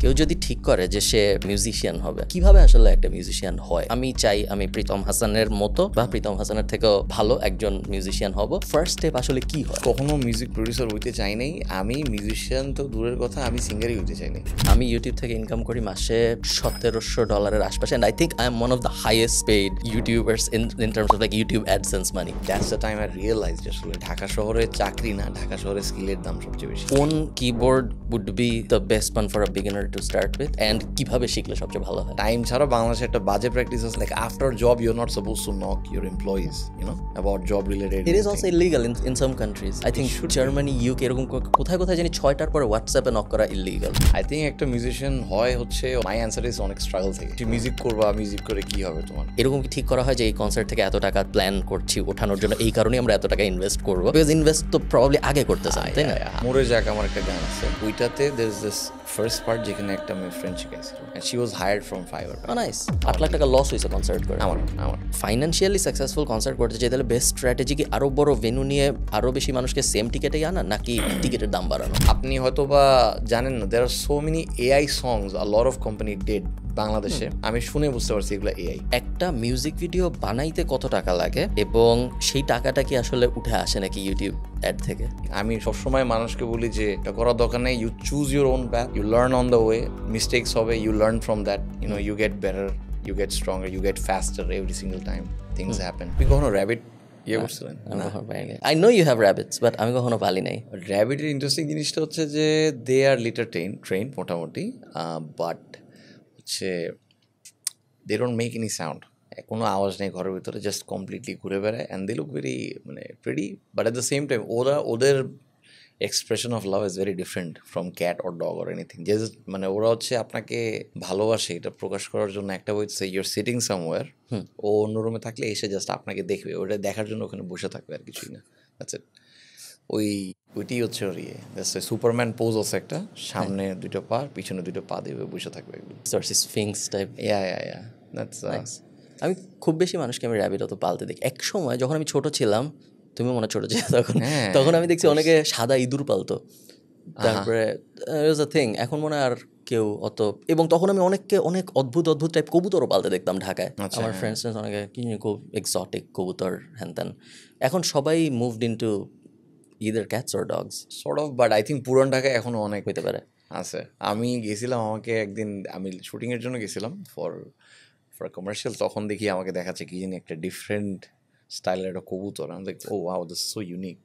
কেউ যদি ঠিক করে যে সে মিউজিশিয়ান হবে, কিভাবে আসলে একটা মিউজিশিয়ান হয়? আমি চাই আমি প্রীতম হাসানের মতো বা প্রীতম হাসানের থেকেও ভালো একজন মিউজিশিয়ান হব। ফার্স্ট স্টেপ আসলে কি হয়? কখনো মিউজিক প্রডিউসার হইতে চাই নাই। আমি মিউজিশিয়ান তো দূরের কথা, আমি সিঙ্গারই হইতে চাই নাই। আমি ইউটিউব থেকে ইনকাম করি মাসে $1,700 আশপাশে, and I think I am one of the highest paid YouTubers in terms of like YouTube AdSense money. That's the time I realized আসলে ঢাকা শহরে চাকরি না, ঢাকা শহরে স্কিলের দাম সবচেয়ে বেশি। কোন keyboard would be the best one for a beginner to start with, and কিভাবে শিখলে সবচেয়ে ভালো হয়? টাইম ছাড়া বাংলাদেশে একটা বাজে প্র্যাকটিস আছে, like after job you are not suppose to knock your employees, you know, about job related. It is also illegal in some countries. I think Germany, UK এরকম কোথায় কোথায় জানি 6টার পরে হোয়াটসঅ্যাপে নক করা ইলিগাল। আই থিঙ্ক একটা musician হয় হচ্ছে, মাই অ্যান্সার ইজ অনেক স্ট্রাগল থেকে। মিউজিক করবা, মিউজিক করে কি হবে তোমার? এরকম কি ঠিক করা হয় যে এই কনসার্ট থেকে এত টাকা প্ল্যান করছি ওঠানোর জন্য, এই কারণে আমরা এত টাকা ইনভেস্ট করবো? বিকজ ইনভেস্ট তো প্রবাবলি আগে করতে চান, তাই না? মরে যাক আমার একটা গান আছে, ওইটাতে there is this first part যেখানে একটা মেয়ে ফ্রেন্ড শিখাইছিল, and she was hired from fibre. Nice. 8 lakh টাকা লস হয়েছে কনসার্ট করে। আমার ফাইন্যান্সিয়ালি সাকসেসফুল কনসার্ট করতে চাই তাহলে বেস্ট স্ট্র্যাটেজি কি আরো বড় ভেন্যু নিয়ে আরো বেশি মানুষকে সেম টিকেটেই আনা, নাকি টিকেটের দাম বাড়ানো? আপনি হয়তো বা জানেন না, there are so many AI songs a lot of company dead বাংলাদেশে। আমি শুনে বুঝতে পারছি এগুলো এআই। একটা মিউজিক ভিডিও বানাইতে কত টাকা লাগে এবং সেই টাকাটা কি আসলে উঠে আসে নাকি ইউটিউব অ্যাড থেকে? আমি সবসময় মানুষকে বলি যে এটা করার দরকার নেই, you choose your own path, you learn on the way, mistakes হবে, you learn from that, you know, you get better, you get stronger, you get faster every single time things happen. তুমি কখনো rabbit করছিলেন? I know you have rabbits, but আমি কখনো পালি নাই। র্যাবিটের interesting জিনিসটা হচ্ছে যে দে আর লিটার ট্রেন মোটামুটি, বাট হচ্ছে they don't make any sound. কোনো আওয়াজ নেই ঘরের ভিতরে, জাস্ট কমপ্লিটলি ঘুরে বেড়ায়, অ্যান্ড দে লুক ভেরি মানে pretty, but at the same time ওদের expression of love is very different from cat or dog or anything. যে মানে ওরা হচ্ছে আপনাকে ভালোবাসে, এটা প্রকাশ করার জন্য একটা হচ্ছে ইউর সিটিং সামওয়্যার, ও অন্য রুমে থাকলে এসে জাস্ট আপনাকে দেখবে, ওটা দেখার জন্য ওখানে বসে থাকবে, আর কিছুই না। That's it. ওইটি হচ্ছে ওর ইয়ে, সুপারম্যান পোজ আছে একটা, সামনে দুটো পা, পিছনে দুটো পা দেবে, বসে থাকবে একদম স্ফিংস টাইপ। ইয়া দ্যাটস আমি খুব বেশি মানুষকে আমি র্যাবিট অত পালতে দেখি। এক সময় যখন আমি ছোট ছিলাম, তুমি মনে ছোট ছিল তখন, তখন আমি দেখছি অনেকে সাদা ইঁদুর পালতো, তারপরে থিং। এখন মনে আর কেউ অত, এবং তখন আমি অনেক অদ্ভুত টাইপ কবুতরও পালতে দেখতাম ঢাকায়। আমার ফ্রেন্ডস অনেকে কি খুব এক্সোটিক কবুতর হ্যান ত্যান। এখন সবাই moved into either cats or dogs sort of, but I think পুরান ঢাকায় এখনো অনেক হইতে পারে আছে। আমি গেছিলাম, আমাকে একদিন আমি শুটিংয়ের জন্য গেছিলাম ফর কমার্শিয়াল, তখন দেখি আমাকে দেখাচ্ছে কি জানি একটা ডিফারেন্ট স্টাইলের একটা কবুতর। আমি like, oh wow, this is so unique.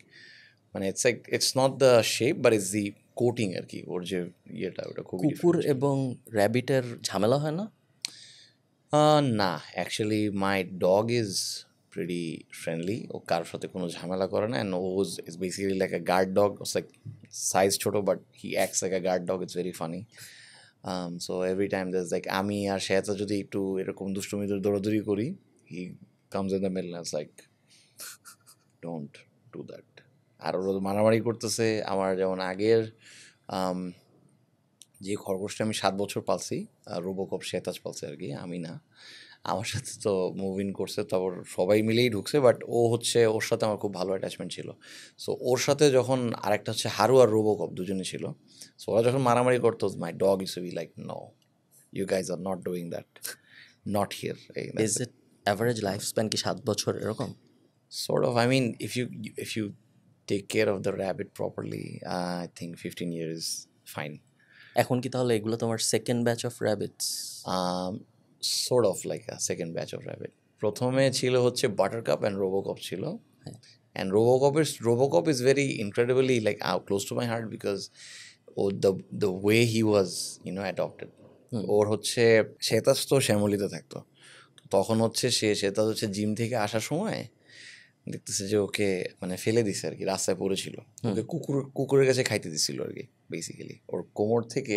মানে it's like, it's not the shape but it's the coating আর কি, ওর যে ইয়েটা, ওটা খুব। কুকুর এবং র্যাবিটের ঝামেলা হয় না? না, actually my dog is pretty friendly, ও কারোর সাথে কোনো ঝামেলা করে না, অ্যান্ড ও is basically like a guard dog. It's like size ছোটো, but he acts like a guard dog. It's very funny. So every time that's like, আমি আর শেয়াতা যদি একটু এরকম দুষ্টুমি দৌড়াদৌড়ি করি, he comes in the middle, it's like don't do that. আর ওরা মারামারি করতেছে। আমার যেমন আগের যে খরগোশটা আমি 7 বছর পালছি, রোবোকপ শেতাজ পালছে আর কি, আমি না। আমার সাথে তো মুভ ইন করছে, তারপর সবাই মিলেই ঢুকছে, বাট ও হচ্ছে, ওর সাথে আমার খুব ভালো অ্যাটাচমেন্ট ছিল। সো ওর সাথে যখন আরেকটা হচ্ছে হারু আর রোবোকপ দুজনে ছিল, সো ওরা যখন মারামারি করতো, my dog is to be like, no, you guys are not doing that, not here. Is it average life span কি 7 বছর এরকম? Sort of. I mean, if you take care of the rabbit properly, I think 15 years is fine. এখন কি তাহলে এগুলো তোমার second batch of rabbits? Sort of like a second batch of rabbit. প্রথমে ছিল হচ্ছে বাটারকাপ অ্যান্ড রোবোকপ ছিল, and RoboCop is very incredibly like close to my heart because the way he was, you know, adopted. ওর হচ্ছে শেতাজ তো শ্যামলিতে থাকতো, তখন হচ্ছে শেতাজ হচ্ছে জিম থেকে আসার সময় দেখতেছে যে ওকে মানে ফেলে দিছে আর কি, রাস্তায় পড়েছিল, ওকে কুকুরের কাছে খাইতে দিছিল আর কি। বেসিক্যালি ওর কোমর থেকে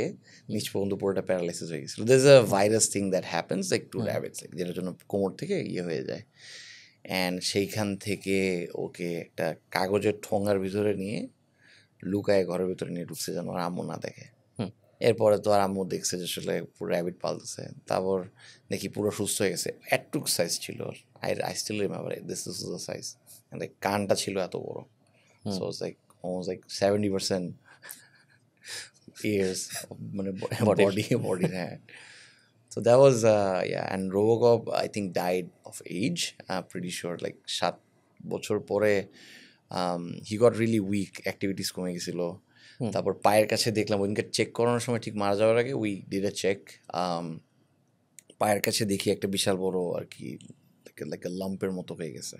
নিচ পর্যন্ত পুরোটা প্যারালাইসিস হয়ে গেছিলো। There is a virus thing that happens like to rabbits, যেটার জন্য কোমর থেকে ইয়ে হয়ে যায়। অ্যান্ড সেইখান থেকে ওকে একটা কাগজের ঠোঙার ভিতরে নিয়ে লুকায় ঘরের ভিতরে নিয়ে ঢুকছে যেন আর আম্মু না দেখে। এরপরে তো আর আম্মু দেখছে যে আসলে পুরো র্যাবিট পালতেছে, তারপর দেখি পুরো সুস্থ হয়ে গেছে। এটুক সাইজ ছিল, I still remember this is the size, like কানটা ছিল এত বড়। So it's like almost like 70% ears, মানে body, হ্যাঁ. So that was yeah, and Robocop I think died of age. Pretty sure like 7 বছর পরে he got really weak, activities কমে গেছিল. তারপর পায়ের কাছে দেখলাম ওইদিনকে চেক করানোর সময় ঠিক মারা যাওয়ার আগে we did a check. পায়ের কাছে দেখি একটা বিশাল বড় আর কি like a lumpের মতো হয়ে গেছে.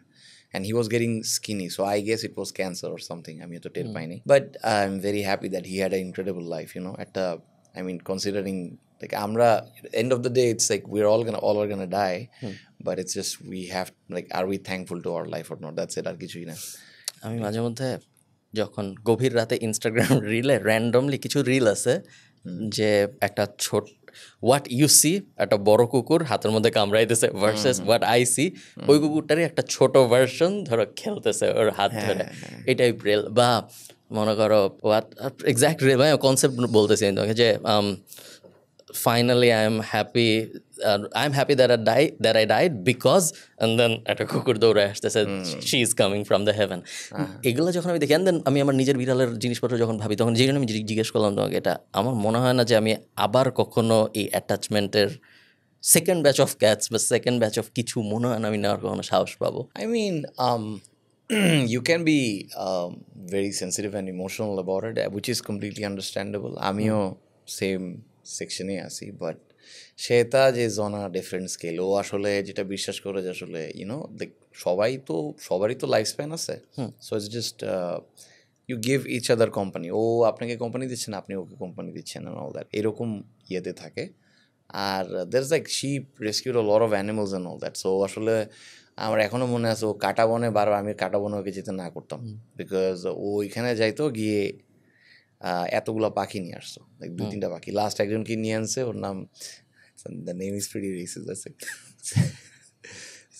And he was getting skinny, so I guess it was cancer or something. আমি তো টের পাইনি. But I'm very happy that he had an incredible life, you know. I mean, considering like আমরা end of the day it's like we're all gonna die, but it's just we have like are we thankful to our life or not? That's it, আর কিছুই না. আমি মাঝে মধ্যে যখন গভীর রাতে Instagram relay randomly কিছু রিল আছে যে একটা ছোট হোয়াট ইউ সি একটা বড় কুকুর হাতের মধ্যে কামড়াইতেছে ভার্সেস হোয়াট আই সি ওই কুকুরটারই একটা ছোট ভার্সন ধরো খেলতেছে ওর হাত ধরে এটাই রিল। বা মনে করো হোয়াট এক্স্যাক্ট রিল কনসেপ্ট বলতেছি তোমাকে যে finally I'm happy that I died because and then একটা কুকুর দৌড়ে আসতেছে she is coming from the heaven. এগুলো যখন আমি দেখি and then আমি আমার নিজের বিড়ালের জিনিসপত্র যখন ভাবি তখন যে জন্য আমি জিজ্ঞেস করলাম তোমাকে এটা আমার মনে হয় না যে আমি আবার কখনো এই অ্যাটাচমেন্টের সেকেন্ড ব্যাচ অফ ক্যাটস বা সেকেন্ড ব্যাচ অফ কিছু মনে হয় না আমি নেওয়ার কখনো সাহস পাবো। I mean you can be very sensitive and emotional about it, which is completely understandable. আমিও সেম সেকশনে আছি, বাট শ্বেতা যে is on a different scale. ও আসলে যেটা বিশ্বাস করে যে আসলে ইউনো সবারই তো লাইফ স্প্যান আছে, so it's just you give each other company. ও আপনাকে কোম্পানি দিচ্ছেন, আপনি ওকে কোম্পানি দিচ্ছেন, অ্যান্ড অল দ্যাট, এরকম ইয়েতে থাকে। আর there is like she rescued a lot of animals and all that. So আসলে আমার এখনও মনে আছে ও কাটা বনে বারবার, আমি কাটা বনে ওকে যেতে না করতাম, বিকজ ও ওইখানে যাইতো গিয়ে এতগুলো পাখি নিয়ে আসতো, লাইক 2-3টা পাখি। লাস্ট একজনকে নিয়ে আনছে, ওর নাম the name is pretty racist,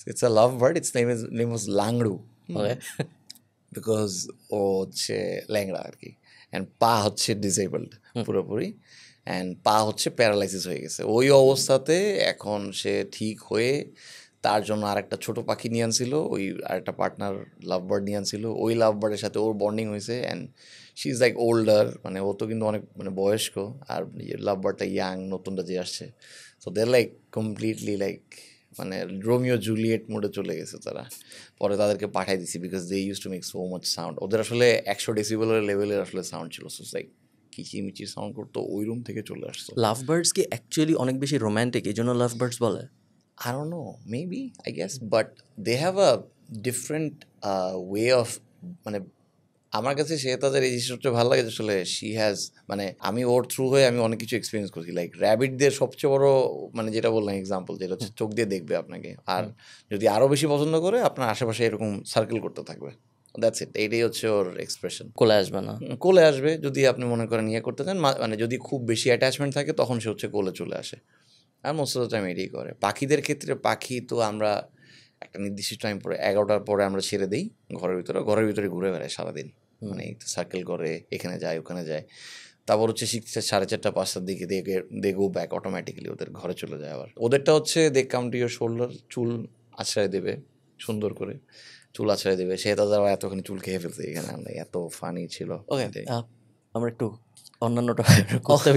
it's a love bird, its name was Langru, because ও হচ্ছে ল্যাংড়া আর কি, অ্যান্ড পা হচ্ছে ডিসেবলড পুরোপুরি, অ্যান্ড পা হচ্ছে প্যারালাইসিস হয়ে গেছে। ওই অবস্থাতে এখন সে ঠিক হয়ে তার জন্য আরেকটা ছোট পাখি নিয়ে আনছিল, ওই আরেকটা পার্টনার লাভ বার্ড নিয়ে আনছিল। ওই লাভ বার্ডের সাথে ওর বন্ডিং হয়েছে, and she is like older, মানে ও তো কিন্তু অনেক মানে বয়স্ক, আর লাভ বার্ডটা ইয়াং, নতুনটা যে আসছে। So they like completely like মানে রোমিও জুলিয়েট মোডে চলে গেছে তারা। পরে তাদেরকে পাঠাই দিছি, because they use to make so much sound. ওদের আসলে 100 ডেসিবেলের লেভেলের আসলে সাউন্ড ছিল, সো লাইক কিচিমিচি সাউন্ড করতো, ওই রুম থেকে চলে আসতো। লাভ বার্ডস কি অ্যাকচুয়ালি অনেক বেশি রোম্যান্টিক, এই জন্য লাভ বার্ডস বলে? I don't know, maybe, I guess, but they have a different way of মানে আমার কাছে সে তাদের এই জিনিসটা ভালো লাগে যে আসলে শি হ্যাজ, মানে আমি ওর থ্রু হয়ে আমি অনেক কিছু এক্সপিরিয়েন্স করছি। লাইক র্যাবিটদের সবচেয়ে বড় মানে যেটা বললাম এক্সাম্পল, যেটা হচ্ছে চোখ দিয়ে দেখবে আপনাকে, আর যদি আরও বেশি পছন্দ করে আপনার আশেপাশে এরকম সার্কেল করতে থাকবে। দ্যাটস ইট, এইটাই হচ্ছে ওর এক্সপ্রেশন। কোলে আসবে না, কোলে আসবে যদি আপনি মনে করেন ইয়ে করতে চান, মানে যদি খুব বেশি অ্যাটাচমেন্ট থাকে তখন সে হচ্ছে কোলে চলে আসে, আর মোস্ট অফ দ্য টাইম এটাই করে। পাখিদের ক্ষেত্রে পাখি তো আমরা একটা নির্দিষ্ট টাইম পরে 11টার পরে আমরা ছেড়ে দিই ঘরের ভিতরে ঘুরে বেড়ায় সারাদিন, মানে সার্কেল করে এখানে যায় ওখানে যায়। তারপর হচ্ছে 4:30-5টার দিকে দে গো ব্যাক অটোমেটিক্যালি, ওদের ঘরে চলে যায়। আবার ওদেরটা হচ্ছে দে কাম টু ইয়োর শোল্ডার, চুল আছড়ায় দেবে সুন্দর করে, চুল আছড়ায় দেবে। সে তাদের এতখানি চুল খেয়ে ফেলছে এখানে, আমরা এত ফানি ছিল। ওকে, আমরা একটু অন্যান্যটা করতে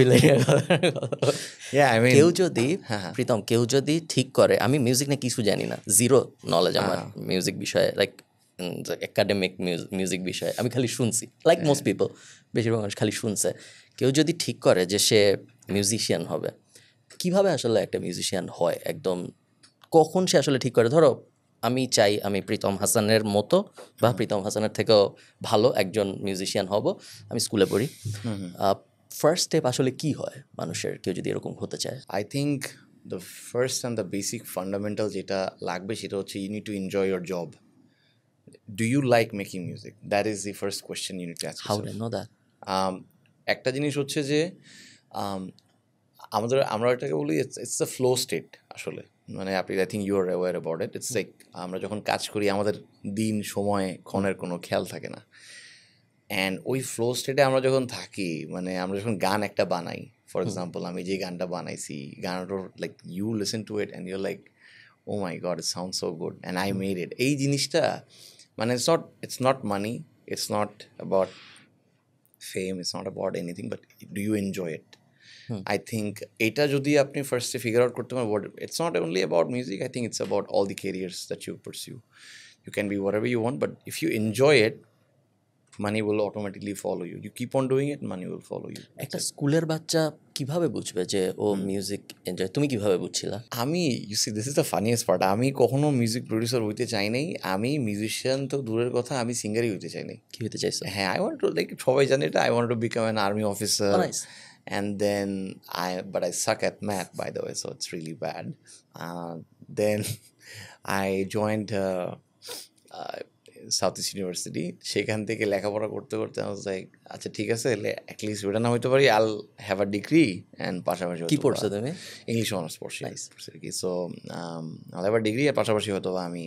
কেউ যদি প্রীতম কেউ যদি ঠিক করে, আমি মিউজিক নিয়ে কিছু জানি না, জিরো নলেজ আমার মিউজিক বিষয়ে, লাইক একাডেমিক মিউজিক বিষয়ে আমি খালি শুনছি, লাইক মোস্ট পিপল, বেশিরভাগ মানুষ খালি শুনছে। কেউ যদি ঠিক করে যে সে মিউজিশিয়ান হবে, কিভাবে আসলে একটা মিউজিশিয়ান হয় একদম, কখন সে আসলে ঠিক করে? ধরো আমি চাই আমি প্রীতম হাসানের মতো বা প্রীতম হাসানের থেকেও ভালো একজন মিউজিশিয়ান হব, আমি স্কুলে পড়ি, ফার্স্ট স্টেপ আসলে কি হয় মানুষের, কেউ যদি এরকম হতে চায়? I think the first and the basic fundamental যেটা লাগবে সেটা হচ্ছে you need to enjoy your job. Do you like making music? That is the first question you need to ask yourself. How do I know that? একটা জিনিস হচ্ছে যে আমরা এটাকে বলি ইটস দ্য ফ্লো স্টেট আসলে, মানে আপনি I think you are aware about it. It's like আমরা যখন কাজ করি আমাদের দিন সময় ক্ষণের কোনো খেয়াল থাকে না, অ্যান্ড ওই ফ্লো স্টেটে আমরা যখন থাকি, মানে আমরা যখন গান একটা বানাই, ফর এক্সাম্পল আমি যে গানটা বানাইছি, গানটার like you listen to it and you're like oh my god it sound so good and I made it. এই জিনিসটা মানে it's not money, it's not about fame, it's not about anything, but do you enjoy it? I think এটা যদি আপনি ফার্স্টে figure out করতে পারেন, it's not only about music, I think it's about all the careers that you pursue. You can be whatever you want, but if you enjoy it, money will automatically follow you. You keep on doing it, money will follow you. একটা স্কুলের বাচ্চা কিভাবে বুঝবে যে ও music enjoy, তুমি কিভাবে বুঝছিলা? আমি you see this is the funniest part, আমি কখনো মিউজিক প্রডিউসার হইতে চাই নাই, আমি মিউজিশিয়ান তো দূরের কথা, আমি সিঙ্গারই হইতে চাই নাই। কি হতে চাইছো? হ্যাঁ, আই ওয়ান্ট টু, লাইক সবাই জানে এটা, I want to become an army officer, and then but I suck at math, by the way, so it's really bad. Then I joined Southeast University. সেখান থেকে লেখাপড়া করতে করতে I was like, আচ্ছা ঠিক আছে, অ্যাটলিস্ট ওটা না হইতে পারি, I'll have a degree, and পাশাপাশি কি পড়ছো তুমি? ইংলিশ অনার্স পড়ছি। So I'll have a degree, আর পাশাপাশি হয়তো আমি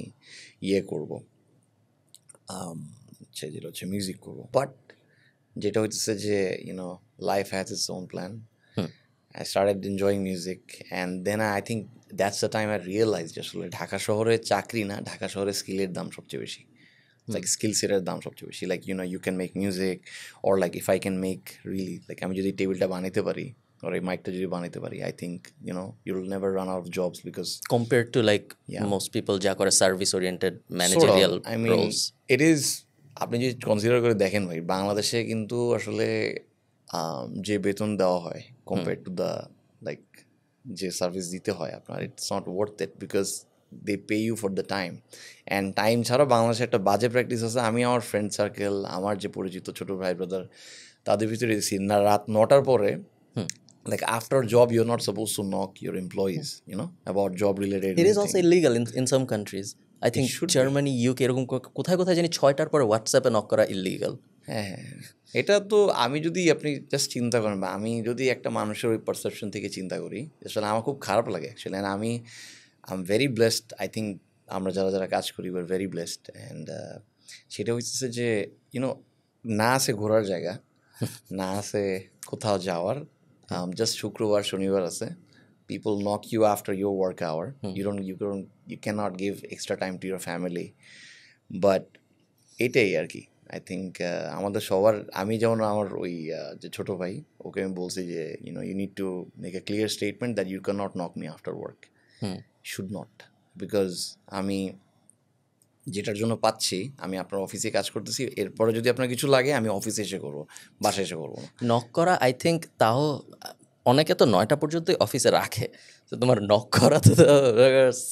ইয়ে করবো, যেটা হচ্ছে মিউজিক করবো। বাট যেটা হচ্ছে যে life has its own plan. I started enjoying music, and then I think that's the time I realized আসলে ঢাকা শহরে চাকরি না, ঢাকা শহরে স্কিলের দাম সবচেয়ে বেশি, like skill সেটের দাম সবচেয়ে বেশি, like you can make music, or like if I can make really, like আমি যদি টেবিলটা বানাইতে পারি or এই মাইকটা যদি বানাইতে পারি, I think you'll never run out of jobs, because compared to like most people যা করে service oriented managerial roles, it is, আপনি যদি কনসিডার করে দেখেন ভাই, বাংলাদেশে কিন্তু আসলে যে বেতন দেওয়া হয় কম্পেয়ার টু দ্য লাইক যে সার্ভিস দিতে হয় আপনার, it's not worth it, because they pay you for the time. And time ছাড়াও বাংলাদেশে একটা বাজে প্র্যাকটিস আছে, আমি আমার ফ্রেন্ড সার্কেল, আমার যে পরিচিত ছোটো ভাই ব্রাদার, তাদের ভিতরে দেখছি না, রাত 9টার পরে, like after job you're not supposed to knock your employees, about job related. It is also illegal in some countries. I think Germany, UK এরকম কোথায় কোথায় জানি 6টার পরে হোয়াটসঅ্যাপে নক করা ইলিগাল। হ্যাঁ, এটা তো আমি যদি আপনি জাস্ট চিন্তা করেন, বা আমি যদি একটা মানুষের ওই পারসেপশন থেকে চিন্তা করি, আসলে আমার খুব খারাপ লাগে actually. And I am very blessed, I think আমরা যারা যারা কাজ করি we are very blessed. And সেটা হচ্ছে যে না আছে ঘোরার জায়গা, না আছে কোথাও যাওয়ার, জাস্ট শুক্রবার শনিবার আছে, people knock you after your work hour. You cannot give extra time to your family. But এটাই আর কি, আই থিঙ্ক আমাদের সবার, আমি যেমন আমার ওই যে ছোটো ভাই, ওকে আমি বলছি যে you need to make a clear statement that you cannot knock me after work. Should not, because আমি যেটার জন্য পাচ্ছি, আমি আপনার অফিসে কাজ করতেছি, এরপরে যদি আপনার কিছু লাগে আমি অফিসে এসে করবো, বাসায় এসে করবো না। নক করা আই থিঙ্ক তাও অনেকে তো 9টা পর্যন্তই অফিসে রাখে, তো তোমার নক করা তো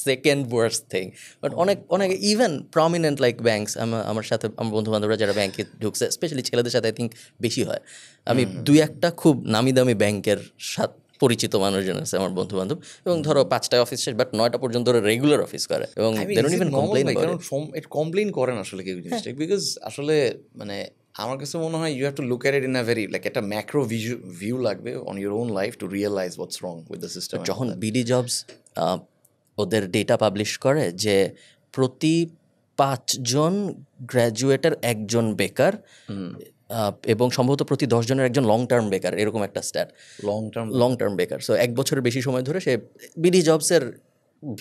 সেকেন্ড ওয়ার্স্ট থিং। বাট অনেক ইভেন প্রমিনেন্ট লাইক ব্যাঙ্কস, আমার সাথে আমার বন্ধু বান্ধবরা যারা ব্যাংকে ঢুকছে, স্পেশালি ছেলেদের সাথে আই থিঙ্ক বেশি হয়। আমি 2-1টা খুব নামি দামি ব্যাংকের সাথে পরিচিত মানুষজন আছে আমার বন্ধু বান্ধব, এবং ধরো 5টায় অফিস শেষ, বাট 9টা পর্যন্ত রেগুলার অফিস করে, এবং কমপ্লেইন করেন আসলে কেউ জিনিসটা, বিকজ আসলে আমার কাছে মনে হয় you have to look at it in a very, like একটা ম্যাক্রো ভিউ লাগবে on your own life to realize what's wrong with the system. যখন বিডি জবস ওদের ডেটা পাবলিশ করে যে প্রতি 5 জন গ্র্যাজুয়েটের 1 জন বেকার, এবং সম্ভবত প্রতি 10 জনের 1 জন লং টার্ম বেকার, এরকম একটা স্ট্যাট, লং টার্ম বেকার। সো 1 বছরের বেশি সময় ধরে সে বিডি জবসের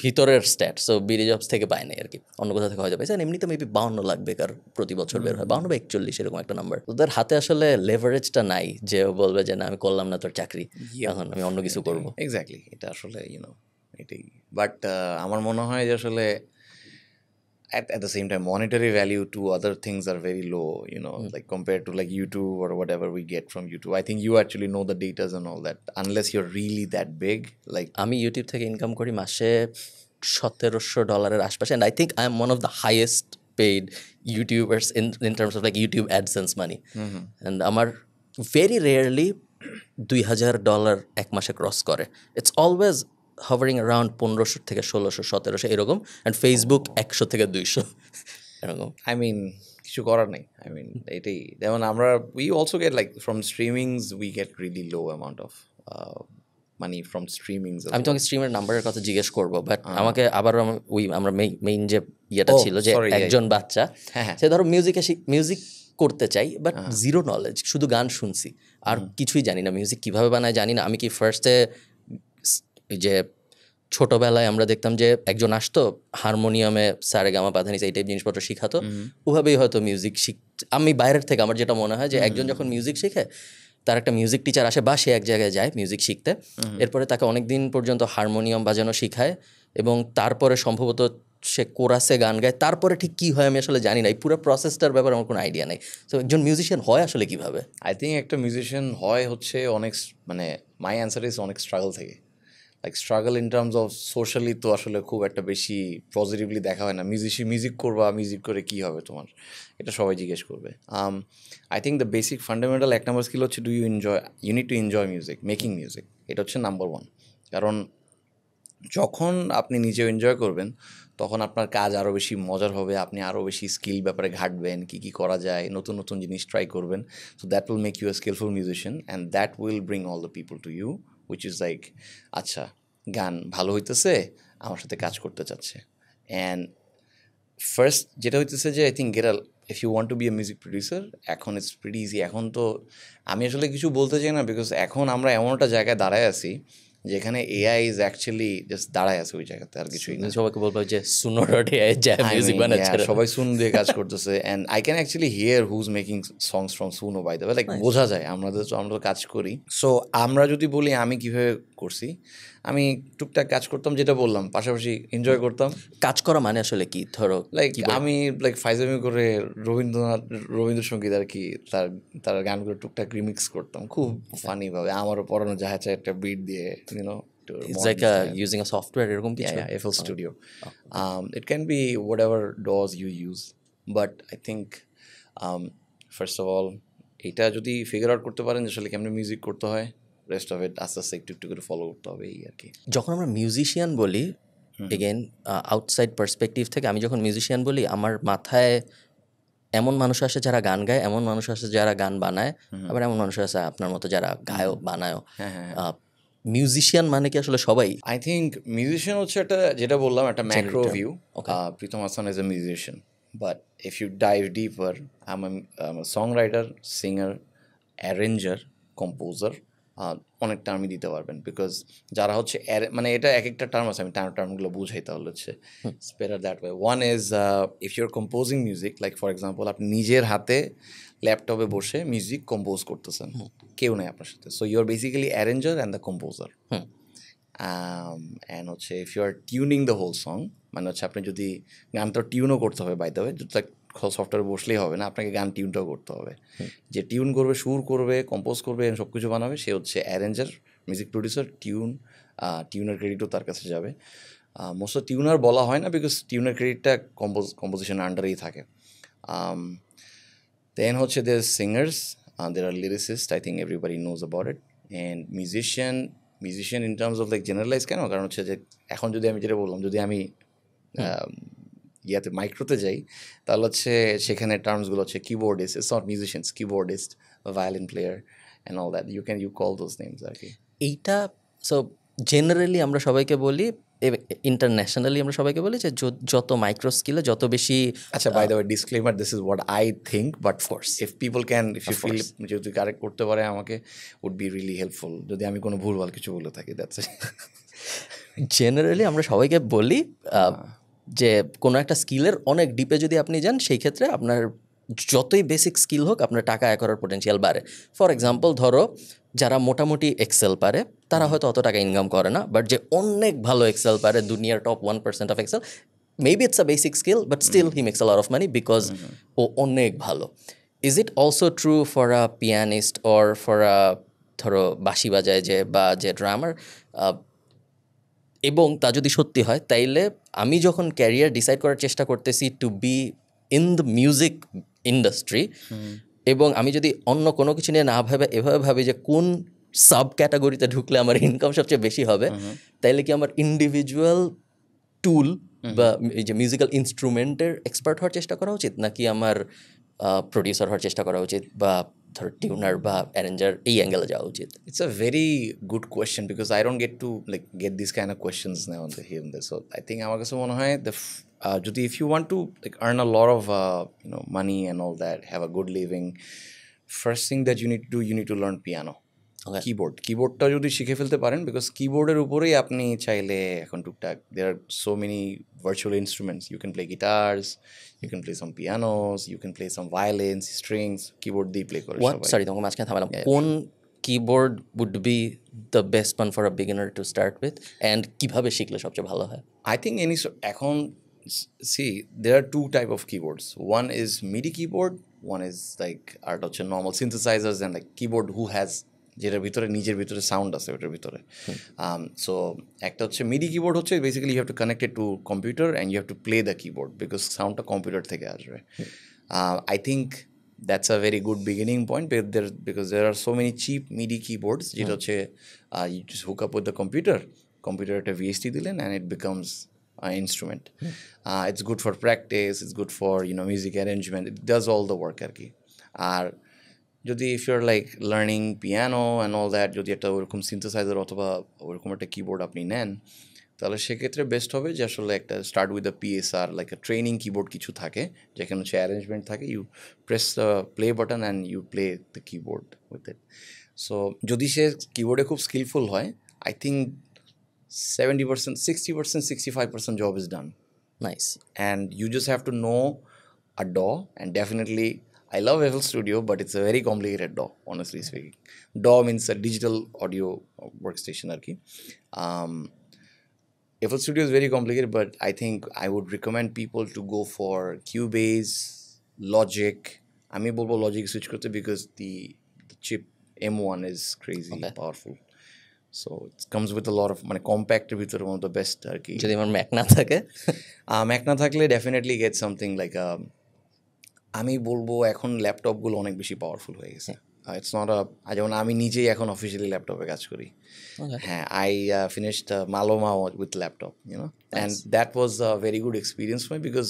ভিতরের স্ট্যাট, সো বিডি জবস থেকে পায় নাই আর কি, অন্য কোথা থেকে হয়তো পাইছে। এমনিতে মেবি 52 লাখ বেকার প্রতি বছর বের হয়, 52 বা 41 এরকম একটা নাম্বার। ওদের হাতে আসলে লেভারেজটা নাই যে বলবে যে না আমি করলাম না তোর চাকরি, এখন আমি অন্য কিছু করবো। এক্স্যাক্টলি, এটা আসলে এটাই। বাট আমার মনে হয় যে আসলে at the same time monetary value to other things are very low, like compared to like YouTube or whatever we get from YouTube. I think you actually know the datas and all that, unless you're really that big. Like আমি YouTube থেকে income করি মাসে $1,700 আশপাশে, and I think I am one of the highest paid YouTubers in terms of like YouTube AdSense money. And আমার very rarely $2,000 এক মাসে cross করে। It's always hovering around 1500 থেকে 1600 1700 এরকম, and Facebook 100 থেকে 200 এরকম। I mean কিছু করার নেই। I mean এটাই, যেমন আমরা we also get like from streamings we get really low amount of money from streamings. আমি তোমাকে স্ট্রিমের নাম্বারের কথা জিজ্ঞেস করবো, বাট আমাকে আবার আমরা মেইন যে ইয়েটা ছিল যে একজন বাচ্চা সে ধরো মিউজিক করতে চাই, বাট জিরো নলেজ, শুধু গান শুনছি আর কিছুই জানি না, মিউজিক কিভাবে বানায় জানি না। আমি কি ফার্স্টে যে ছোটবেলায় আমরা দেখতাম যে একজন আসতো হারমোনিয়ামে সারেগামা পাধানিসা এই টাইপ জিনিসপত্র শিখাতো, ওভাবেই হয়তো মিউজিক আমি বাইরের থেকে আমার যেটা মনে হয় যে একজন যখন মিউজিক শিখে তার একটা মিউজিক টিচার আসে বা সে এক জায়গায় যায় মিউজিক শিখতে, এরপরে তাকে অনেক দিন পর্যন্ত হারমোনিয়াম বাজানো শিখায় এবং তারপরে সম্ভবত সে কোরাসে গান গায়, তারপরে ঠিক কী হয় আমি আসলে জানি না, এই পুরো প্রসেসটার ব্যাপারে আমার কোনো আইডিয়া নেই। তো একজন মিউজিশিয়ান হয় আসলে কীভাবে? আই থিঙ্ক একটা মিউজিশিয়ান হয় হচ্ছে অনেক, মানে মাই অ্যান্সার ইজ অনেক স্ট্রাগল থেকে। Like struggle in terms of socially তো আসলে খুব একটা বেশি পজিটিভলি দেখা হয় না। মিউজিক করবা, মিউজিক করে কী হবে তোমার, এটা সবাই জিজ্ঞেস করবে। I think the basic fundamental এক নম্বর স্কিল হচ্ছে you need to enjoy music, making music. এটা হচ্ছে নাম্বার ওয়ান। কারণ যখন আপনি নিজেও এনজয় করবেন তখন আপনার কাজ আরও বেশি মজার হবে, আপনি আরও বেশি স্কিল ব্যাপারে ঘাটবেন, কী কী করা যায়, নতুন নতুন জিনিস ট্রাই করবেন। So that will make you a skillful musician and that will bring all the people to you, which is like আচ্ছা গান ভালো হইতেছে, আমার সাথে কাজ করতে চাচ্ছে। অ্যান্ড ফার্স্ট যেটা হইতেছে যে I think if you want to be a music producer, এখন ইটস প্রিটি ইজি। এখন তো আমি আসলে কিছু বলতে চাই না, বিকজ এখন আমরা এমন একটা জায়গায় দাঁড়ায় আছি যেখানে এআই ইজ অ্যাকচুয়ালি জাস্ট দাঁড়ায় আছে ওই জায়গাতে, আর কিছুই না। সবাইকে বলবো যে সুনো ডট এআই যায় মিউজিক বানাচ্ছে, সবাই সুন দিয়ে কাজ করতেছে। And I can actually hear who's making songs from Suno, by the way, like বোঝা যায়। আমরা তো কাজ করি। সো আমরা যদি বলি আমি কীভাবে করছি, আমি টুকটাক কাজ করতাম, যেটা বললাম, পাশাপাশি এনজয় করতাম। কাজ করা মানে আসলে কি? ধরো লাইক আমি লাইক ফাইজলামি করে রবীন্দ্রসঙ্গীত আর কি, তার গানগুলো টুকটাক রিমিক্স করতাম খুব ফানিভাবে, আমারও পড়ানো জাহাজে একটা বিট দিয়ে, YONO, It's like using a software এরকম কিছু? Yeah, FL Studio. It can be whatever DAWs you use, but I think first of all এটা যদি ফিগার আউট করতে পারেন যে আসলে কেমন মিউজিক করতে হয়, রেস্ট অফ ইট আস্তে আস্তে একটু একটু করে ফলো করতে হবে, এই আর কি। যখন আমরা মিউজিশিয়ান বলি, এগেন আউটসাইড পার্সপেক্টিভ থেকে আমি যখন মিউজিশিয়ান বলি, আমার মাথায় এমন মানুষ আসে যারা গান গায়, এমন মানুষ আসে যারা গান বানায়, আবার এমন মানুষ আছে আপনার মতো যারা গায়ও বানায়ও। মিউজিশিয়ান মানে কি আসলে সবাই? আই থিঙ্ক মিউজিশিয়ান হচ্ছে একটা, যেটা বললাম, একটা macro view. Pritom Hasan is a musician, but if you dive deeper, I am a song writer, singer, arranger, composer, অনেক টার্মই দিতে পারবেন। বিকজ যারা হচ্ছে মানে এটা এক একটা টার্ম আছে, আমি টার্মগুলো বুঝাই, তাহলে হচ্ছে better that way. One is if your composing music, like for example আপনি নিজের হাতে ল্যাপটপে বসে মিউজিক কম্পোজ করতেছেন, কেউ নেই আপনার সাথে, so you are basically arranger and the composer. And হচ্ছে if you are tuning the whole song, মানে হচ্ছে আপনি যদি গানটা টিউনও করতে হবে, বাই দ্য ওয়ে, সফটওয়্যার বসলেই হবে না, আপনাকে গান টিউনটাও করতে হবে। যে টিউন করবে, সুর করবে, কম্পোজ করবে, সব কিছু বানাবে, সে হচ্ছে অ্যারেঞ্জার, মিউজিক প্রডিউসার। টিউনের ক্রেডিটও তার কাছে যাবে। মোস্ট অফ টিউনার বলা হয় না, বিকজ টিউনের ক্রেডিটটা কম্পোজিশনের আন্ডারেই থাকে। দেন হচ্ছে there singers, there are lyricist, I think everybody knows about it. And musician in terms of like generalize কেন, কারণ হচ্ছে যে এখন যদি আমি যেটা বললাম, যদি আমি ইয়াতে মাইক্রোতে যাই, তাহলে হচ্ছে সেখানে টার্মসগুলো হচ্ছে keyboardist, it's not musicians, keyboardist, violin player and all that, you call those names আর কি। এইটা সো জেনারেলি আমরা সবাইকে বলি, ইন্টারন্যাশনালি আমরা সবাইকে বলি যে যত মাইক্রো স্কিলে যত বেশি। আচ্ছা, by the way, disclaimer, this is what I think, but force if people can, if you feel, যদি কারেক্ট করতে পারে আমাকে, উড বি রিয়েলি হেল্পফুল, যদি আমি কোনো ভুলভাল কিছু বলে থাকি, দ্যাটস ইট। জেনারেলি আমরা সবাইকে বলি যে কোনো একটা স্কিলের অনেক ডিপে যদি আপনি যান, সেই ক্ষেত্রে আপনার যতই বেসিক স্কিল হোক, আপনার টাকা আয় করার পোটেনশিয়াল বাড়ে। ফর এক্সাম্পল, ধরো যারা মোটামুটি এক্সেল পারে, তারা হয়তো অত টাকা ইনকাম করে না, বাট যে অনেক ভালো এক্সেল পারে, দুনিয়ার top 1% of Excel, maybe it's a basic skill, but still he makes a lot of money because ও অনেক ভালো। Is it also true for a pianist or for a, ধরো বাঁশি বাজায় যে, বা যে ড্রামার? এবং তা যদি সত্যি হয়, তাইলে আমি যখন ক্যারিয়ার ডিসাইড করার চেষ্টা করতেছি to be in the music industry, এবং আমি যদি অন্য কোনো কিছু নিয়ে না ভেবে এভাবে ভাবি যে কোন সাব ক্যাটাগরিতে ঢুকলে আমার ইনকাম সবচেয়ে বেশি হবে, তাইলে কি আমার ইন্ডিভিজুয়াল টুল বা এই যে মিউজিক্যাল ইনস্ট্রুমেন্টের এক্সপার্ট হওয়ার চেষ্টা করা উচিত, নাকি আমার প্রডিউসার হওয়ার চেষ্টা করা উচিত, বা ধরো টিউনার বা অ্যারেঞ্জার, এই অ্যাঙ্গেলে যাওয়া উচিত? It's a very good question because I don't get to get these kind of questions now on the here and there. So I think আমার কাছে মনে হয় যদি if you want to earn a lot of money and all that, have a good living, first thing that you need to do, you need to learn piano. কিবোর্ডটা যদি শিখে ফেলতে পারেন, because কিবোর্ডের উপরেই আপনি চাইলে এখন টুকটাক there are so many virtual instruments, you can play guitars, you can play some pianos, you can play some violins, strings, keyboard দিয়ে প্লে করে সবাই। সরি তোমাকে মাঝখানে থামালাম, কোন keyboard would be the best one for a beginner to start with, and কিভাবে শিখলে সবচেয়ে ভালো হয়? I think এখন see there are two type of keyboards. One is MIDI keyboard, one is like art হচ্ছে normal synthesizers and like keyboard who has যেটার ভিতরে নিজের ভিতরে সাউন্ড আছে ওটার ভিতরে। সো একটা হচ্ছে মিডি কিবোর্ড হচ্ছে basically you have to connect it to computer and you have to play the keyboard because সাউন্ডটা কম্পিউটার থেকে আসবে। I think that's a very good beginning point because there are so many cheap MIDI keyboards যেটা হচ্ছে you just hook up with the computer একটা VST দিলেন and it becomes an instrument. It's good for practice, it's good for music arrangement, it does all the work আর কি। আর যদি if you're like learning piano and all that, যদি একটা ওরকম synthesiser অথবা ওরকম একটা কিবোর্ড আপনি নেন, তাহলে সেক্ষেত্রে বেস্ট হবে যে আসলে একটা start with the PSR, like a training keyboard কিছু থাকে যেখানে হচ্ছে অ্যারেঞ্জমেন্ট থাকে, you press the play button and you play the keyboard with it. So যদি সে কিবোর্ডে খুব স্কিলফুল হয়, I think 70%, 60%, 65% job is done. Nice. And you just have to know a DAW, and definitely I love FL Studio, but it's a very complicated DAW, honestly speaking. DAW means a digital audio workstation arki. FL Studio is very complicated, but I think I would recommend people to go for Cubase, Logic. আমি বলবো Logic switch করতে because the chip M1 is crazy powerful. So it comes with a lot of মানে কম্প্যাক্টের ভিতরে one of the best আর কি। যদি আমার Mac না থাকে, ম্যাক না থাকলে ডেফিনেটলি গেট সামথিং লাইক আমি বলবো এখন ল্যাপটপগুলো অনেক বেশি পাওয়ারফুল হয়ে গেছে। ইটস নট যেমন আমি নিজেই এখন অফিসিয়ালি ল্যাপটপে কাজ করি। হ্যাঁ, I finished Maloma with laptop and that was a very good experience for me because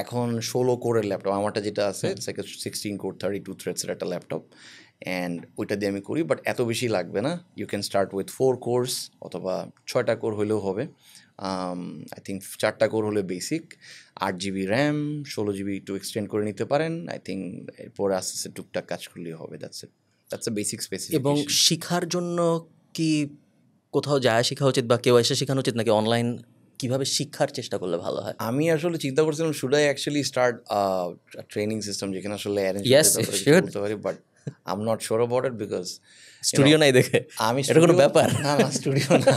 এখন 16 কোরের ল্যাপটপ আমারটা যেটা আছে, ইটস লাইক 16 কোর 32 থ্রেডসের একটা ল্যাপটপ, অ্যান্ড ওইটা দিয়ে আমি করি। বাট এত বেশি লাগবে না, you can start with 4 cores অথবা 6টা কোর হলেও হবে। আই থিঙ্ক 4টা কোর হলে বেসিক, 8GB র্যাম, 16GB একটু এক্সটেন্ড করে নিতে পারেন। আই থিঙ্ক এরপর আস্তে আস্তে টুকটাক কাজ করলেই হবে। That's a basic specification. এবং শিখার জন্য কি কোথাও যায় শেখা উচিত বা কেউ এসে শেখানো উচিত নাকি অনলাইন কিভাবে শিক্ষার চেষ্টা করলে ভালো হয়? আমি আসলে চিন্তা করছিলাম should I actually start training system যেখানে আসলে অ্যারেঞ্জ করতে পারি, but I am not sure about it because studio নাই দেখে আমি এটা কোনো ব্যাপার না, স্টুডিও না।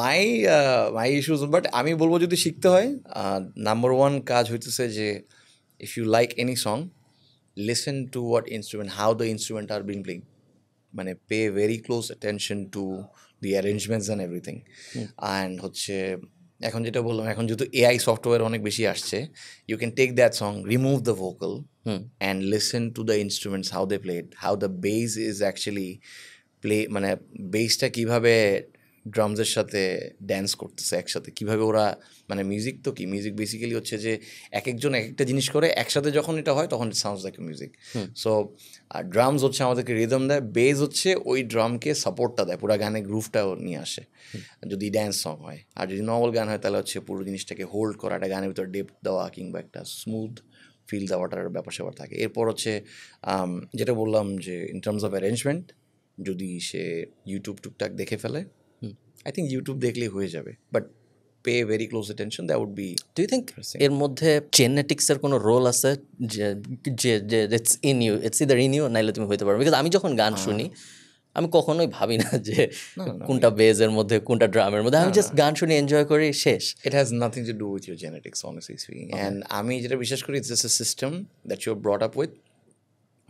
মাই ইস্যুস, বাট আমি বলবো যদি শিখতে হয়, নাম্বার 1 কাজ হইতেছে যে if you like any song, listen to what instrument, how the instrument are being playing, মানে pay very close attention to the arrangements and everything. And হচ্ছে এখন যেটা বললাম, এখন যেহেতু AI সফটওয়্যার অনেক বেশি আসছে, you can take that song, remove the vocal and listen to the instruments, how they played, how the bass is actually play, মানে বেসটা কীভাবে ড্রামসের সাথে ড্যান্স করতেছে একসাথে, কীভাবে ওরা, মানে মিউজিক তো কি, মিউজিক বেসিক্যালি হচ্ছে যে এক একজন এক একটা জিনিস করে একসাথে যখন এটা হয় তখন it sounds like music. So drums হচ্ছে আমাদেরকে রিদম দেয়, বেস হচ্ছে ওই ড্রামকে সাপোর্টটা দেয়, পুরো গানের গ্রুভটাও নিয়ে আসে যদি ড্যান্স সং হয়। আর যদি নর্মাল গান হয় তাহলে হচ্ছে পুরো জিনিসটাকে হোল্ড করা, একটা গানের ভিতরে ডেপথ দেওয়া কিংবা একটা স্মুথ ফিল দেওয়াটার ব্যাপার স্যাপার থাকে। এরপর হচ্ছে যেটা বললাম যে ইন টার্মস অফ অ্যারেঞ্জমেন্ট, যদি সে ইউটিউব টুকটাক দেখে ফেলে, I think YouTube দেখলেই হয়ে যাবে, but pay very close attention, that would be. Do you think এর মধ্যে জেনেটিক্সের কোনো রোল আছে যে it's in you, it's either in you নাইলে তুমি হইতে পারো? বিকজ আমি যখন গান শুনি আমি কখনোই ভাবি না যে কোনটা বেজের মধ্যে কোনটা ড্রামের মধ্যে, আমি জাস্ট গান শুনি, এনজয় করি, শেষ। It has nothing to do with your genetics, honestly speaking. And আমি যেটা বিশ্বাস করি, it's just a system that you are brought up with.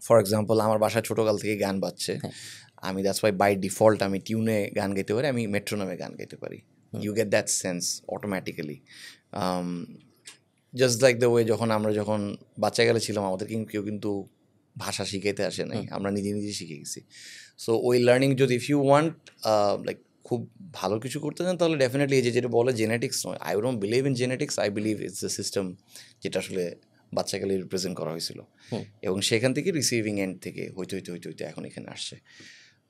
For example, আমার বাসায় ছোটোকাল থেকে গান বাজছে, আমি দ্যাটস ওয়াই বাই ডিফল্ট আমি টিউনে গান গাইতে পারি, আমি মেট্রোনমে গান গাইতে পারি। You get that sense automatically, just like the way যখন বাচ্চা গেলে ছিলাম, আমাদের কেউ কিন্তু ভাষা শিখাইতে আসে নাই, আমরা নিজে নিজে শিখে গেছি। সো ওই লার্নিং যদি ইফ ইউ ওয়ান্ট লাইক খুব ভালো কিছু করতে চান, তাহলে ডেফিনেটলি এই যেটা বলে জেনেটিক্স নয়, I don't believe in genetics, I believe it's a system যেটা আসলে বাচ্চাকালে রিপ্রেজেন্ট করা হয়েছিল, এবং সেখান থেকে রিসিভিং এন্ড থেকে হইতে এখন এখানে আসছে।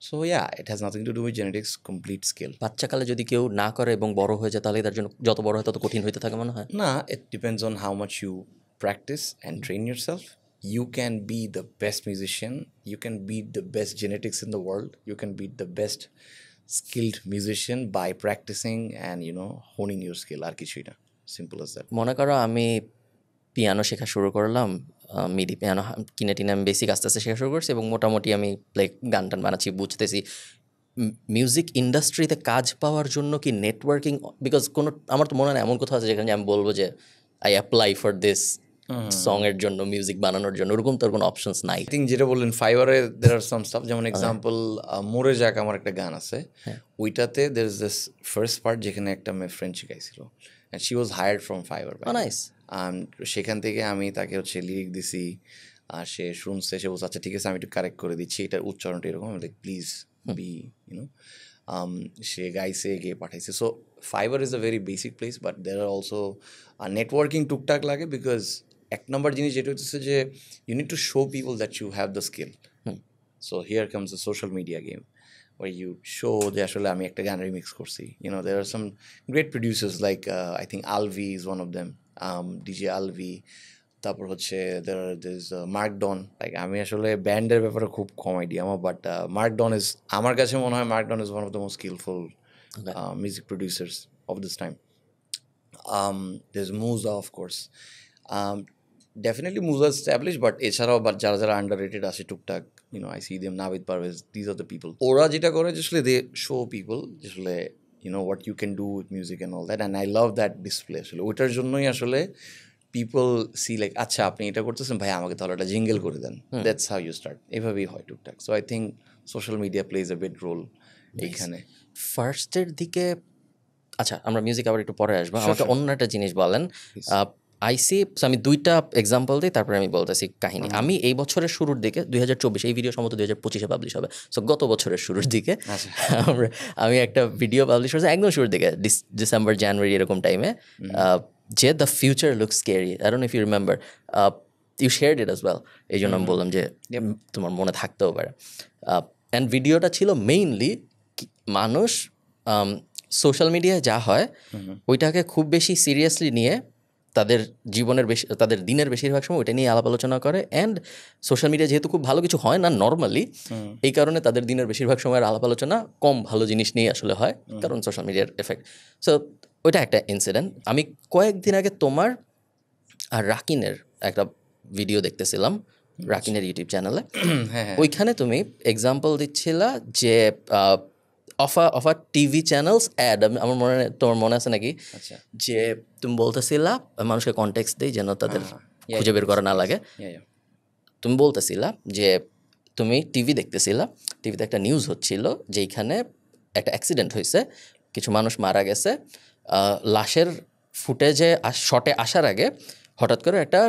So yeah, it has nothing to do with genetics, complete skill. বাচ্চাকালে যদি কেউ না করে এবং বড় হয়ে যায়, তাহলে তার জন্য যত বড় হয় তত কঠিন হইতে থাকে মনে হয়? না, it depends on how much you practice and train yourself. you can be the best musician, you can beat the best genetics in the world, you can beat the best skilled musician by practicing and honing your skill. আর কিছুই না, simple as that. মনে করো আমি piano শেখা শুরু করলাম, মিডি piano কিনে টিনে আমি বেসিক আস্তে আস্তে শেখা শুরু করছি এবং মোটামুটি আমি লাইক গান টান বানাচ্ছি, বুঝতেছি। মিউজিক ইন্ডাস্ট্রিতে কাজ পাওয়ার জন্য কি নেটওয়ার্কিং, বিকজ কোনো আমার তো মনে হয় না এমন কোথাও আছে যেখানে আমি বলবো যে আই অ্যাপ্লাই ফর দিস সঙের জন্য, মিউজিক বানানোর জন্য, ওরকম তোর কোনো অপশনস নাই? আই থিঙ্ক যেটা বললেন ফাইবারে দের আর সাম স্টাফ, যেমন এক্সাম্পল মোরে যাক আমার একটা গান আছে, ওইটাতে there is this first part যেখানে একটা মেয়ে ফ্রেন্ড শিখাইছিল, and she was hired from fibre. Nice. সেখান থেকে আমি তাকে হচ্ছে লিরিক দিছি, আর সে শুনছে, সে বলছে আচ্ছা ঠিক আছে আমি একটু কারেক্ট করে দিচ্ছি, এটার উচ্চারণটা এরকম, লাইক প্লিজ বি সে গাইছে, গিয়ে পাঠাইছে। So fiber is a very basic place, but there are also networking টুকটাক লাগে, বিকজ এক নম্বর জিনিস যেটা হচ্ছে যে you need to show people that you have the skill. So here comes the social media game, where you show যে আসলে আমি একটা গান রিমিক্স করছি। there are some great producers like I think Alvi is one of them, DJ Alvi, তারপর হচ্ছে there's Mark Don, like আমি আসলে ব্যান্ডের ব্যাপারে খুব কম আইডিয়া আমার, বাট Mark Don is, আমার কাছে মনে হয় Mark Don is one of the most skillful music producers of this time. There's Musa, of course. Definitely Musa established, but এছাড়াও যারা যারা underrated আছে টুকটাক, I see them, Navid Parvez, these are the people. ওরা যেটা করে আসলে they show people আসলে what you can do with music and all that, and I love that display আসলে। ওইটার জন্যই আসলে people see like আচ্ছা আপনি এটা করতেছেন ভাই, আমাকে তাহলে একটা জিঙ্গেল করে দেন, that's how you start, এভাবেই হয় টুকটাক। So I think social media plays a big role এইখানে। ফার্স্টের দিকে, আচ্ছা আমরা মিউজিক আবার একটু পরে আসবো, আমাকে অন্য একটা জিনিস বলেন। আইসি, আমি দুইটা এক্সাম্পল দিই, তারপরে আমি বলতেছি কাহিনী। আমি এই বছরের শুরুর দিকে 2024, এই ভিডিও সম্ভবত 2025-এ পাবলিশ হবে, সো গত বছরের শুরুর দিকে আমি একটা ভিডিও পাবলিশ করছি, একদম শুরুর দিকে, ডিসেম্বর জানুয়ারি এরকম টাইমে, যে the future looks scary. I don't know if you remember, you shared it as well, এই জন্য আমি বললাম যে তোমার মনে থাকতেও পারে। অ্যান্ড ভিডিওটা ছিল মেইনলি মানুষ সোশ্যাল মিডিয়ায় যা হয় ওইটাকে খুব বেশি সিরিয়াসলি নিয়ে তাদের জীবনের তাদের দিনের বেশিরভাগ সময় ওইটা নিয়ে আলাপ আলোচনা করে। অ্যান্ড সোশ্যাল মিডিয়া যেহেতু খুব ভালো কিছু হয় না নর্মালি, এই কারণে তাদের দিনের বেশিরভাগ সময়ের আলাপ আলোচনা কম ভালো জিনিস নিয়ে আসলে হয়, কারণ সোশ্যাল মিডিয়ার এফেক্ট। সো ওইটা একটা ইনসিডেন্ট। আমি কয়েকদিন আগে তোমার আর রাকিনের একটা ভিডিও দেখতেছিলাম, রাকিনের ইউটিউব চ্যানেলে। ওইখানে তুমি এক্সাম্পল দিচ্ছিলা যে অফার টিভি চ্যানেলস অ্যাড, আমার তোমার মনে আছে নাকি, যে তুমি বলতেছিলা মানুষকে কনটেক্সট দেই যেন তাদের খুঁজে বের করা না লাগে। তুমি বলতেছিলা যে তুমি টিভি দেখতেছিলা, টিভিতে একটা নিউজ হচ্ছিল যেইখানে একটা অ্যাক্সিডেন্ট হয়েছে, কিছু মানুষ মারা গেছে। লাশের ফুটেজে শটে আসার আগে হঠাৎ করে একটা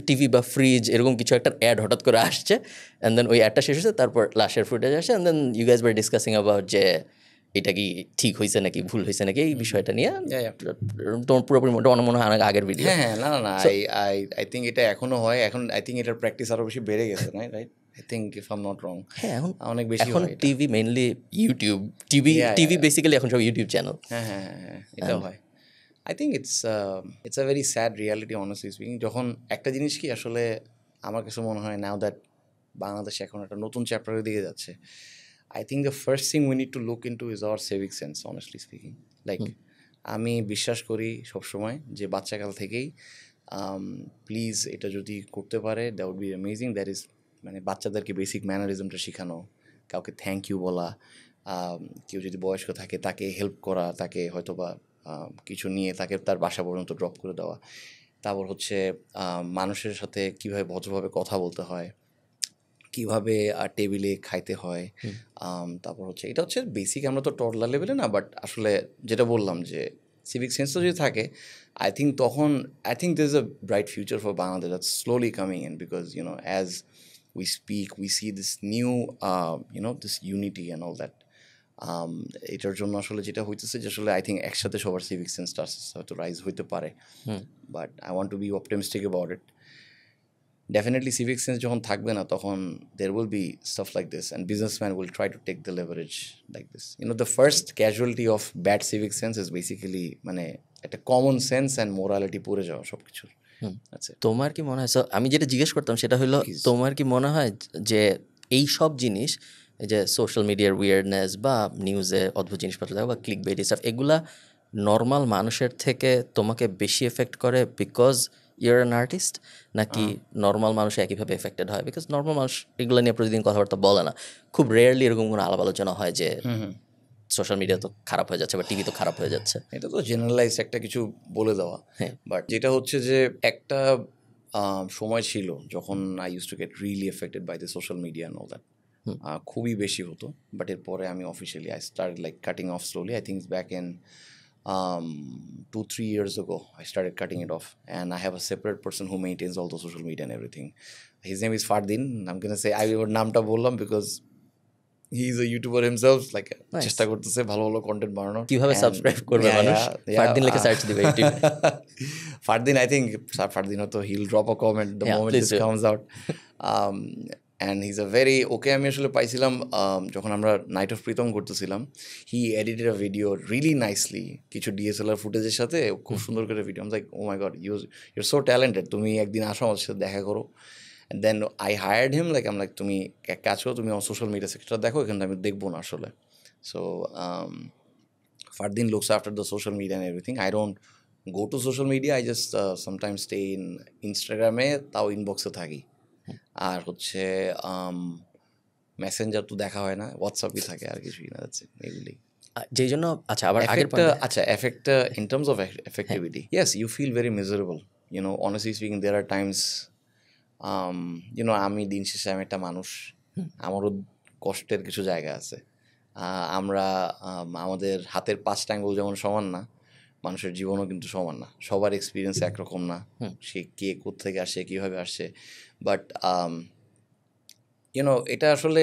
টিভি বা ফ্রিজ এরকম কিছু একটা অ্যাড হঠাৎ করে আসছে, অ্যান্ড দেন ওই অ্যাডটা শেষ হয়েছে, তারপর লাশের ফুটেজ আসে, and then you guys were discussing about যে এটা কি ঠিক হয়েছে নাকি ভুল হয়েছে নাকি, এই বিষয়টা নিয়ে তোমার পুরোপুরি মনে হয় অনেক আগের ভিডিও। হ্যাঁ, না আই থিঙ্ক এটা এখনো হয়, এখন আই থিঙ্ক এটার প্র্যাকটিস আরো বেশি বেড়ে গেছে, right? I think if I'm not wrong, হ্যাঁ এখন অনেক বেশি এখন TV mainly YouTube, TV basically এখন সব ইউটিউব চ্যানেল। হ্যাঁ এটাও হয়। I think it's a very sad reality, honestly speaking. যখন একটা জিনিস কি আসলে আমার কাছে মনে হয় now that বাংলাদেশ এখন একটা নতুন চ্যাপ্টারের দিকে যাচ্ছে, I think the first thing we need to look into is our civic sense, honestly speaking. Like আমি বিশ্বাস করি সবসময় যে বাচ্চাকাল থেকেই প্লিজ এটা যদি করতে পারে that would be amazing. That is মানে বাচ্চাদেরকে বেসিক ম্যানারিজমটা শেখানো, কাউকে থ্যাংক ইউ বলা, কেউ যদি বয়স্ক থাকে তাকে হেল্প করা, তাকে হয়তো বা কিছু নিয়ে তাকে তার বাসা পর্যন্ত ড্রপ করে দেওয়া, তারপর হচ্ছে মানুষের সাথে কীভাবে ভদ্রভাবে কথা বলতে হয়, কীভাবে টেবিলে খাইতে হয়, তারপর হচ্ছে এটা হচ্ছে বেসিক, আমরা তো টডলার লেভেলে না, বাট আসলে যেটা বললাম যে সিভিক সেন্সও যদি থাকে, I think there's a bright future for Bangladesh that's slowly coming in, because as we speak we see this new this unity and all that. এটার জন্য আসলে যেটা হইতেছে যে আসলে আই থিঙ্ক একসাথে সবার সিভিক সেন্সটা হয়তো রাইজ হইতে পারে, but I want to be optimistic about it. Definitely civic sense যখন থাকবে না তখন there will be stuff like this, and businessman will try to take the leverage like this. The first casualty of bad civic sense is basically মানে একটা common sense and morality পড়ে যাওয়া সব কিছুর। আচ্ছা, তোমার কি মনে হয়, আমি যেটা জিজ্ঞেস করতাম সেটা হলো, তোমার কি মনে হয় যে এই সব জিনিস, এই যে সোশ্যাল মিডিয়ার উইয়ার্ডনেস বা নিউজে অদ্ভুত জিনিসপত্র দেখো বা ক্লিক বেট স্টাফ, এগুলা নর্মাল মানুষের থেকে তোমাকে বেশি এফেক্ট করে বিকজ ইউর অ্যান আর্টিস্ট, নাকি নর্মাল মানুষ একইভাবে এফেক্টেড হয়? বিকজ নর্মাল মানুষ এগুলো নিয়ে প্রতিদিন কথাবার্তা বলে না, খুব রেয়ারলি এরকম কোনো আলাপ আলোচনা হয় যে সোশ্যাল মিডিয়া তো খারাপ হয়ে যাচ্ছে বা টিভি তো খারাপ হয়ে যাচ্ছে। এটা তো জেনারেলাইজ একটা কিছু বলে দেওয়া। বাট যেটা হচ্ছে যে একটা সময় ছিল যখন I use to get really affected by the social media and all that, খুবই বেশি হতো। বাট এরপরে আমি officially I started like cutting off slowly. I think back in 2-3 years ago I started cutting it off, and I have a separate person who maintains all the social media and everything. His name is Fardin. I'm gonna say I ওর নামটা বললাম because he is a YouTuber himself, like চেষ্টা করতেছে ভালো ভালো content বানানো। কিভাবে subscribe করবে মানুষ? ফারদিন লিখে সার্চ দিবে ইউটিউবে। Fardin, I think Fardin হয়তো he'll drop a comment the moment this comes out. And he's a very okay, আমি আসলে পাইছিলাম যখন আমরা নাইট অফ প্রীতম করতেছিলাম, he edited a video really nicely, কিছু ডিএসএলআর ফুটেজের সাথে খুব সুন্দর করে ভিডিও। আমি like oh my god, you're so talented, তুমি একদিন আসো আমাদের সাথে দেখা করো। And then I hired him, like আমি লাইক তুমি এক কাজ করো, তুমি আমার সোশ্যাল মিডিয়া সেক্টরটা দেখো, এখানে আমি দেখবো না আসলে। So Fardin looks after the social media and everything. I don't go to social media, I just sometimes stay in Instagram-এ, তাও ইনবক্সে থাকি। আর হচ্ছে মেসেঞ্জার তো দেখা হয় না, হোয়াটসঅ্যাপই থাকে, আর কিছুই না, যাচ্ছে এগুলি। যেই জন্য আচ্ছা আবার effect in terms of effectivity, yes, you feel very miserable, honestly speaking. There are times, আমি দিন শেষে আমি একটা মানুষ, আমারও কষ্টের কিছু জায়গা আছে। আমরা আমাদের হাতের 5টা আঙ্গুল যেমন সমান না, মানুষের জীবনও কিন্তু সমান না, সবার এক্সপিরিয়েন্স একরকম না, সে কে কোত্থেকে আসে, কীভাবে আসে। বাট এটা আসলে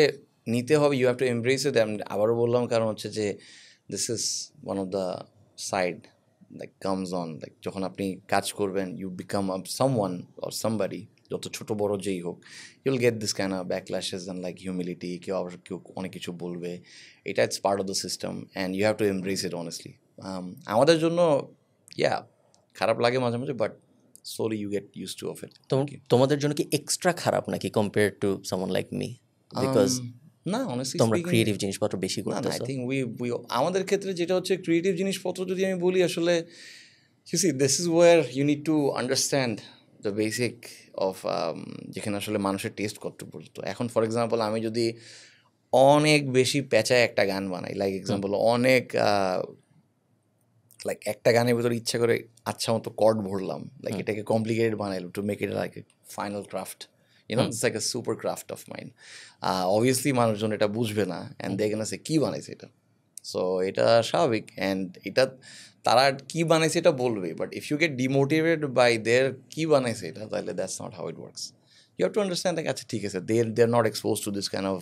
নিতে হবে, you have to embrace it. আমি আবারও বললাম, কারণ হচ্ছে যে this is one of the side like comes on, like যখন আপনি কাজ করবেন, you become someone or somebody, যত ছোটো বড়ো যেই হোক, you'll get this kind of backlashes and like humility, কেউ আবার কেউ অনেক কিছু বলবে, এটা it's part of the system and you have to embrace it honestly. আমাদের জন্য খারাপ লাগে মাঝে মাঝে, but slowly you get used to of it. তোমাদের জন্য কি এক্সট্রা খারাপ নাকি compared to someone like me? Because না, অনেস্টলি তোমরা ক্রিয়েটিভ জিনিসপত্র বেশি করতেছো। আই থিঙ্ক উই আমাদের ক্ষেত্রে যেটা হচ্ছে ক্রিয়েটিভ জিনিসপত্র যদি আমি বলি, আসলে you see this is where you need to understand the basic of যেখানে আসলে মানুষের টেস্ট করতে পড়তো। এখন ফর এক্সাম্পল আমি যদি অনেক বেশি পেঁচায় একটা গান বানাই, লাইক এক্সাম্পল অনেক লাইক একটা গানের ভিতরে ইচ্ছা করে আচ্ছা মতো কর্ড ভরলাম, লাইক এটাকে কমপ্লিকেটেড বানাইলাম to make it like A final craft, it's like a super craft of mind. Obviously মানুষজন এটা বুঝবে না, অ্যান্ড দে ক্যান সে কী বানাইছে এটা। সো এটা স্বাভাবিক, অ্যান্ড এটা তারা কী বানাইছে এটা বলবে, but if you get demotivated by their কী বানাইছে এটা, তাহলে that's not how it works. You have to understand like আচ্ছা ঠিক আছে, they are not expose to this kind of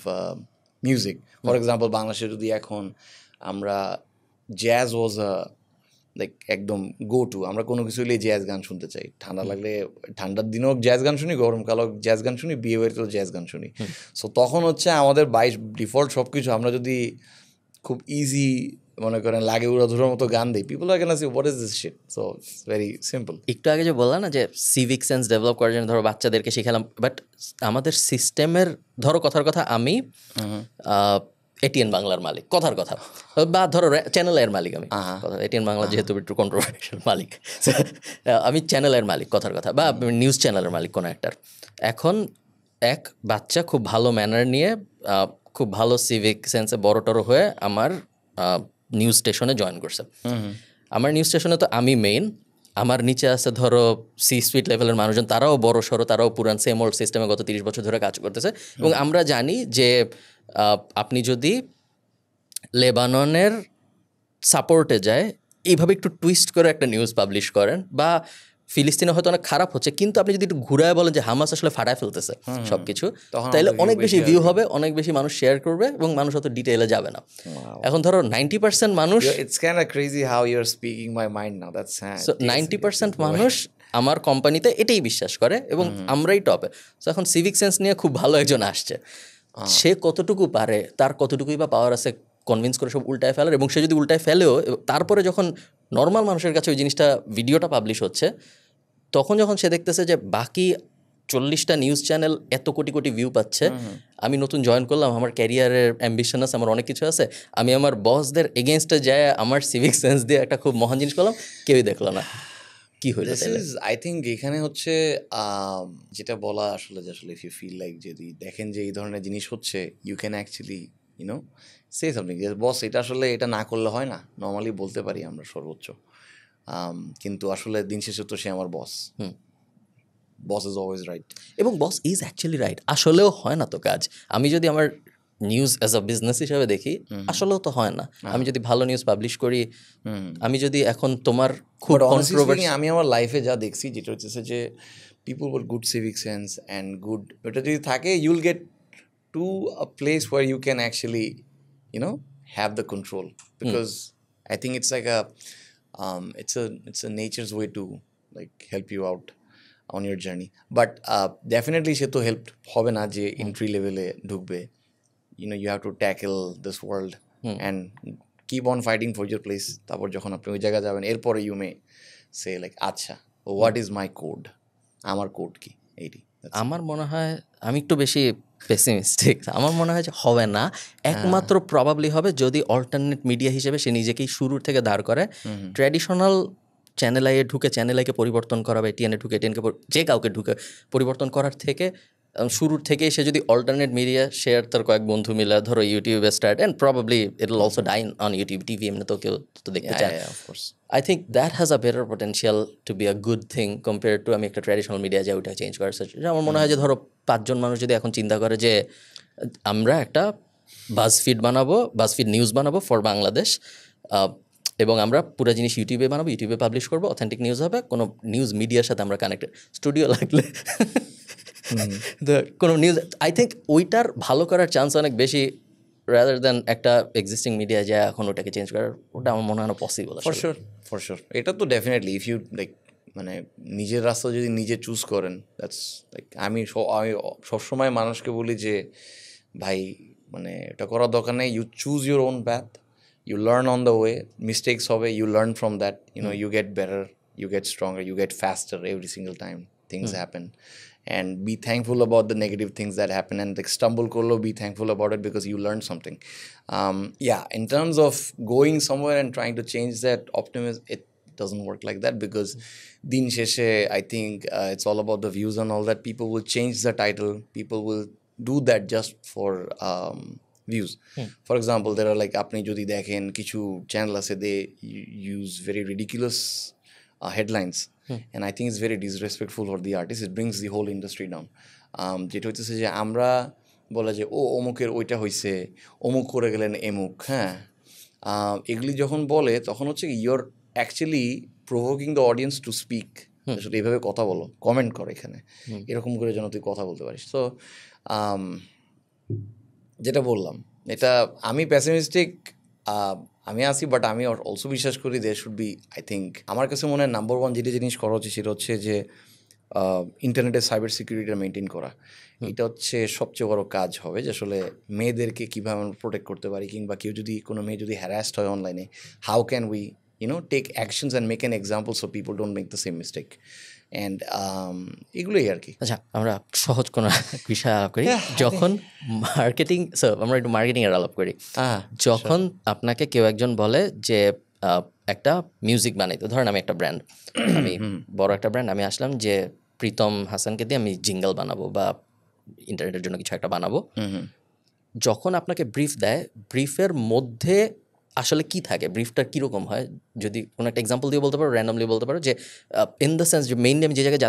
music. For example বাংলাদেশে যদি এখন আমরা জ্যাজ ওয়াজ লাইক একদম গো টু, আমরা কোনো কিছু হলে জ্যাজ গান শুনতে চাই, ঠান্ডা লাগলে ঠান্ডার দিনেও জ্যাজ গান শুনি, গরমকালেও জ্যাজ গান শুনি, বিয়ে বাড়িতেও জ্যাজ গান শুনি। সো তখন হচ্ছে আমাদের ডিফল্ট সব কিছু আমরা যদি খুব ইজি মনে করেন লাগে উড়াধুরার মতো গান দিই, people are can say what is this shit. So it's very simple. একটু আগে যে বললাম না যে সিভিক সেন্স ডেভেলপ করার জন্য ধরো বাচ্চাদেরকে শিখালাম, বাট আমাদের সিস্টেমের ধরো কথার কথা আমি এটিএন বাংলার মালিক, কথার কথা, বা ধরো চ্যানেলের মালিক আমি, এটিএন বাংলা যেহেতু একটু কন্ট্রোভার্সিয়াল মালিক, আমি চ্যানেলের মালিক কথার কথা, বা নিউজ চ্যানেলের মালিক কোনো একটার। এখন এক বাচ্চা খুব ভালো ম্যানার নিয়ে খুব ভালো সিভিক সেন্সে বড় টড়ো হয়ে আমার নিউজ স্টেশনে জয়েন করছে। আমার নিউজ স্টেশনে তো আমি মেইন, আমার নিচে আছে ধরো সুইট লেভেলের মানুষজন, তারাও বড় সড়ো, তারাও পুরান সেম ওল্ড সিস্টেমে গত 30 বছর ধরে কাজ করতেছে। এবং আমরা জানি যে আপনি যদি লেবাননের সাপোর্টে যায় এইভাবে একটু টুইস্ট করে একটা নিউজ পাবলিশ করেন, বা ফিলিস্তিনে হয়তো অনেক খারাপ হচ্ছে, কিন্তু আপনি যদি একটু ঘুরায় বলেন যে হামাস আসলে ফাটায় ফেলতেছে সবকিছু, তাহলে অনেক বেশি ভিউ হবে, অনেক বেশি মানুষ শেয়ার করবে, এবং মানুষ অত ডিটেইলে যাবে না। এখন ধরো 90% মানুষ, it's kind of crazy how you are speaking my mind now, that's 90% মানুষ আমার কোম্পানিতে এটাই বিশ্বাস করে, এবং আমরাই টপে। সো এখন সিভিক সেন্স নিয়ে খুব ভালো একজন আসছে, সে কতটুকু পারে, তার কতটুকুই বা পাওয়ার আছে কনভিন্স করে সব উল্টায় ফেলার, এবং সে যদি উল্টায় ফেলেও তারপরে যখন নর্মাল মানুষের কাছে ওই জিনিসটা ভিডিওটা পাবলিশ হচ্ছে, তখন যখন সে দেখতেছে যে বাকি 40টা নিউজ চ্যানেল এত কোটি কোটি ভিউ পাচ্ছে, আমি নতুন জয়েন করলাম, আমার ক্যারিয়ারের অ্যাম্বিশন আছে, আমার অনেক কিছু আছে, আমি আমার বসদের এগেনস্টে যায় আমার সিভিক সেন্স দিয়ে একটা খুব মহান জিনিস করলাম, কেউই দেখলো না, কি হইলো তাহলে? আই থিঙ্ক এখানে হচ্ছে যেটা বলা আসলে যে আসলে ইফ ইউ ফিল লাইক যদি দেখেন যে এই ধরনের জিনিস হচ্ছে, you can actually you know say something যে বস এটা আসলে এটা না করলে হয় না, নর্মালি বলতে পারি আমরা সর্বোচ্চ, কিন্তু আসলে দিন শেষে তো সে আমার বস, বস ইজ অলওয়েজ রাইট। এবং বস ইজ অ্যাকচুয়ালি রাইট, আসলেও হয় না তো কাজ। আমি যদি আমার নিউজ অ্যাজ আ বিজনেস হিসাবে দেখি, আসলেও তো হয় না। আমি যদি ভালো নিউজ পাবলিশ করি, আমি যদি এখন তোমার খুব কন্ট্রোভার্সি, আমি আমার লাইফে যা দেখছি যেটা হচ্ছে যে people with good civic sense and good, এটা যদি থাকে you'll get to a place where you can actually you know have the control, because I think it's like it's a nature's way to like help you out on your journey, but definitely সে তো help হবে না যে entry লেভেলে ঢুকবে, you have to tackle this world and keep on fighting for your place. তারপর যখন আপনি ওই জায়গায় যাবেন, এরপরে you may say like আচ্ছা what is my code, আমার কোড কি এইটি। আমার মনে হয় আমি একটু বেশি পেসিমিস্টিক, আমার মনে হয় যে হবে না, একমাত্র প্রবাবলি হবে যদি অল্টারনেট মিডিয়া হিসেবে সে নিজেকেই শুরুর থেকে দাঁড় করে। ট্র্যাডিশনাল চ্যানেল আইয়ে ঢুকে চ্যানেল আইকে পরিবর্তন করা বা টিএনএ ঢুকে টিএনকে যে কাউকে ঢুকে পরিবর্তন করার থেকে শুরুর থেকেই সে যদি অল্টারনেট মিডিয়া শেয়ার তার কয়েক বন্ধু মিলে ধরো ইউটিউবে start, and probably it will also die on YouTube, TV এমনি তো কেউ তো দেখতে চায়। I think that has a better potential to be a good thing compared to আমি একটা ট্র্যাডিশনাল মিডিয়া যা ওইটা চেঞ্জ করার সাথে। আমার মনে হয় যে ধরো 5 জন মানুষ যদি এখন চিন্তা করে যে আমরা একটা বাজফিড বানাবো, বাজফিড নিউজ বানাবো ফর বাংলাদেশ, এবং আমরা পুরো জিনিস ইউটিউবে বানাবো, ইউটিউবে পাবলিশ করবো, অথেন্টিক নিউজ হবে, কোনো নিউজ মিডিয়ার সাথে আমরা কানেক্টেড, স্টুডিও লাগলে কোনো নিউজ, আই থিঙ্ক ওইটার ভালো করার চান্স অনেক বেশি রাদার দ্যান একটা এক্সিস্টিং মিডিয়া যা এখন ওটাকে চেঞ্জ করার, ওটা আমার মনে হয় না পসিবল। ফর শিওর এটা তো ডেফিনেটলি ইফ ইউ লাইক মানে নিজের রাস্তা যদি নিজে চুজ করেন, দ্যাটস লাইক আমি সবসময় মানুষকে বলি যে ভাই মানে এটা করার দরকার নেই, you choose your own path, you learn on the way, mistakes হবে, you learn from that, you get better, you get stronger, you get faster every single time things happen, and be thankful about the negative things that happen, and like stumble korlo, be thankful about it because you learned something. In terms of going somewhere and trying to change that optimism, it doesn't work like that, because din sheshe I think it's all about the views and all that. People will change the title, people will do that just for views. For example, there are like apni jodi dekhen kichu channel ase, they use very ridiculous headlines, and I think it's very disrespectful for the artist. It brings the whole industry down. যেটা হচ্ছে যে আমরা বলা যে ও অমুকের ওইটা হইছে, অমুক করে গেলেন এমুক, হ্যাঁ এগুলি যখন বলে তখন হচ্ছে your actually provoking the audience to speak, আসলে এইভাবে কথা বলো, কমেন্ট করো এখানে, এরকম করে যেন তুই কথা বলতে পারিস। তো যেটা বললাম এটা আমি প্যাসিমিস্টিক আমি আছি, বাট আমি অলসো বিশ্বাস করি they should be, I think আমার কাছে মনে হয় নাম্বার 1 যেটা জিনিস করা হচ্ছে সেটা হচ্ছে যে ইন্টারনেটের সাইবার সিকিউরিটিটা মেনটেন করা। এটা হচ্ছে সবচেয়ে বড় কাজ হবে, যে আসলে মেয়েদেরকে কীভাবে আমরা প্রোটেক্ট করতে পারি, কিংবা কেউ যদি কোনো মেয়ে যদি হ্যারাসড হয় অনলাইনে, how can we take actions and make an example so people don't make the same mistake, and এগুলোই আর কি। আচ্ছা, আমরা সহজ কোনো বিষয় আলাপ করি। যখন মার্কেটিং, আমরা একটু মার্কেটিংয়ের আলাপ করি। যখন আপনাকে কেউ একজন বলে যে একটা মিউজিক বানাইতে, ধরেন আমি একটা ব্র্যান্ড, আমি বড় একটা ব্র্যান্ড, আমি আসলাম যে প্রীতম হাসানকে দিয়ে আমি জিঙ্গল বানাবো বা ইন্টারনেটের জন্য কিছু একটা বানাবো। যখন আপনাকে ব্রিফ দেয়, ব্রিফের মধ্যে আসলে কি থাকে, ব্রিফটা কীরকম হয়, যদি কোনো একটা এক্সাম্পল দিয়ে বলতে পারো, র্যান্ডমলি বলতে পারো, যে ইন দ্য সেন্স যে মেইনলি আমি যে জায়গায়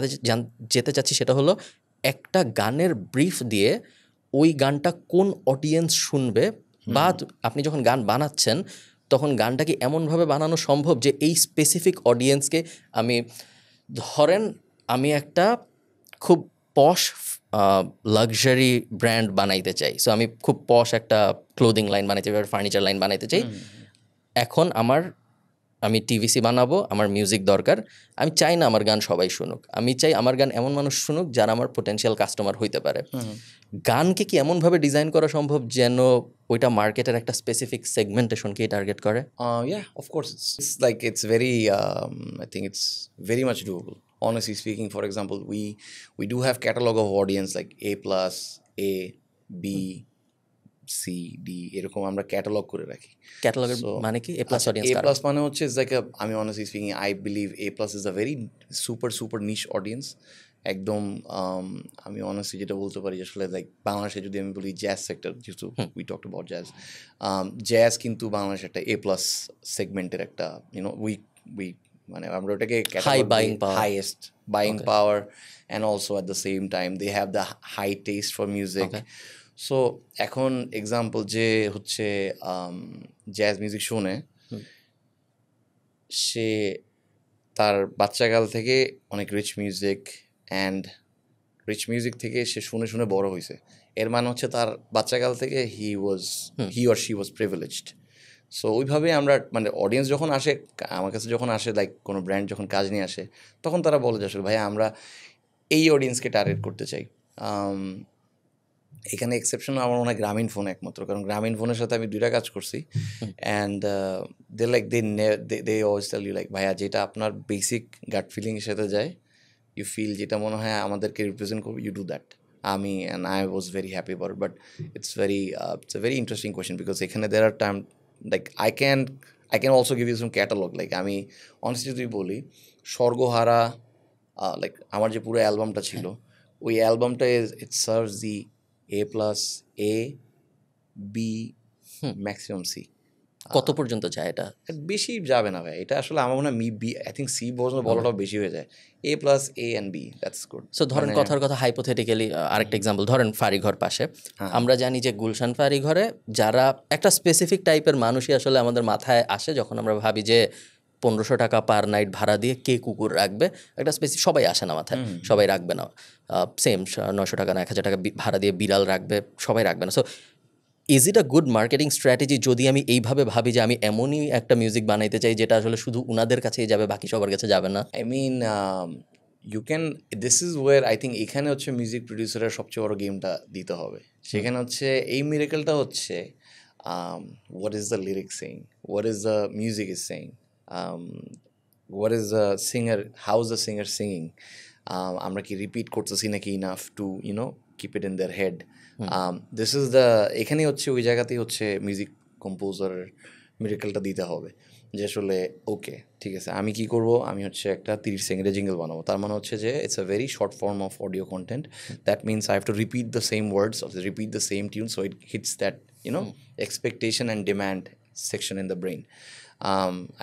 যেতে চাচ্ছি সেটা হলো একটা গানের ব্রিফ দিয়ে ওই গানটা কোন অডিয়েন্স শুনবে, বা আপনি যখন গান বানাচ্ছেন তখন গানটা কি এমনভাবে বানানো সম্ভব যে এই স্পেসিফিক অডিয়েন্সকে, আমি ধরেন আমি একটা খুব পশ লাক্সারি ব্র্যান্ড বানাইতে চাই, সো আমি খুব পশ একটা ক্লোদিং লাইন বানাইতে চাই, ফার্নিচার লাইন বানাইতে চাই, এখন আমি টিভিসি বানাবো, আমার মিউজিক দরকার, আমি চাই না আমার গান সবাই শুনুক, আমি চাই আমার গান এমন মানুষ শুনুক যারা আমার পোটেনশিয়াল কাস্টমার হইতে পারে। গানকে কি এমনভাবে ডিজাইন করা সম্ভব যেন ওইটা মার্কেটের একটা স্পেসিফিক সেগমেন্টেশনকেই টার্গেট করে? Yeah, of course, it's like it's very I think it's very much doable. honestly speaking, for example, we do have catalog of audience like A plus, A, B, C, D, এরকম আমরা catalogue করে রাখি। ক্যাটালগের মানে কি? এ plus audience A কারা? plus মানে হচ্ছে is like a, I mean honestly speaking, I believe A plus is a very super niche audience. একদম আমি অনেস্টলি যেটা বলতে পারি আসলে লাইক বাংলাদেশে যদি আমি বলি জ্যাজ সেক্টর, যেহেতু উই টকড অ্যাবাউট জ্যাজ কিন্তু বাংলাদেশ একটা A প্লাস সেগমেন্টের একটা ইউনো উই মানে আমরা ওটাকে highest buying power and also at the same time they have the high taste for music. So এখন এক্সাম্পল যে হচ্ছে জ্যাজ মিউজিক শোনে, সে তার বাচ্চাকাল থেকে অনেক রিচ মিউজিক থেকে সে শুনে শুনে বড় হয়েছে। এর মানে হচ্ছে তার বাচ্চাকাল থেকে he or she was privileged. So ওইভাবে আমরা মানে অডিয়েন্স যখন আসে আমার কাছে, যখন আসে লাইক কোনো ব্র্যান্ড যখন কাজ নিয়ে আসে, তখন তারা বলে যে আসলে ভাই আমরা এই অডিয়েন্সকে টার্গেট করতে চাই। এখানে এক্সেপশন আমার মনে হয় গ্রামীণ ফোন একমাত্র, কারণ গ্রামীণ ফোনের সাথে আমি 2টা কাজ করছি and they always tell you like ভাইয়া যেটা আপনার বেসিক গাট ফিলিংয়ের সাথে যায়, ইউ ফিল যেটা মনে হয় আমাদেরকে রিপ্রেজেন্ট করবে, you do that. And I was very happy about but it's a very interesting question because এখানে there are time like I can also give you some catalogue. Like আমি অনেস্টলি যদি বলি স্বর্গহারা, লাইক আমার যে পুরো অ্যালবামটা ছিল, ওই অ্যালবামটা it serves the A plus, A, B, maximum C। কত পর্যন্ত যায় এটা? বেশি যাবে না ভাই, এটা আসলে আমার মনে হয় বি, আই থিঙ্ক সি পর্যন্ত বলাটাও বেশি হয়ে যায়। A plus, A and B, that's good. So ধরেন কথার কথা হাইপোথেটিক্যালি আরেকটা এক্সাম্পল ধরেন ফাঁড়িঘর পাশে, আমরা জানি যে গুলশান ফাঁড়িঘরে যারা একটা স্পেসিফিক টাইপের মানুষই আসলে আমাদের মাথায় আসে যখন আমরা ভাবি যে 1500 টাকা পার নাইট ভাড়া দিয়ে কে কুকুর রাখবে, একটা স্পেসিফিক সবাই আসে না মাথায়, সবাই রাখবে না। সেম 900 টাকা না 1000 টাকা ভাড়া দিয়ে বিড়াল রাখবে, সবাই রাখবে না। So is it a good marketing strategy যদি আমি এইভাবে ভাবি যে আমি এমনই একটা মিউজিক বানাইতে চাই যেটা আসলে শুধু উনাদের কাছেই যাবে, বাকি সবার কাছে যাবে না? I mean you can, this is where I think এখানে হচ্ছে মিউজিক প্রডিউসারের সবচেয়ে বড় গেমটা দিতে হবে। সেখানে হচ্ছে এই মিরাকেলটা হচ্ছে what is the lyrics saying, what is the music is saying, what is the singer, how is the singer singing, আমরা কি রিপিট করতেছি নাকি enough to keep it in their head. This is the, এখানেই হচ্ছে ওই জায়গাতেই হচ্ছে music কম্পোজারের মিরাকেলটা দিতে হবে যে আসলে ওকে ঠিক আছে আমি কি করব, আমি হচ্ছে একটা 30 সেকেন্ডের জিঙ্গল বানাবো। তার মানে হচ্ছে যে it's a very short form of audio content, that means I have to repeat the same words or repeat the same tune so it hits that expectation and demand section in the brain.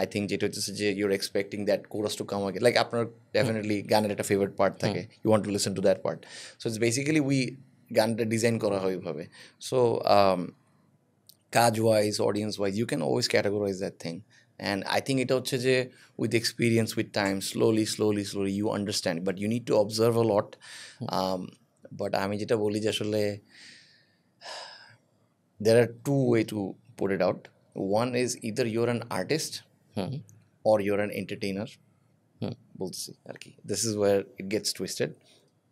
I think যেটা হচ্ছে যে you're expecting that chorus to come again, like আপনার definitely গানের একটা favourite part থাকে, you want to listen to that part, so it's basically গানটা design করা হয় ওইভাবে। সো কাজ wise, audience wise, you can always categorize that thing, and I think এটা হচ্ছে যে with experience, with time, slowly you understand, but you need to observe a lot. But আমি যেটা বলি যে আসলে there are two way to put it out. One is either you're an artist or you're an entertainer. বলছি আর কি, this is where it gets twisted.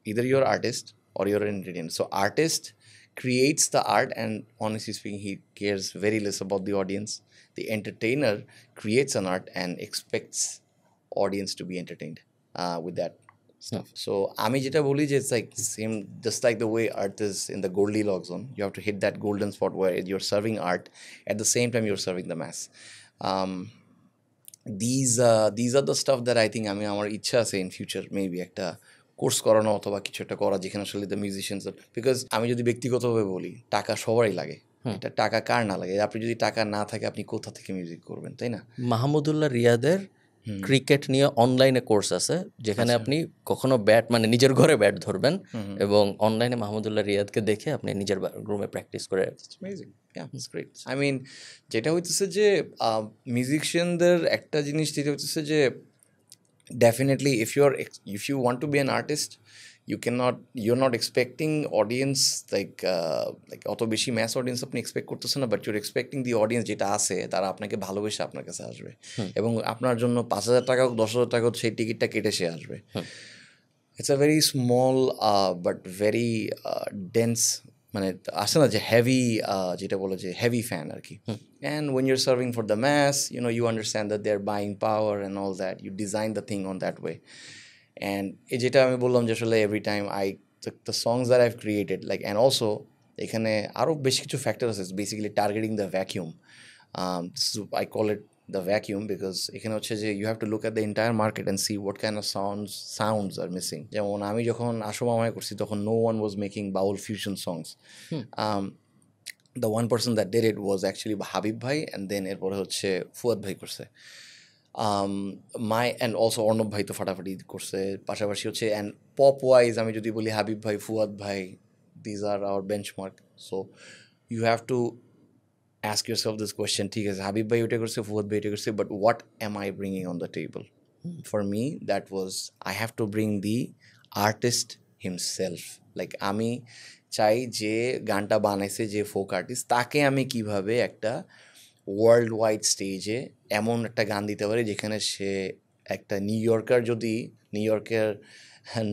Either you're artist or you're an entertainer. So artist creates the art and honestly speaking he cares very less about the audience. The entertainer creates an art and expects audience to be entertained with that stuff. So আমি যেটা বলি যে it's like same, just like the way art is in the Goldilocks zone, you have to hit that golden spot where you're serving art at the same time you're serving the mass. These are the stuff that I think আমি আমার ইচ্ছা আছে in future maybe একটা course করানো অথবা কিছু একটা করা যেখানে আসলে দ্য মিউজিশিয়ানস, বিকজ আমি যদি ব্যক্তিগতভাবে বলি টাকা সবারই লাগে, এটা টাকা কার না লাগে, আপনি যদি টাকা না থাকে আপনি কোথা থেকে মিউজিক করবেন, তাই না? মাহমুদুল্লাহ রিয়াদের ক্রিকেট নিয়ে অনলাইনে কোর্স আছে যেখানে আপনি কখনো ব্যাট মানে নিজের ঘরে ব্যাট ধরবেন এবং অনলাইনে মাহমুদুল্লাহ রিয়াদকে দেখে আপনি নিজের রুমে প্র্যাকটিস করে। আই মিন যেটা হইতেছে যে মিউজিশিয়ানদের একটা জিনিস যেটা হচ্ছে যে definitely if you want to be an artist, you're not expecting audience like অত বেশি ম্যাস অডিয়েন্স আপনি এক্সপেক্ট করতেছেন না, but you're expecting the audience যেটা আছে তারা আপনাকে ভালোবেসে আপনার কাছে আসবে এবং আপনার জন্য 5,000 টাকা হোক 10,000 টাকা হোক সেই টিকিটটা কেটে সে আসবে। It's a very small but very dense মানে আসে না যে হেভি, যেটা বলে যে হেভি ফ্যান আর কি। And when you're serving for the mass, you understand that they're buying power and all that, you design the thing on that way. And এই যেটা আমি বললাম যে আসলে every time the songs that I've created, like, and also এখানে আরও বেশ কিছু ফ্যাক্টর আছে, basically targeting the vacuum. I call it the vacuum because এখানে হচ্ছে যে you have to look at the entire market and see what kind of sounds are missing. যেমন আমি যখন আসো মামায় করছি তখন no one was making Baul fusion songs. The one person that did it was actually Habib ভাই, and then এরপরে হচ্ছে ফুয়াদ ভাই করছে. And also অর্ণব ভাই তো ফাটাফাটি করছে, পাশাপাশি হচ্ছে. অ্যান্ড পপ ওয়াইজ আমি যদি বলি হাবিব ভাই, ফুয়াদ ভাই, these are our benchmark. So you have to ask yourself this question, ঠিক আছে হাবিব ভাই ওইটা করছে, ফুয়াদ ভাই এটা করছে, but what am I bringing on the table? For me that was, I have to bring the artist himself. Like আমি চাই যে গানটা বানাইছে যে ফোক আর্টিস্ট, তাকে আমি কিভাবে একটা ওয়ার্ল্ড ওয়াইড স্টেজে এমন একটা গান দিতে পারি যেখানে সে একটা নিউ ইয়র্কার, যদি নিউ ইয়র্কের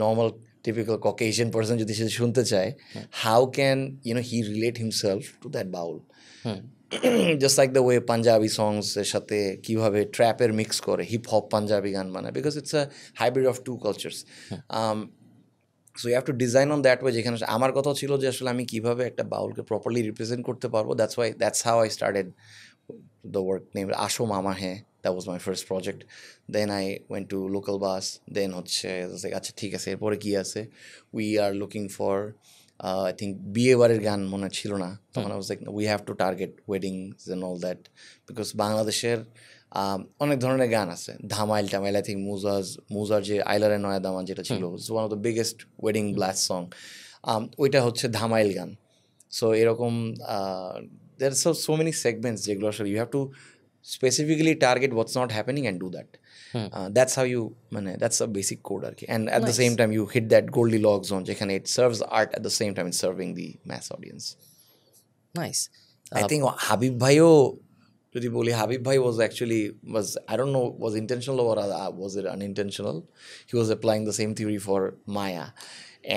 নর্মাল টিপিক্যাল ককেশিয়ান পার্সন যদি সে শুনতে চায়, how can he relate himself to that Baul. Just like the way Punjabi songs এর সাথে কীভাবে ট্র্যাপের মিক্স করে হিপ হপ পাঞ্জাবি গান বানায়, because it's a hybrid of two cultures. So you have to design on that way. যেখানে আমার কথা ছিল যে আসলে আমি কীভাবে একটা বাউলকে প্রপারলি রিপ্রেজেন্ট করতে পারবো. That's how I started the work named Asho Mama Hai. That was my first project. Then I went to Local Bus. Then হচ্ছে like আচ্ছা ঠিক আছে এরপরে কি আছে, we are looking for I think বিয়ে বাড়ির গান মনে ছিল না তখন. I was like we have to target weddings and all that because বাংলাদেশের অনেক ধরনের গান আছে, ধামাইল টামাইল, I think মুজার যে আইলারে নয়া দামান যেটা ছিল, it's one of the biggest wedding blast song. ওইটা হচ্ছে ধামাইল গান. সো এরকম there are so many segments যেগুলো আসলে you have to specifically target what's not happening and do that. That's how you that's a basic code আর কি. And at the same time you hit that Goldilocks zone যেখানে it serves art at the same time it's serving the mass audience. Nice. I think Habib ভাইও যদি বলি, হাবিব ভাই was I don't know was intentional or was it unintentional. He was applying the same theory for Maya,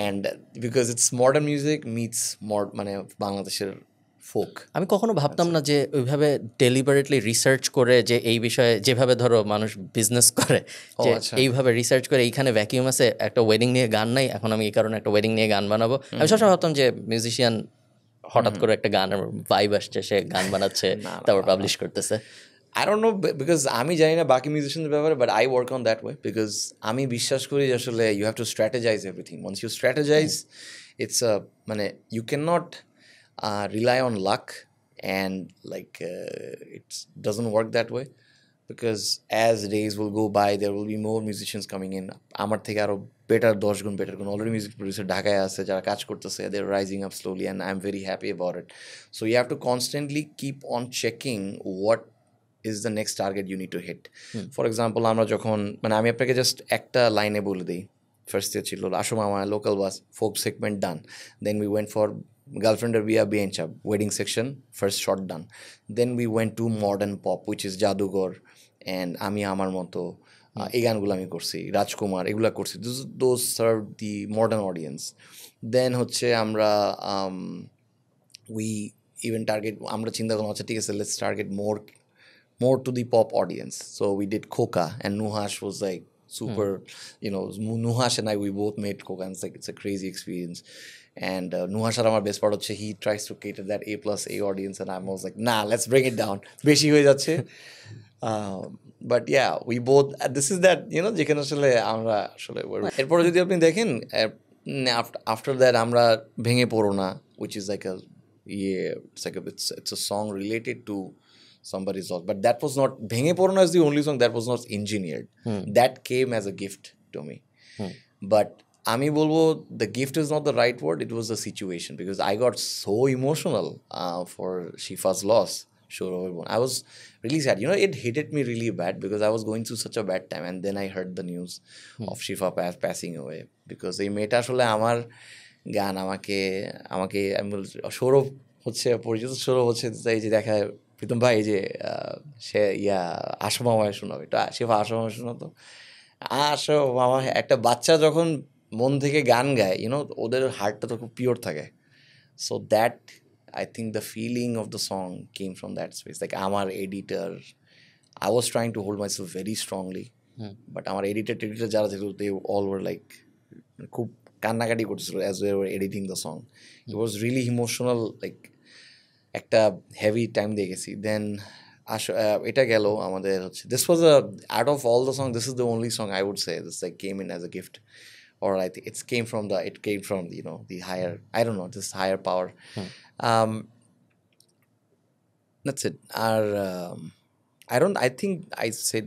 and because it's modern music meets বাংলাদেশের folk. আমি কখনো ভাবতাম না যে ওইভাবে ডেলিবারেটলি রিসার্চ করে যে এই বিষয়ে, যেভাবে ধরো মানুষ বিজনেস করে যে এইভাবে রিসার্চ করে এইখানে ভ্যাকিউম আছে, একটা ওয়েডিং নিয়ে গান নাই, এখন আমি এই কারণে একটা ওয়েডিং নিয়ে গান বানাবো. আমি সবসময় ভাবতাম যে মিউজিশিয়ান হঠাৎ করে একটা গানের ভাইব আসছে, সে গান বানাচ্ছে তারপর পাবলিশ করতেছে. I don't know because আমি জানি না বাকি মিউজিশিয়ানদের ব্যাপারে, but I work on that way because আমি বিশ্বাস করি যে আসলে you have to strategize everything. Once you strategize, it's you cannot rely on luck and it doesn't work that way because as days will go by there will be more musicians coming in. আমার থেকে আরো better 10 গুণ better গুণ already music producer ঢাকায় আছে যারা কাজ করতেছে, they're rising up slowly and I'm very happy about it. So you have to constantly keep on checking what is the next target you need to hit. For example, আমরা যখন আমি আপনাকে just একটা লাইনে বলে দিই, ফার্স্ট ইয়ার ছিল আসো মামা, local bus, folk segment done. Then we went for Girlfriend Biya Bencha, wedding section, first shot done. Then we went to modern pop, which is Jadugor and Ami Amar Moto. এই গানগুলো আমি করছি, রাজকুমার এগুলো করছি. Those serve the modern audience. Then হচ্ছে আমরা we even target, আমরা চিন্তা করলাম আচ্ছা ঠিক আছে let's target more to the pop audience. So we did Koka and Nuhash was like super, Nuhash and I, we both made Koka and it's a crazy experience. And Nuhash আর আমার best part হচ্ছে he tries to cater that A+A audience and I'm always like nah, let's bring it down, বেশি হয়ে যাচ্ছে. But yeah, we both this is that যেখানে আসলে আমরা আসলে এরপরে যদি আপনি দেখেন after that আমরা ভেঙে পড়ো না, which is like it's a song related to somebody's loss, but that was not, Bhenge Porona is the only song that was not engineered. That came as a gift to me. But আমি বলবো the gift is not the right word, it was the situation because I got so emotional for Shifa's loss. I was really sad. It hit me really bad because I was going through such a bad time and then I heard the news of Shifa passing away because এই মেয়েটা আসলে আমার গান আমাকে আমি সৌরভ হচ্ছে পরিচিত, সৌরভ হচ্ছে এই যে দেখা প্রীতম ভাই যে সে আসো মামায় শোনাবে, এটা শিফা আসো মামায় শোনাতো, আসো মামা. একটা বাচ্চা যখন মন থেকে গান গায় ওদের হার্টটা তো খুব পিওর থাকে. So that I think the feeling of the song came from that space. Like আমার editor, I was trying to hold myself very strongly but আমার এডিটর যারা ছিল দে অল ওয়ার লাইক খুব কান্নাকাটি করতেছিল as we were editing the song. It was really emotional, like একটা heavy time দিয়ে গেছি। দেন এটা গেল আমাদের হচ্ছে this was out of all the song this is the only song I would say this like came in as a gift, or I think it came from the higher, I don't know, this higher power. That's it. I think I said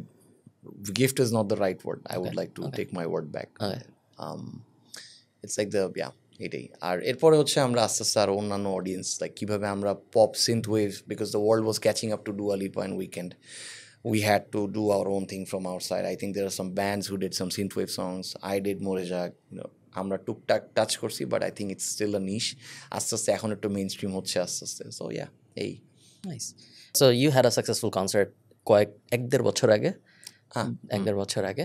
gift is not the right word. I would like to take my word back. It's like এটাই। আর এরপরে হচ্ছে আমরা আস্তে আস্তে আরও অন্যান্য audience like কীভাবে আমরা pop synth wave, because the world was catching up to Dua Lipa and Weeknd. We had to do our own thing from our side. I think there are some bands who did some synthwave songs. I did Morejak. আমরা টুকটাক touch করছি, but I think it's still a niche. আস্তে আস্তে এখন একটু main stream হচ্ছে আস্তে আস্তে। সো এই nice. So you had a successful concert এক দেড় বছর আগে।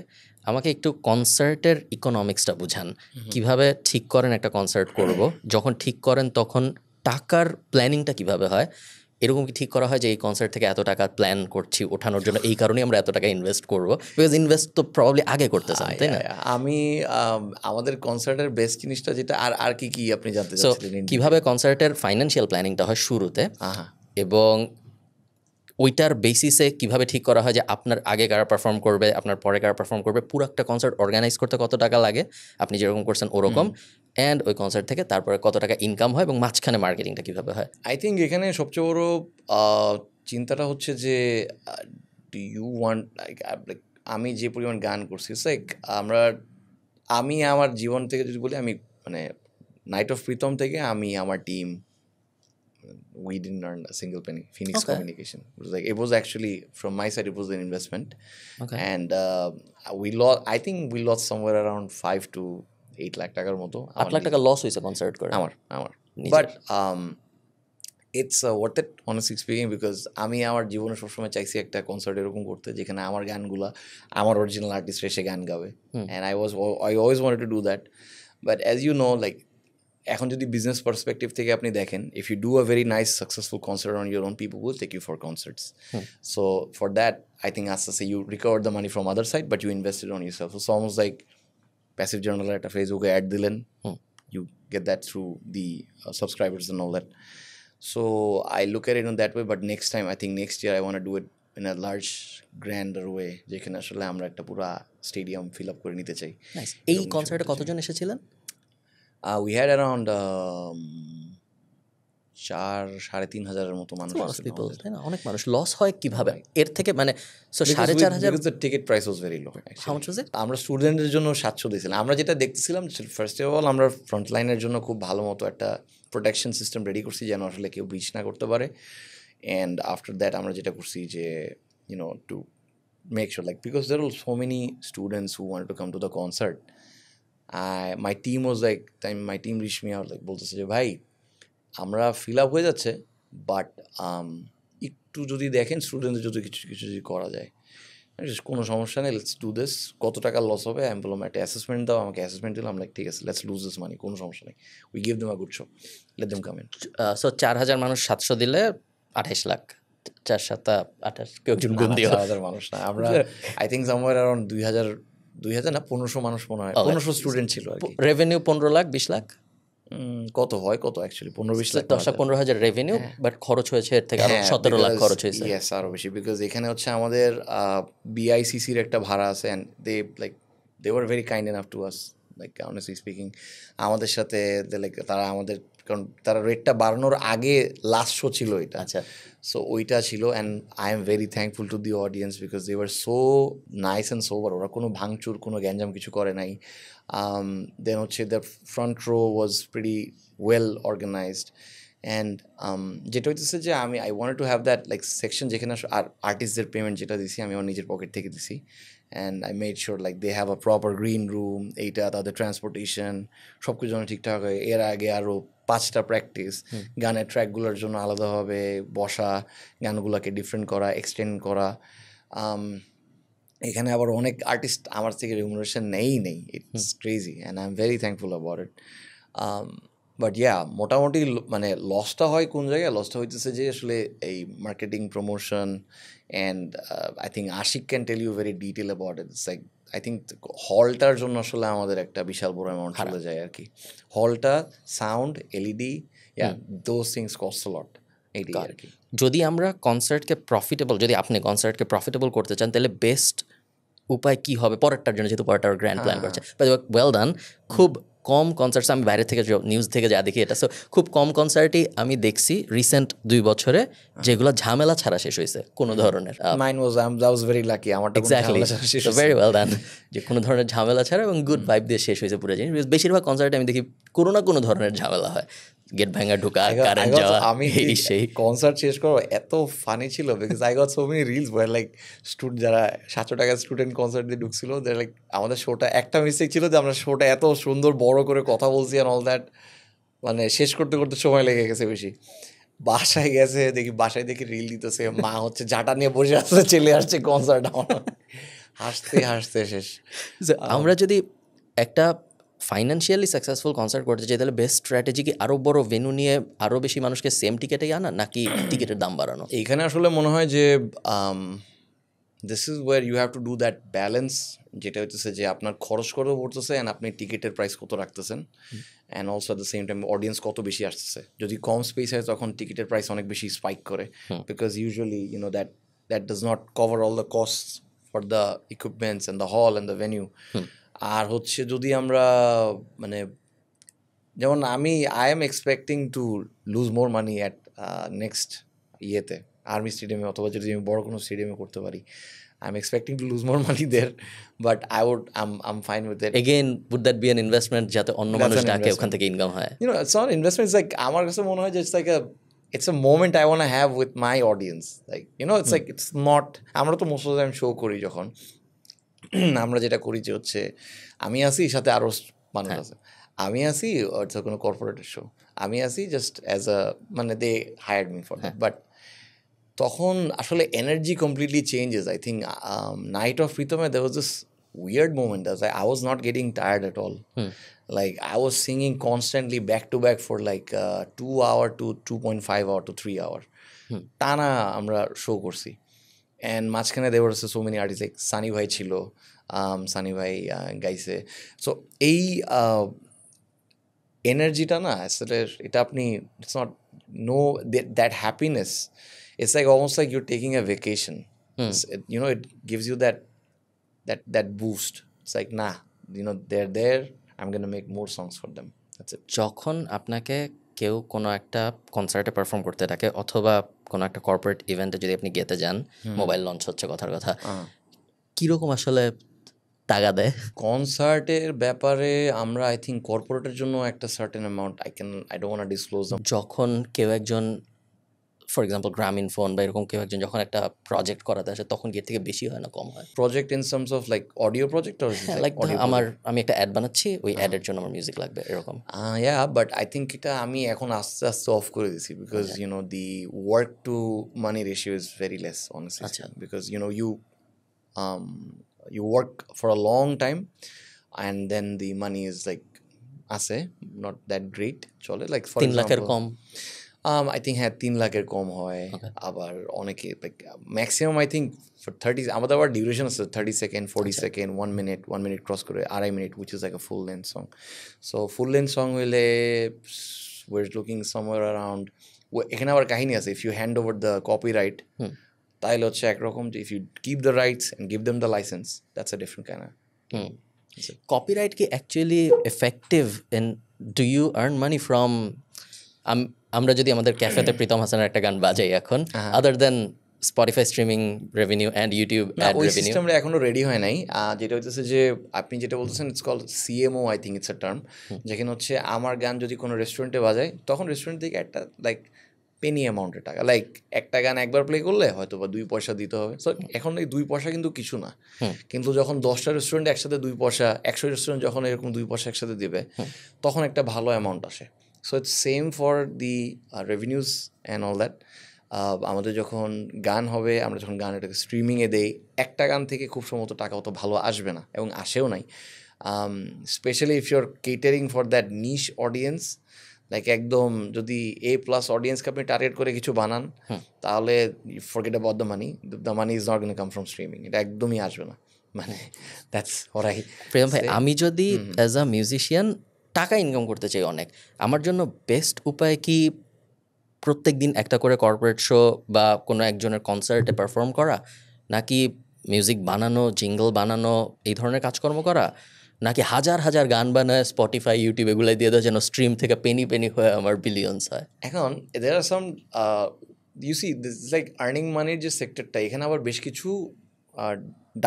আমাকে একটু কনসার্টের ইকোনমিক্সটা বুঝান, কিভাবে ঠিক করেন একটা কনসার্ট করব, যখন ঠিক করেন তখন টাকার প্ল্যানিংটা কিভাবে হয়? এরকম কি ঠিক করা হয় যে এই কনসার্ট থেকে এত টাকা প্ল্যান করছি ওঠানোর জন্য, এই কারণেই আমরা এত টাকা ইনভেস্ট করবো? বিকজ ইনভেস্ট তো প্রবাবলি আগে করতেছেন, তাই না? আমি আমাদের কনসার্টের বেস্ট জিনিসটা যেটা, আর কি আপনি জানতে চাচ্ছিলেন? কিভাবে কনসার্টের ফাইন্যান্সিয়াল প্ল্যানিংটা হয় শুরুতে, এবং ওইটার বেসিসে কিভাবে ঠিক করা হয় যে আপনার আগে কারা পারফর্ম করবে, আপনার পরে কারা পারফর্ম করবে, পুরো একটা কনসার্ট অর্গানাইজ করতে কত টাকা লাগে, আপনি যেরকম করছেন ওরকম, অ্যান্ড ওই কনসার্ট থেকে তারপরে কত টাকা ইনকাম হয়, এবং মাঝখানে মার্কেটিংটা কীভাবে হয়? আই থিঙ্ক এখানে সবচেয়ে বড় চিন্তাটা হচ্ছে যে ডু ইউ ওয়ান্ট লাইক আমি যে পরিমাণ গান করছি, লাইক আমি আমার জীবন থেকে যদি বলি, আমি মানে নাইট অফ প্রীতম থেকে আমি আমার team, we didn't earn a single penny. Phoenix Communication. It was actually, from my side, it was an investment. And I think we lost somewhere around 5 to 8 lakh টাকার মতো। 8 লাখ টাকা লস হয়েছে concert করে আমার but it's worth it, honestly speaking, because আমি আমার জীবনে সবসময় চাইছি একটা কনসার্ট এরকম করতে যেখানে আমার গানগুলা আমার অরিজিনাল আর্টিস্ট এসে গান গাবে, and I always wanted to do that. But as you know, like এখন যদি বিজনেস পার্সপেক্টিভ থেকে আপনি দেখেন, if you do a very nice successful concert on your own, people will take you for concerts. So for that I think আস্তে আস্তে you recover the money from other side, but you invested on yourself. So almost like passive জার্নালের একটা ফেসবুকে ad দিলেন, you get that through the subscribers and all that. So I look at it in that way, but next time I think next year I want to do it in a large grandeur way, যেখানে আসলে আমরা একটা পুরো stadium fill up করে নিতে চাই। এই কনসার্টে কতজন এসেছিলেন? We had around 4,500 মতো মানুষ। অনেক মানুষ। লস হয় কিভাবে এর থেকে? মানে 4,500 the ticket price was very low. How much was it? আমরা স্টুডেন্টদের জন্য 700 দিয়েছিলাম। আমরা যেটা দেখতেছিলাম, ফার্স্ট অফ অল আমরা ফ্রন্ট লাইনের জন্য খুব ভালো মতো একটা প্রোটেকশন সিস্টেম রেডি করছি যেন আসলে কেউ ব্রিচ না করতে পারে। অ্যান্ড আফটার দ্যাট আমরা যেটা করছি যে to make sure, like because there are so many students who wanted to come to the concert, my team was like, my team reached me out, like বলতেছে যে ভাই আমরা ফিল আপ হয়ে যাচ্ছে, বাট একটু যদি দেখেন স্টুডেন্টদের যদি কিছু যদি করা যায়, কোনো সমস্যা নেই, লেটস ডু দিস। কত টাকা লস হবে? আমি বললাম একটা অ্যাসেসমেন্ট দাও। আমাকে অ্যাসেসমেন্ট দিলাম, লাইক ঠিক আছে, লেটস লুজ দিস মানি, কোনো সমস্যা নেই, we give them a good show, let them come in. So 4,000 মানুষ 700 দিলে 28 লাখ, 4,728 কেউ একজন গুণ দিও। 4,000 মানুষ না, আমরা আই থিঙ্ক সামওয়্যার অ্যারাউন্ড 2,000 না 1,500 মানুষ মনে হয়, 1,500 স্টুডেন্ট ছিল আর কি। রেভিনিউ 15 লাখ 20 লাখ কত অ্যাকচুয়ালি 15-20 লাখ, 10-15,000 রেভিনিউ, বাট খরচ হয়েছে এর থেকে আরো 17 লাখ খরচ হয়েছে। ইয়েস, আরো বেশি, বিকজ এখানে হচ্ছে আমাদের বিআইসিসির একটা ভাড়া আছে, and they were very kind enough to us, like honestly speaking আমাদের সাথে লাইক তারা আমাদের, কারণ তারা রেটটা বাড়ানোর আগে লাস্ট শো ছিল এটা। আচ্ছা, সো ওইটা ছিল, and I am very thankful to the audience because they were so nice and sober. ওরা কোনো ভাঙচুর, কোনো গ্যাঞ্জাম কিছু করে নাই। দেন হচ্ছে the front row was pretty well organized, and যেটা হইতেছে যে I wanted to have that like section যেখানে আর আর্টিস্টদের পেমেন্ট যেটা দিছি আমি আমার নিজের পকেট থেকে দিছি, and I made sure like they have a proper green room, এইটা তাদের ট্রান্সপোর্টেশন সব কিছু যেন ঠিকঠাক হয়। এর আগে আরও 5টা প্র্যাকটিস, গানের ট্র্যাকগুলোর জন্য আলাদাভাবে বসা, গানগুলোকে ডিফারেন্ট করা, এক্সটেন্ড করা। এখানে আবার অনেক আর্টিস্ট আমার থেকে রেমুনারেশন নেই, it's crazy, and I am very thankful about it. But yeah মোটামুটি মানে লসটা হয় কোন জায়গায়, লসটা হইতেছে যে আসলে এই marketing promotion and I think Ashik can tell you very detail about it. It's like I think হলটার জন্য আসলে আমাদের একটা বিশাল বড় অ্যামাউন্ট চলে যায় আর কি। হলটা, sound, LED, yeah those things cost lot এইটাই আর কি। যদি আমরা কনসার্টকে প্রফিটেবল, যদি আপনি কনসার্টকে প্রফিটেবল করতে চান তাহলে বেস্ট উপায় কি হবে পরেরটার জন্য, যেহেতু পরেরটার গ্র্যান্ড প্ল্যান করছে? Well done. খুব কম কনসার্টস আমি বাইরে থেকে নিউজ থেকে যা দেখি এটা, সো খুব কম কনসার্টই আমি দেখছি রিসেন্ট 2 বছরে যেগুলো ঝামেলা ছাড়া শেষ হয়েছে কোনো ধরনের। মাইন ওয়াজ ভেরি লাকি, আমারটা এক্স্যাক্টলি, ভেরি ওয়েল ডান, যে কোনো ধরনের ঝামেলা ছাড়া এবং গুড ভাইব দিয়ে শেষ হয়েছে পুরো জিনিস। বেশিরভাগ কনসার্টে আমি দেখি কোনো না কোনো ধরনের ঝামেলা হয়, গেট ভাঙা, ঢোকা, কারেন্ট যাওয়া, আমি সেই কনসার্ট শেষ করবো এত ফানি ছিল because I got so many reels were like যারা 700 টাকার স্টুডেন্ট কনসার্ট দিয়ে ঢুকছিল, লাইক আমাদের শোটা একটা মিস্টেক ছিল যে আমরা শোটা এত সুন্দর বড় করে কথা বলছি অ্যান্ড অল দ্যাট, মানে শেষ করতে করতে সময় লেগে গেছে বেশি। বাসায় গেছে দেখি রিল দিতেছে, মা হচ্ছে জাটা নিয়ে বসে আসছে, চলে আসছে কনসার্ট, আমার হাসতে হাসতে শেষ। আমরা যদি একটা ফাইন্যান্সিয়ালি সাকসেসফুল কনসার্ট করতে চাই তাহলে বেস্ট স্ট্র্যাটেজি কি আরও বড় ভেন্যু নিয়ে আরও বেশি মানুষকে সেম টিকেটেই আনা, নাকি টিকিটের দাম বাড়ানো? এইখানে আসলে মনে হয় যে this is where you have to do that balance, যেটা হচ্ছে যে আপনার খরচ কত পড়তেছে অ্যান্ড আপনি টিকিটের প্রাইস কত রাখতেছেন, and also at the same time audience কত বেশি আসতেছে। যদি কম স্পেস হয় তখন টিকিটের প্রাইস অনেক বেশি স্পাইক করে, because usually that does not cover all the cost for the equipments and the hall and the venue. আর হচ্ছে যদি আমরা মানে যেমন I am expecting to lose more money at next ইয়েতে আর্মি স্টেডিয়ামে, অথবা যদি আমি বড় কোনো স্টেডিয়ামে করতে পারি, I am expecting to lose more money there, but I am fine with that. Again would that be an investment, যাতে অন্য মানুষ ডাকে ওখান থেকে ইনকাম হয়? It's not investment, it's like আমার কাছে মনে হয় যে it's a moment I want to have with my audience, like it's like it's not, আমরা তো most of the time show করি যখন আমরা যেটা করি যে হচ্ছে আমি আসি, সাথে আরও মানুষ আছে, আমি আসি হচ্ছে কোনো কর্পোরেটের শো, আমি আসি জাস্ট অ্যাজ আ মানে they hired me for that, but তখন আসলে energy completely changes. I think night of প্রীতমে there was this weird moment as I was not getting tired at all. Like I was singing constantly back to back for like 2 hour to 2.5 hour to 3 hour টানা আমরা show করছি। And মাঝখানে there were so many artists, like Sunny ভাই ছিল, সানি ভাই গাইছে। So এই এনার্জিটা না আসলে এটা আপনি it's not know that happiness, it's like almost like you're taking a vacation. It gives you that boost. It's like they're there, I'm gonna make more songs for them, that's it. যখন আপনাকে কেউ কোনো একটা কনসার্টে perform করতে ডাকে অথবা কোনো একটা কর্পোরেট ইভেন্টে যদি আপনি গেতে যান, মোবাইল লঞ্চ হচ্ছে কথার কথা, কীরকম আসলে টাকা দেয়? কনসার্টের ব্যাপারে আমরা আই থিঙ্ক কর্পোরেটের জন্য একটা certain amount I don't want to disclose. যখন কেউ একজন ফর এক্সাম্পল গ্রামীণ ফোন বা এরকম কেউ একজন যখন একটা প্রজেক্ট করাতে আসে, তখন কি এর থেকে বেশি হয় না কম হয়? Project in terms of like audio project or like আমি একটা অ্যাড বানাচ্ছি, ওই অ্যাডের জন্য আমার মিউজিক লাগবে, এরকম? বাট আই থিঙ্ক এটা আমি এখন আস্তে আস্তে অফ করে দিছি, because the work to money ratio is very less honestly, because you work for a long time and then the money is like আছে not that great চলে, like for 3 লাখের কম? I think 3 লাখের কম হয়। আবার অনেকে like maximum I think for 30, আমাদের আবার duration আছে 30 সেকেন্ড, 40 সেকেন্ড, 1 মিনিট ক্রস করে 2.5 minute, which is like a full length song. So full length song হইলে we're looking somewhere around, এখানে আবার কাহিনী আছে, if you hand over the copyright তাইলে হচ্ছে একরকম, if you keep the rights and give them the licence, that's a different kind of. Copyright কি actually effective in do you earn money from? আমরা যদি আমাদের ক্যাফেতে প্রীতম হাসানের একটা গান বাজাই এখন, other than Spotify streaming revenue and YouTube ad ওই রেভিনিউ, সিস্টেমটা এখনো রেডি হয় নাই। যেটা হচ্ছে যে আপনি যেটা বলতেছেন it's called CMO, I think it's a term, যেখানে হচ্ছে আমার গান যদি কোনো রেস্টুরেন্টে বাজায় তখন রেস্টুরেন্ট থেকে একটা লাইক পেনি অ্যামাউন্টের টাকা, লাইক একটা গান একবার প্লে করলে হয়তো বা 2 পয়সা দিতে হবে। সো এখন এই 2 পয়সা কিন্তু কিছু না, কিন্তু যখন 10টা রেস্টুরেন্ট একসাথে 2 পয়সা, 100 রেস্টুরেন্ট যখন এরকম 2 পয়সা একসাথে দেবে, তখন একটা ভালো অ্যামাউন্ট আসে। So it's same for the revenues and all that. আমাদের যখন গান হবে, আমরা যখন গান এটাকে স্ট্রিমিংয়ে দেই, একটা গান থেকে খুব সম্ভবত টাকা অত ভালো আসবে না, এবং আসেও নাই। Specially if you are catering for that niche audience, like একদম যদি A+ অডিয়েন্সকে আপনি টার্গেট করে কিছু বানান তাহলে forget about the money is not gonna come from streaming, এটা একদমই আসবে না। মানে দ্যাটস হোয়াট আই প্রিয়ম ভাই, আমি যদি অ্যাজ আ মিউজিশিয়ান টাকা ইনকাম করতে চাই অনেক, আমার জন্য বেস্ট উপায় কি প্রত্যেক দিন একটা করে কর্পোরেট শো বা কোনো একজনের কনসার্টে পারফর্ম করা, নাকি মিউজিক বানানো, জিঙ্গল বানানো, এই ধরনের কাজকর্ম করা, নাকি হাজার হাজার গান বানায় স্পটিফাই ইউটিউব এগুলো দিয়ে দেওয়া যেন স্ট্রিম থেকে পেনি পেনি হয়ে আমার বিলিয়ন্স হয়? এখন there are some you see this is like earning money যে সেক্টরটা, এখানে আবার বেশ কিছু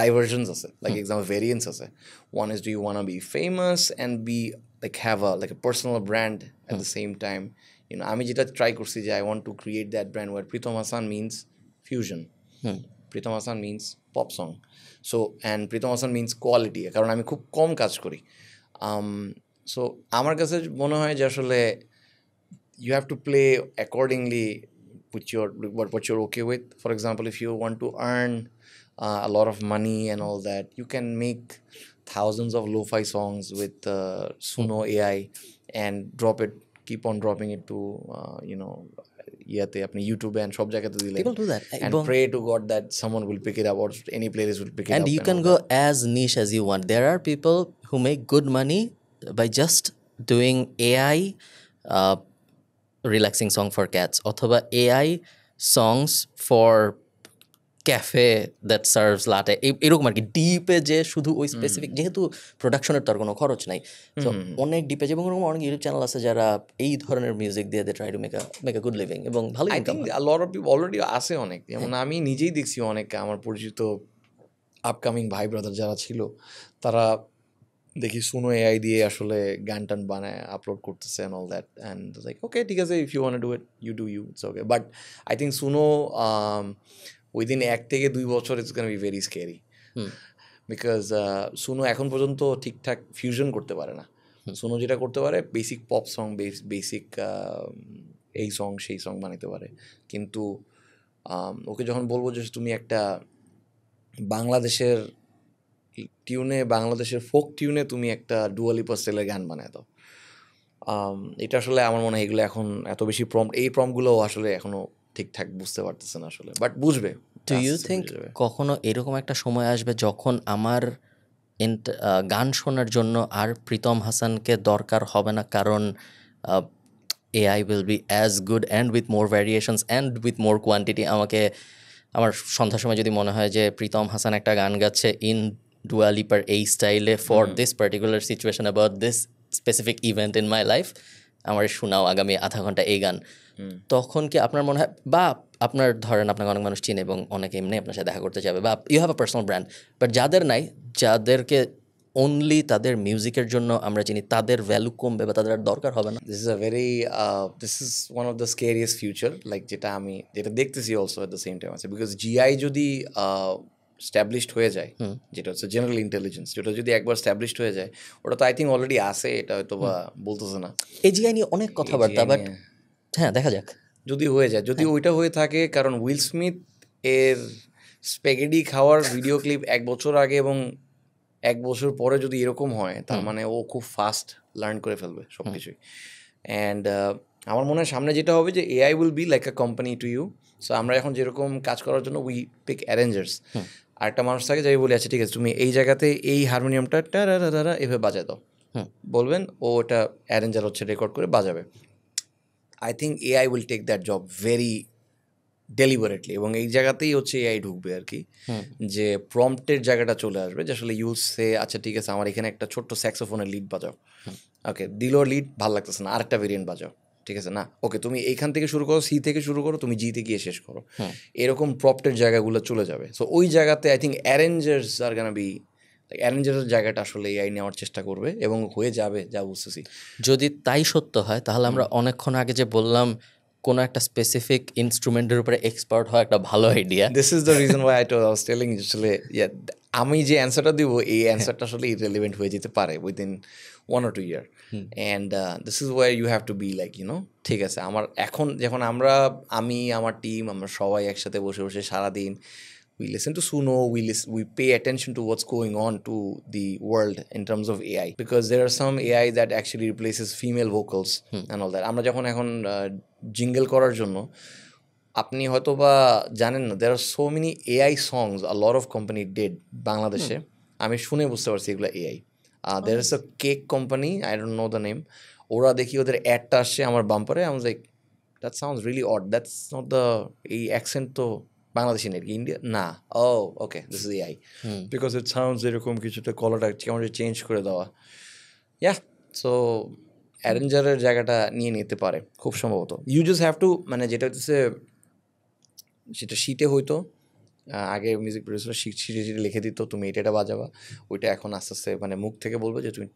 diversions আছে, like example variants আছে. One is, do you want to be famous and be like have a like a personal brand at the same time? You know, আমি যেটা ট্রাই করছি যে I want to create that brand where Pritham Hassan means fusion, Pritham Hassan means pop song, so and Pritham Hassan means quality, কারণ আমি খুব কম কাজ করি। So আমার কাছে মনে হয় যে আসলে you have to play accordingly with your what you're okay with. For example, if you want to earn a lot of money and all that, you can make thousands of lo-fi songs with Suno AI and keep on dropping it to ইয়াতে আপনি ইউটিউবে and সব জায়গাতে দিলেন, People do that. and pray to God that someone will pick it up or any playlist will pick it up. And you can go as niche as you want. There are people who make good money by just doing AI relaxing song for cats, অথবা AI songs for cafe that serves latte, এরকম আর কি। ডিপে যে শুধু ওই specific, যেহেতু প্রোডাকশনের তো আর কোনো খরচ নাই, তো অনেক ডিপে, এবং এরকম অনেক ইউটিউব চ্যানেল আছে যারা এই ধরনের মিউজিক দিয়ে they try to make a good living, এবং ভালো I think a lot of people already আছে অনেক, যেমন আমি নিজেই দেখছি অনেক আমার পরিচিত আপকামিং ভাই ব্রাদার যারা ছিল, তারা দেখি সুনো এআই দিয়ে আসলে গান টান বানায় আপলোড করতেছে and all that, and like okay ঠিক আছে, if you want to do it you do you, it's okay. But I think Suno within 1 থেকে 2 বছর it's going to be very scary, because Suno এখন পর্যন্ত ঠিকঠাক fusion করতে পারে না। সুনো যেটা করতে পারে বেসিক পপ সং, বেসিক এই সং সেই সং বানাতে পারে, কিন্তু ওকে যখন বলবো যে তুমি একটা বাংলাদেশের টিউনে, বাংলাদেশের ফোক টিউনে তুমি একটা ডুয়া লিপা স্টাইলের গান বানায় দাও, এটা আসলে আমার মনে হয় এগুলো এখন এত বেশি এই প্রম্পটগুলোও আসলে এখনো ঠিকঠাক বুঝতে পারতেছে না আসলে, বাট বুঝবে। ডু ইউ থিঙ্ক কখনো এরকম একটা সময় আসবে যখন আমার গান শোনার জন্য আর প্রীতম হাসানকে দরকার হবে না, কারণ AI will be as good and with more variations and with more quantity? আমার সন্ধ্যার সময় যদি মনে হয় যে প্রীতম হাসান একটা গান গাচ্ছে ইন ডুয়া লিপার এই স্টাইলে for this particular situation about this specific event in my life, আমার শোনাও আগামী আধা ঘন্টা এই গান, তখন কি আপনার মনে হয়, বা আপনার ধরেন আপনাকে অনেক মানুষ চিনে এবং অনেকে এমনি আপনার সাথে দেখা করতে যাবে, বা you have a personal brand, but যাদের নাই, যাদেরকে অনলি তাদের মিউজিকের জন্য আমরা চিনি, তাদের ভ্যালু কমবে বা তাদের আর দরকার হবে না? This is one of the scariest future, like যেটা দেখতেছি also at the same time আছে, বিকজ জিআই যদি স্ট্যাবলিশড হয়ে যায়, যেটা হচ্ছে জেনারেল ইন্টেলিজেন্স, যেটা যদি একবার স্ট্যাবলিশড হয়ে যায়, ওটা তো আই থিঙ্ক অলরেডি আছে, এটা হয়তো বা বলতেছে না, এজিআই নিয়ে অনেক কথাবার্তা, বাট হ্যাঁ দেখা যাক যদি হয়ে যায়, যদি ওইটা হয়ে থাকে, কারণ উইল স্মিথ এর স্প্যাগেটি খাওয়ার ভিডিও ক্লিপ 1 বছর আগে এবং 1 বছর পরে যদি এরকম হয়, তার মানে ও খুব ফাস্ট লার্ন করে ফেলবে সব কিছুই। অ্যান্ড আমার মনে হয় সামনে যেটা হবে যে AI will be like a company to you. So আমরা এখন যেরকম কাজ করার জন্য উই পিক অ্যারেঞ্জার্স, আর একটা মানুষ থাকে যাই বলে, আচ্ছা ঠিক আছে তুমি এই জায়গাতে এই হারমোনিয়ামটা টারা এভাবে বাজায় দাও, বলবেন, ও ওটা অ্যারেঞ্জার হচ্ছে রেকর্ড করে বাজাবে। I think AI will take that job very deliberately, এবং এই জায়গাতেই হচ্ছে এআই ঢুকবে আর কি, যে প্রম্পটের জায়গাটা চলে আসবে, যে আসলে ইউজ সে আচ্ছা ঠিক আছে আমার এখানে একটা ছোট্ট স্যাক্সোফোনের লিড বাজাও, ওকে দিল লিড ভালো লাগতেছে না, আরেকটা ভেরিয়েন্ট বাজাও, ঠিক আছে না, ওকে তুমি এইখান থেকে শুরু করো, সি থেকে শুরু করো, তুমি জিতে গিয়ে শেষ করো, এরকম প্রম্পটের জায়গাগুলো চলে যাবে। সো ওই জায়গাতে I think arrangers are gonna be, অ্যারেঞ্জারের জায়গাটা আসলে এআই নেওয়ার চেষ্টা করবে এবং হয়ে যাবে, যা বুঝতেছি। যদি তাই সত্য হয়, তাহলে আমরা অনেকক্ষণ আগে যে বললাম কোনো একটা স্পেসিফিক ইনস্ট্রুমেন্টের উপরে এক্সপার্ট হওয়া একটা ভালো idea. This is the reason why I was telling আসলে আমি যে অ্যান্সারটা দিব, এই অ্যান্সারটা আসলে ইরেলিভেন্ট হয়ে যেতে পারে within 1 or 2 year, and this is why you have to be like ঠিক আছে, আমার এখন যখন আমি আমার টিম আমরা সবাই একসাথে বসে বসে সারাদিন we listen to Suno, we pay attention to what's going on to the world in terms of AI, because there are some AI that actually replaces female vocals and all that. আমরা যখন এখন jingle করার জন্য, আপনি হয়তো বা জানেন না, there are so many AI songs a lot of company did বাংলাদেশে, আমি শুনে বুঝতে পারছি এগুলো AI. There is a cake company, I don't know the name, ওরা দেখি ওদের অ্যাডটা আসছে আমার বাম্পারে, I was like, that sounds really odd, that's not the এই অ্যাকসেন্ট তো বাংলাদেশি নাকি ইন্ডিয়া না, ও okay this is AI, because it sounds এরকম কিছুটা, কলারটা কেমন চেঞ্জ করে দেওয়া। ইয়া, সো অ্যারেঞ্জারের জায়গাটা নিয়ে নিতে পারে খুব সম্ভবত। ইউ জাস্ট হ্যাভ টু, মানে যেটা হচ্ছে সেটা শিটে হইতো আগে, মিউজিক প্রডিউসার শিটে শিটে লিখে দিত তুমি এটা বাজাবা, ওইটা এখন আস্তে আস্তে মানে মুখ থেকে বলবে যে তুমি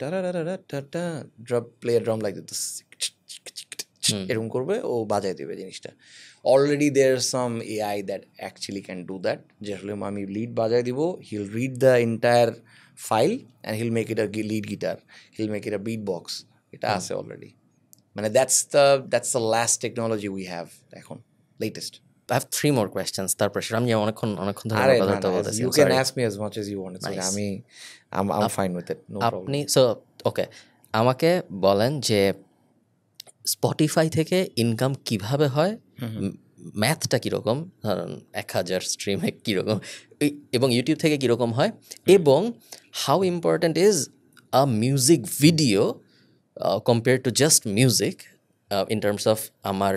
drum play drum like this এরকম করবে, ও বাজায় দেবে জিনিসটা। Already there some AI that actually can do that, যে আসলে আমি লিড বাজায় দিব, he'll read the entire file and he'll make it a lead guitar, he'll make it a beat box, এটা আছে অলরেডি। মানে that's the last technology we have এখন, latest. I have 3 more questions. তারপর আমি অনেকক্ষণ ধরে কথা বলতেছি। You can ask me as much as you want. I'm fine with it. No problem. আপনি ওকে, আমাকে বলেন যে স্পটিফাই থেকে ইনকাম কিভাবে হয়, ম্যাথটা কীরকম, ধরুন 1000 স্ট্রিমে কীরকম, এবং ইউটিউব থেকে কীরকম হয়, এবং how important is a music video compare to just music in terms of আমার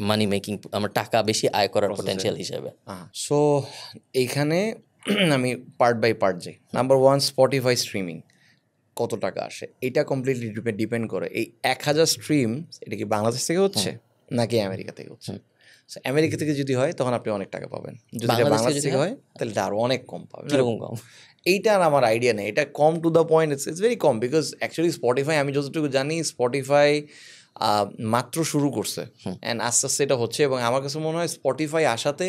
মানি মেকিং, আমার টাকা বেশি আয় করার পোটেনশিয়াল হিসেবে। সো এইখানে আমি পার্ট বাই পার্ট যাই। নাম্বার 1, স্পটিফাই স্ট্রিমিং কত টাকা আসে, এটা কমপ্লিটলি ডিপেন্ড করে এই 1000 স্ট্রিম এটা কি বাংলাদেশ থেকে হচ্ছে নাকি আমেরিকা থেকে হচ্ছে। আমেরিকা থেকে যদি হয় তখন আপনি অনেক টাকা পাবেন, যদি বাংলাদেশ থেকে হয় তাহলে আরও অনেক কম পাবেন। কীরকম কম, এইটার আমার আইডিয়া নেই, এটা come to the point, it's very কম, বিকজ অ্যাকচুয়ালি স্পটিফাই আমি যতটুকু জানি স্পটিফাই মাত্র শুরু করছে অ্যান্ড আস্তে আস্তে এটা হচ্ছে, এবং আমার কাছে মনে হয় স্পটিফাই আসাতে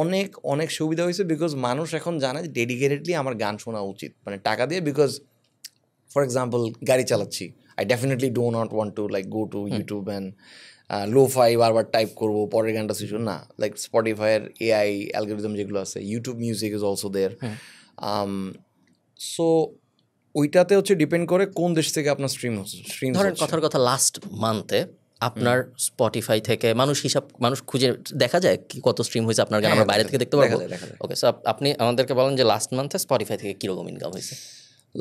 অনেক অনেক সুবিধা হয়েছে, বিকজ মানুষ এখন জানে যে ডেডিকেটেডলি আমার গান শোনা উচিত, মানে টাকা দিয়ে। বিকজ ফর এক্সাম্পল গাড়ি চালাচ্ছি, I definitely do not want to like go to YouTube and lo fi বারবার টাইপ করবো পরের গানটা শিখুন না, লাইক স্পটিফাইয়ের AI অ্যালগোরিদম যেগুলো আছে, YouTube music is also there. So ওইটাতে হচ্ছে ডিপেন্ড করে কোন দেশ থেকে আপনার স্ট্রিম ধরেন কথার কথা লাস্ট মান্থে আপনার স্পটিফাই থেকে মানুষ খুঁজে দেখা যায় কি কত স্ট্রিম হয়েছে আপনার গান, আমরা বাইরে থেকে দেখতে পারবো। ওকে, সো আপনি আমাদেরকে বলেন যে লাস্ট মান্থে স্পটিফাই থেকে কীরকম ইনকাম হয়েছে।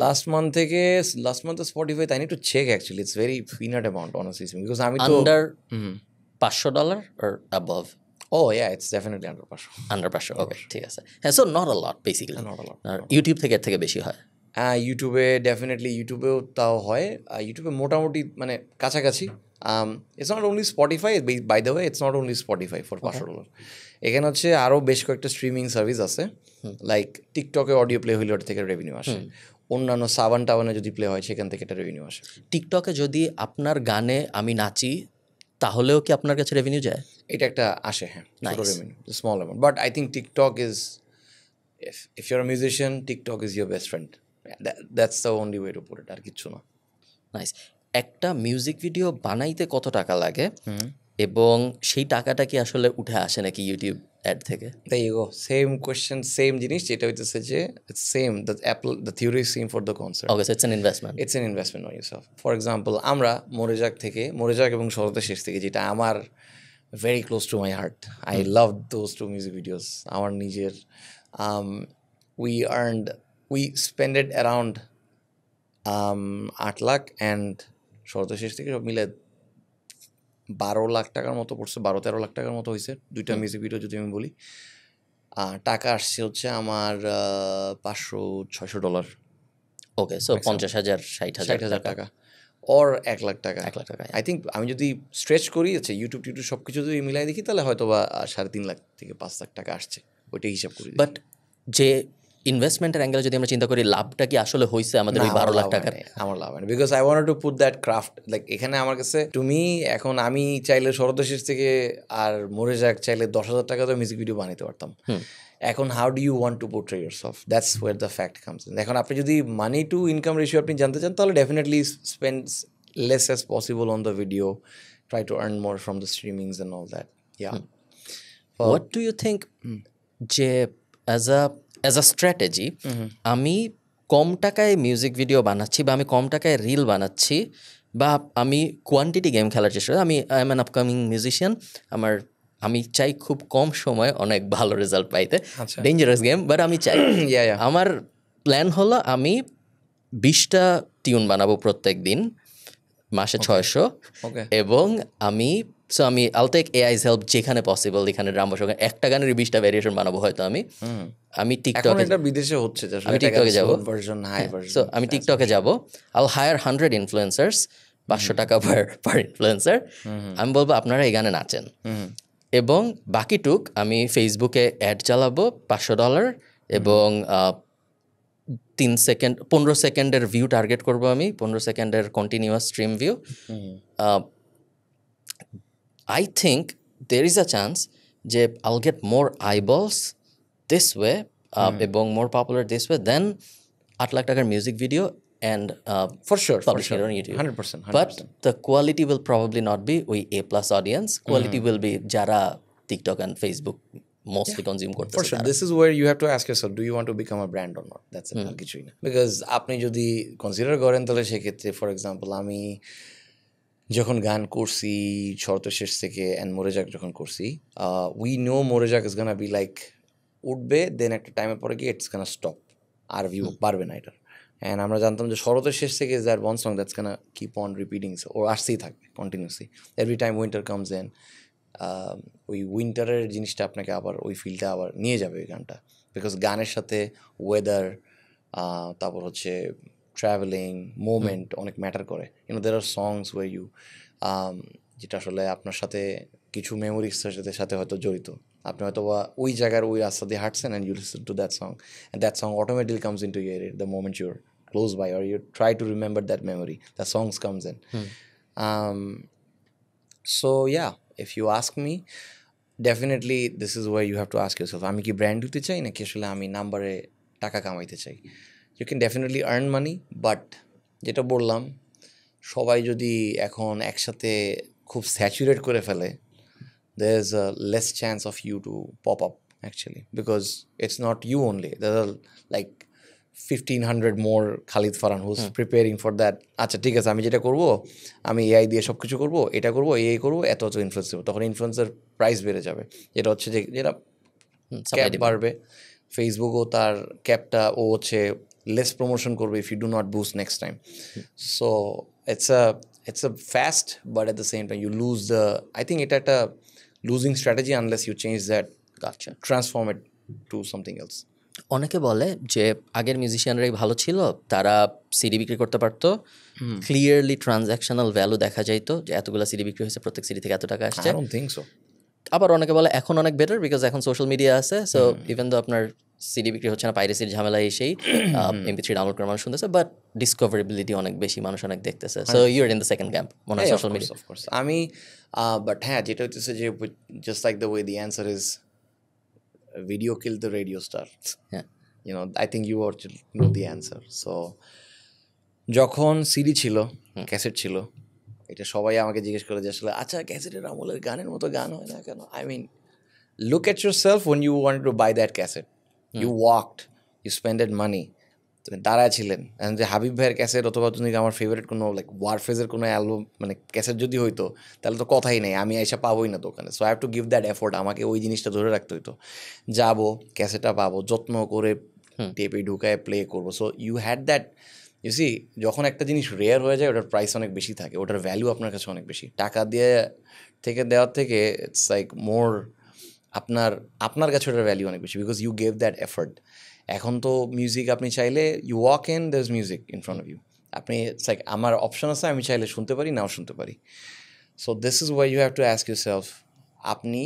লাস্ট মান্থে স্পটিফাই, তাই need to check actually, it's very peanut amount honestly, because আমি তো under $500 or above? Oh yeah, it's definitely under 500. Under 500, ওকে ঠিক আছে। হ্যাঁ, so not a lot basically, not a lot. YouTube থেকে এর থেকে বেশি হয়। ইউটিউবে ডেফিনেটলি, ইউটিউবেও তাও হয়, ইউটিউবে মোটামুটি মানে কাছাকাছি। It's not only Spotify, by the way it's not only Spotify for $500, এখানে হচ্ছে আরও বেশ কয়েকটা স্ট্রিমিং সার্ভিস আছে, লাইক টিকটকে অডিও প্লে হইলে ওটা থেকে রেভিনিউ আসে, অন্যান্য সাবানে যদি প্লে হয় সেখান থেকে একটা রেভিনিউ আসে। টিকটকে যদি আপনার গানে আমি নাচি তাহলেও কি আপনার কাছে রেভিনিউ যায়? এটা একটা আসে, হ্যাঁ, ছোটো revenue, small amount, but I think TikTok is, if you're a musician, TikTok is your best friend. That's the only way to put it, আর কিচ্ছু না। নাইস। একটা মিউজিক ভিডিও বানাইতে কত টাকা লাগে, এবং সেই টাকাটা কি আসলে উঠে আসে নাকি ইউটিউব অ্যাড থেকে? There you go, same question, same জিনিস, যেটা হইতেছে যে same, the theory is same for the concept. Okay, so it's an investment. It's an investment on yourself. For example, আমরা মরে যাক এবং শরতের শেষ থেকে, যেটা আমার very close to my heart. I loved those 2 music videos. আমার নিজের we spent it around 8 lakh, and শরতের শেষ থেকে সব মিলে 12 লাখ টাকার মতো পড়ছে, 12-13 লাখ টাকার মতো হয়েছে 2টা মিউজিক ভিডিও যদি আমি বলি। টাকা আসছে হচ্ছে আমার $500-600। ওকে, সো 50,000 60,000 টাকা or 1 লাখ টাকা। আই থিঙ্ক আমি যদি স্ট্রেচ করি, আচ্ছা ইউটিউব সব কিছু যদি মিলাই দেখি, তাহলে হয়তো বা 3.5 লাখ থেকে 5 লাখ টাকা আসছে, ওইটাই হিসাব করি। বাট যে ইনভেস্টমেন্টের অ্যাঙ্গেলে যদি আমরা চিন্তা করি, লাভটা কি আসলে হয়েছে আমাদের ওই 12 লাখ টাকার? আমার লাভ হয়, because I wanted to put that craft, like এখানে আমার কাছে তুমি এখন আমি চাইলে শরতের থেকে আর মরে যাক চাইলে 10,000 টাকা তো মিউজিক ভিডিও বানাতে পারতাম। এখন how do you want to portray yourself, that's where the fact comes in. এখন আপনি যদি মানি টু ইনকাম রেশিও আপনি জানতে চান, তাহলে definitely spend less as possible on the video, try to earn more from the streamings and all that. Yeah. What do you think যে as a strategy আমি কম টাকায় মিউজিক ভিডিও বানাচ্ছি বা আমি কম টাকায় রিল বানাচ্ছি বা আমি কোয়ান্টিটি গেম খেলার চেষ্টা করি। আমি I am an upcoming musician, আমি চাই খুব কম সময়ে অনেক ভালো রেজাল্ট পাইতে। ডেঞ্জারাস গেম, বাট আমি চাই। আমার প্ল্যান হলো আমি 20টা টিউন বানাবো প্রত্যেক দিন, মাসে 600, এবং আমি I'll take AI's help যেখানে পসিবল, এখানে ড্রাম বসাবো, একটা গানের 20টা ভ্যারিয়েশন বানাবো হয়তো আমি টিকটকে, এটা বিদেশে হচ্ছে, আমি টিকটকে যাবো, সো আমি টিকটকে যাবো, I'll hire 100 ইনফ্লুয়েন্সার্স, 500 টাকা পার ইনফ্লুয়েন্সার, আমি বলবো আপনারা এই গানে নাচেন, এবং বাকিটুক আমি ফেসবুকে অ্যাড চালাবো $500, এবং 15 সেকেন্ডের ভিউ টার্গেট করবো আমি, 15 সেকেন্ডের continuous stream view. I think there is a chance যে I'll get more eyeballs this way এবং more popular this way than 8 lakh টাকার music video and for sure publishing it on YouTube. 100%. But the quality will probably not be ওই A+ audience. Quality will be যারা TikTok and Facebook mostly consume করতেছে। For sure, this is where you have to ask yourself, do you want to become a brand or not? That's a কিছুই না, because আপনি যদি consider করেন তাহলে সেক্ষেত্রে for example আমি যখন গান করছি শরতের শেষ থেকে অ্যান্ড মোরেজাক যখন করছি, we know More Jak is gonna be like উঠবে, দেন একটা টাইমের পরে গিয়ে ইটস গানা স্টপ, আর ভিউ পারবে না এটার। অ্যান্ড আমরা জানতাম যে শরতের শেষ থেকে is that one song that's gonna keep on repeating, ও আসতেই থাকবে continuously, every time winter comes in, ওই উইন্টারের জিনিসটা আপনাকে আবার ওই ফিলটা আবার নিয়ে যাবে ওই গানটা, বিকজ গানের সাথে ওয়েদার, তারপর হচ্ছে ট্রাভেলিং মোমেন্ট অনেক ম্যাটার করে। দের আর সংস ওয়ে ইউ যেটা আসলে আপনার সাথে কিছু মেমোরিজ সাথে হয়তো জড়িত, আপনি হয়তো বা ওই জায়গার ওই রাস্তা দিয়ে হাঁটছেন and you listen to that song, and that song automatically comes in to ear at the moment you're close by, or you try to remember that memory, the songs comes in. So yeah, if you ask me, definitely this is where you have to ask yourself, আমি কি brand হতে চাই নাকি আসলে আমি নাম্বারে টাকা কামাইতে চাই? You can definitely earn money, but যেটা বললাম, সবাই যদি এখন একসাথে খুব স্যাচুরেট করে ফেলে, there is a less chance of you to pop up actually, because it's not you only, there are like 1500 more Khalid Farhan who's preparing for that. আচ্ছা ঠিক আছে, আমি যেটা করবো, আমি এআই দিয়ে সব কিছু করবো, এটা করবো, এই করবো, এত ইনফ্লুয়েন্স দেবো, তখন ইনফ্লুয়েন্সের প্রাইস বেড়ে যাবে, যেটা হচ্ছে যে যেটা ক্যাপ বাড়বে, ফেসবুকও তার ক্যাপটা ও হচ্ছে লেস প্রমোশন করবে if you do not boost next time. So it's a fast, but at the same time you lose the, I think এটা একটা losing strategy unless you change that, transform it to something else. অনেকে বলে যে আগের মিউজিশিয়ানরাই ভালো ছিল, তারা CD বিক্রি করতে পারতো, ক্লিয়ারলি ট্রানজ্যাকশনাল ভ্যালু দেখা যাইতো যে এতগুলো সিডি বিক্রি হয়েছে, প্রত্যেক সিডি থেকে এত টাকা আসছে। I don't think so. আবার অনেকে বলে এখন অনেক বেটার, বিকজ এখন সোশ্যাল মিডিয়া আছে, সো ইভেন তো আপনার সিডি বিক্রি হচ্ছে না, পাইরেসির ঝামেলা এসেই MP3 ডাউনলোড করে মানুষ শুনতেছে, বাট ডিসকভারেবিলিটি অনেক বেশি, মানুষ অনেক দেখতেছে, so you are in the second camp মনে হয় সোশ্যাল মিডিয়া। অফ কোর্স আমি বাট হ্যাঁ, যেটা হচ্ছে যে just like the way the answer is video killed the radio star. Yeah. You know, I think you already know the answer. So যখন CD ছিল, cassette ছিল, এটা সবাই আমাকে জিজ্ঞেস করে যে আসলে আচ্ছা ক্যাসেটের আমলের গানের মতো গান হয় না কেন? I mean, look at yourself when you wanted to buy that cassette. You walked, you spended money, তুমি দাঁড়ায় ছিলেন, যে হাবিব ভাইয়ের ক্যাসেট অথবা তুমি আমার ফেভারিট কোনো লাইক ওয়ারফেজের কোনো অ্যালবাম মানে ক্যাসেট যদি হইতো, তাহলে তো কথাই নেই, আমি এসে পাবোই না দোকানে। So I have to give that effort, আমাকে ওই জিনিসটা ধরে রাখতে হইতো, যাবো ক্যাসেটটা পাবো, যত্ন করে টেপে ঢুকায় প্লে করবো। So you had that, you see, যখন একটা জিনিস রেয়ার হয়ে যায় ওটার প্রাইস অনেক বেশি থাকে, ওটার ভ্যালু আপনার কাছে অনেক বেশি, টাকা দিয়ে থেকে দেওয়ার থেকে ইটস লাইক মোর, আপনার কাছে ওটার ভ্যালু অনেক বেশি, because you gave that effort. এখন তো মিউজিক আপনি চাইলে you walk in, there is music in front of you, আপনি ইটস লাইক আমার অপশন আছে, আমি চাইলে শুনতে পারি, নাও শুনতে পারি। So this is why you have to ask yourself, আপনি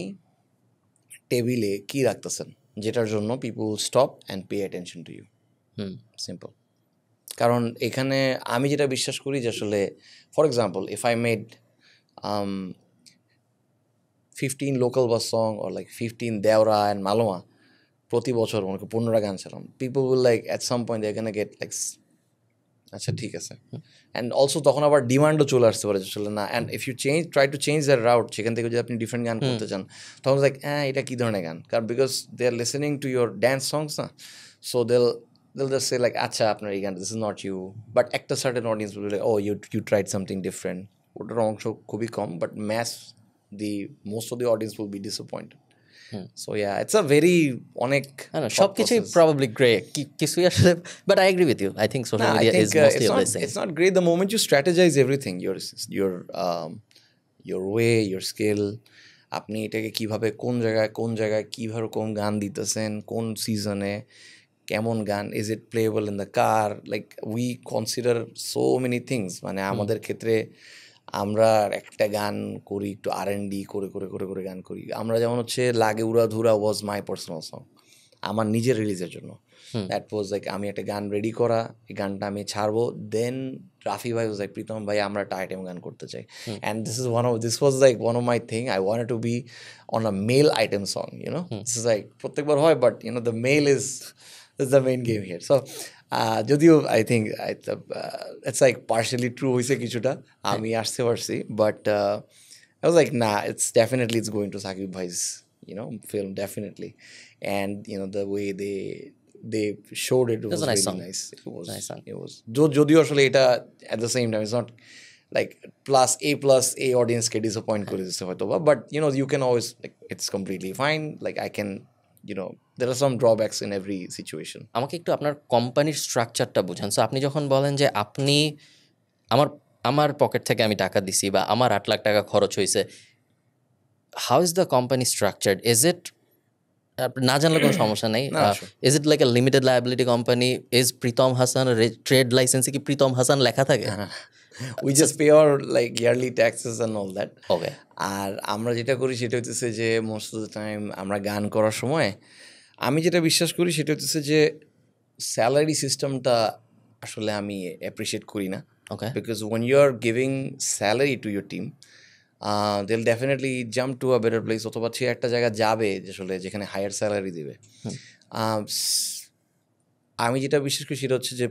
টেবিলে কী রাখতেছেন যেটার জন্য people stop and pay attention to you. Simple. কারণ এখানে আমি যেটা বিশ্বাস করি যে আসলে for example if I made 15 local bus song or like 15 Deora and Malowa প্রতি বছর মনে করি 15টা গান ছিলাম, people will like at some point they gonna get like আচ্ছা ঠিক আছে অ্যান্ড অলসো তখন আবার ডিমান্ডও চলে আসতে পারে চলে না and if you try to change their route সেখান থেকে যদি আপনি ডিফারেন্ট গান করতে চান তখন লাইক হ্যাঁ এটা কী ধরনের গান কারণ because they are listening to your dance songs না so they'll just say like আচ্ছা আপনার এই গান this is not you but একটা certain audience will be like oh you tried something different ওটার অংশ খুবই কম but most of the audience will be disappointed so yeah it's a very অনেক সবকিছুই probably grey কিছুই আসলে but I agree with you I think social media is mostly a blessing it's not great the moment you strategize everything your way your skill আপনি এটাকে কিভাবে কোন জায়গায় কিভাবে কোন গান দিতেছেন কোন সিজনে কেমন গান is it playable in the car like we consider so many things মানে আমাদের ক্ষেত্রে আমরা একটা গান করি একটু R&D করে গান করি আমরা যেমন হচ্ছে লাগে উড়াধুরা ওয়াজ মাই পার্সোনাল সং আমার নিজের রিলিজের জন্য দ্যাট ওয়াজ লাইক আমি একটা গান রেডি করা এই গানটা আমি ছাড়বো দেন রাফি ভাই ওয়াজ লাইক প্রীতম ভাই আমরা একটা আইটেম গান করতে চাই and this was like one of my thing I wanted to be on a male item song this is like প্রত্যেকবার হয় but the male is the main game here so যদিও I think it's like partially true হয়েছে কিছুটা আমি আসতে পারছি but I was like nah it's going to Saqib Bhai's film definitely and the way they showed it was a nice really song. nice It was যদিও আসলে এটা at the same time it's not like plus A audience K disappoint করে দিচ্ছে হয়তো but you can always like it's completely fine like I can there are some drawbacks in every situation আমাকে একটু আপনার কোম্পানির স্ট্রাকচারটা বুঝান সো আপনি যখন বলেন যে আপনি আমার পকেট থেকে আমি টাকা দিছি বা আমার 8 লাখ টাকা খরচ হয়েছে how is the company structured is it না জানলে কোনো সমস্যা নেই is it like a limited liability company is Pritam Hasan trade লাইসেন্সে কি প্রীতম হাসান লেখা থাকে we just pay our like yearly taxes and all that okay আর আমরা যেটা করি সেটা হচ্ছে যে মোস্ট অফ দ্য টাইম আমরা গান করার সময় আমি যেটা বিশ্বাস করি সেটা হচ্ছে যে স্যালারি সিস্টেমটা আসলে আমি অ্যাপ্রিসিয়েট করি না okay because when you are giving salary to your team they'll definitely jump to a better place অথবা সে একটা জায়গা যাবে আসলে যেখানে হায়ার স্যালারি দিবে আমি যেটা বিশ্বাস করি সেটা হচ্ছে যে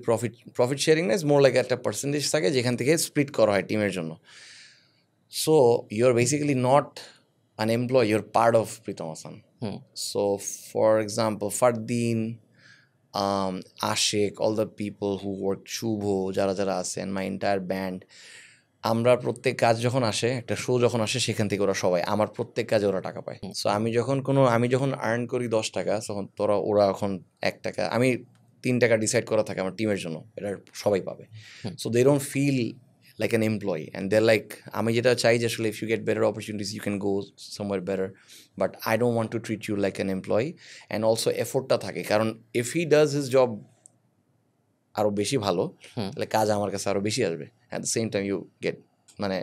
প্রফিট শেয়ারিং না ইজ মোর লাইক একটা পার্সেন্টেজ থাকে যেখান থেকে স্প্লিট করা হয় টিমের জন্য so you are basically not an employee, you're part of Pritham Hassan. So for example, Fardeen, Ashik, all the people who work, Shubho, যারা আছে and my entire band, আমরা প্রত্যেক কাজ যখন আসে একটা শো যখন আসে সেখান থেকে ওরা সবাই আমার প্রত্যেক কাজে ওরা টাকা পায় সো আমি যখন আর্ন করি 10 টাকা তখন ওরা এখন 1 টাকা আমি 3 টাকা ডিসাইড করা থাকে আমার টিমের জন্য এটা সবাই পাবে so they don't feel like an employee and they're like আমি যেটা চাই যে আসলে if you get better opportunities you can go somewhere better but I don't want to treat you like an employee and also effortটা থাকে কারণ if he does his job আরো বেশি ভালো তাহলে কাজ আমার কাছে আরো বেশি আসবে at the same time you get মানে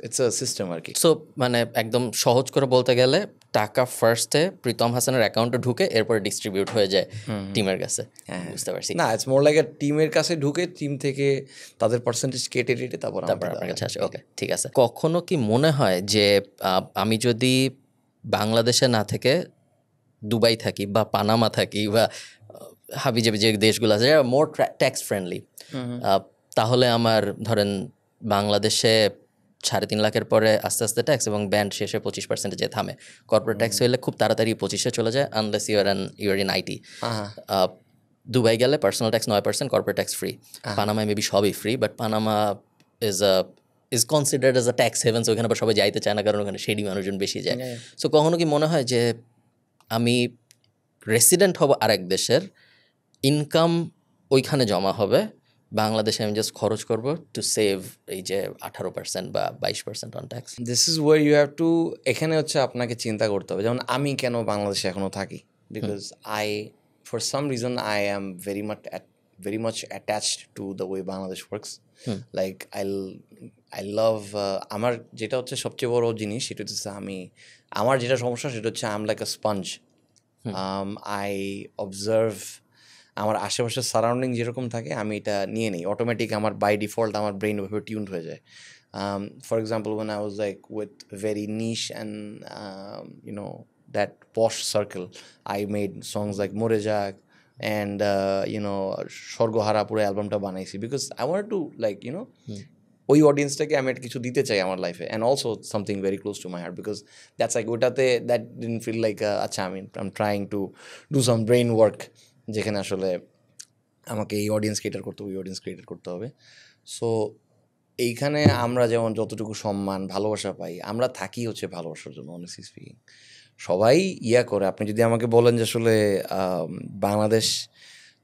it's a system আর কি সো মানে একদম সহজ করে বলতে গেলে টাকা ফার্স্টে প্রীতম হাসানের অ্যাকাউন্টে ঢুকে এরপর ডিস্ট্রিবিউট হয়ে যায় টিমের কাছে বুঝতে পারছি না ইটস মোর লাইক টিমের কাছে ঢুকে টিম থেকে তাদের পার্সেন্টেজ কেটে তারপর আপনার কাছে আসে ওকে ঠিক আছে কখনো কি মনে হয় যে আমি যদি বাংলাদেশে না থেকে দুবাই থাকি বা পানামা থাকি বা হাবিজাবি যে দেশগুলো আছে মোর ট্যাক্স ফ্রেন্ডলি তাহলে আমার ধরেন বাংলাদেশে 3.5 লাখের পরে আস্তে আস্তে ট্যাক্স এবং ব্যান্ড শেষে 25% যে থামে কর্পোরেট ট্যাক্স হইলে খুব তাড়াতাড়ি 25-এ চলে যায় unless your in IT Dubai গেলে personal tax 9% corporate tax free পানামায় মেবি সবই free but Panama is considered as a tax haven so ওখানে সবাই যাইতে চায় না কারণ ওখানে সেডি মানুষজন বেশি যায় সো কখনো কি মনে হয় যে আমি রেসিডেন্ট হব আরেক দেশের ইনকাম ওইখানে জমা হবে বাংলাদেশে আমি জাস্ট খরচ করবো টু সেভ এই যে 18% বা 22% on tax this is where you have to এখানে হচ্ছে আপনাকে চিন্তা করতে হবে যেমন আমি কেন বাংলাদেশে এখনো থাকি because for some reason I am very much attached to the way Bangladesh works like I love আমার যেটা হচ্ছে সবচেয়ে বড় জিনিস সেটা হচ্ছে আমার যেটা সমস্যা সেটা হচ্ছে I'm like a sponge I observe আমার আশেপাশের সারাউন্ডিং যেরকম থাকে আমি এটা নিয়ে নিই অটোমেটিক আমার বাই ডিফল্ট আমার ব্রেন ওভাবে টিউনড হয়ে যায় for example when I was like with very niche and that posh circle I made songs like More Jak, and Swargohara পুরো অ্যালবামটা বানাইছি because I want to like ওই অডিয়েন্সটাকে আমি একটা কিছু দিতে চাই আমার লাইফে and also something very close to my heart because that's like ওটাতে দ্যাট ডিডন্ট ফিল লাইক আচ্ছা I am trying to do some brain work যেখানে আসলে আমাকে এই অডিয়েন্স ক্রিয়েটার করতে হবে ওই অডিয়েন্স ক্রিয়েটার করতে হবে। সো এইখানে আমরা যেমন যতটুকু সম্মান ভালোবাসা পাই আমরা থাকি হচ্ছে ভালোবাসার জন্য অনেস্টলি স্পিকিং। সবাই করে আপনি যদি আমাকে বলেন যে আসলে বাংলাদেশ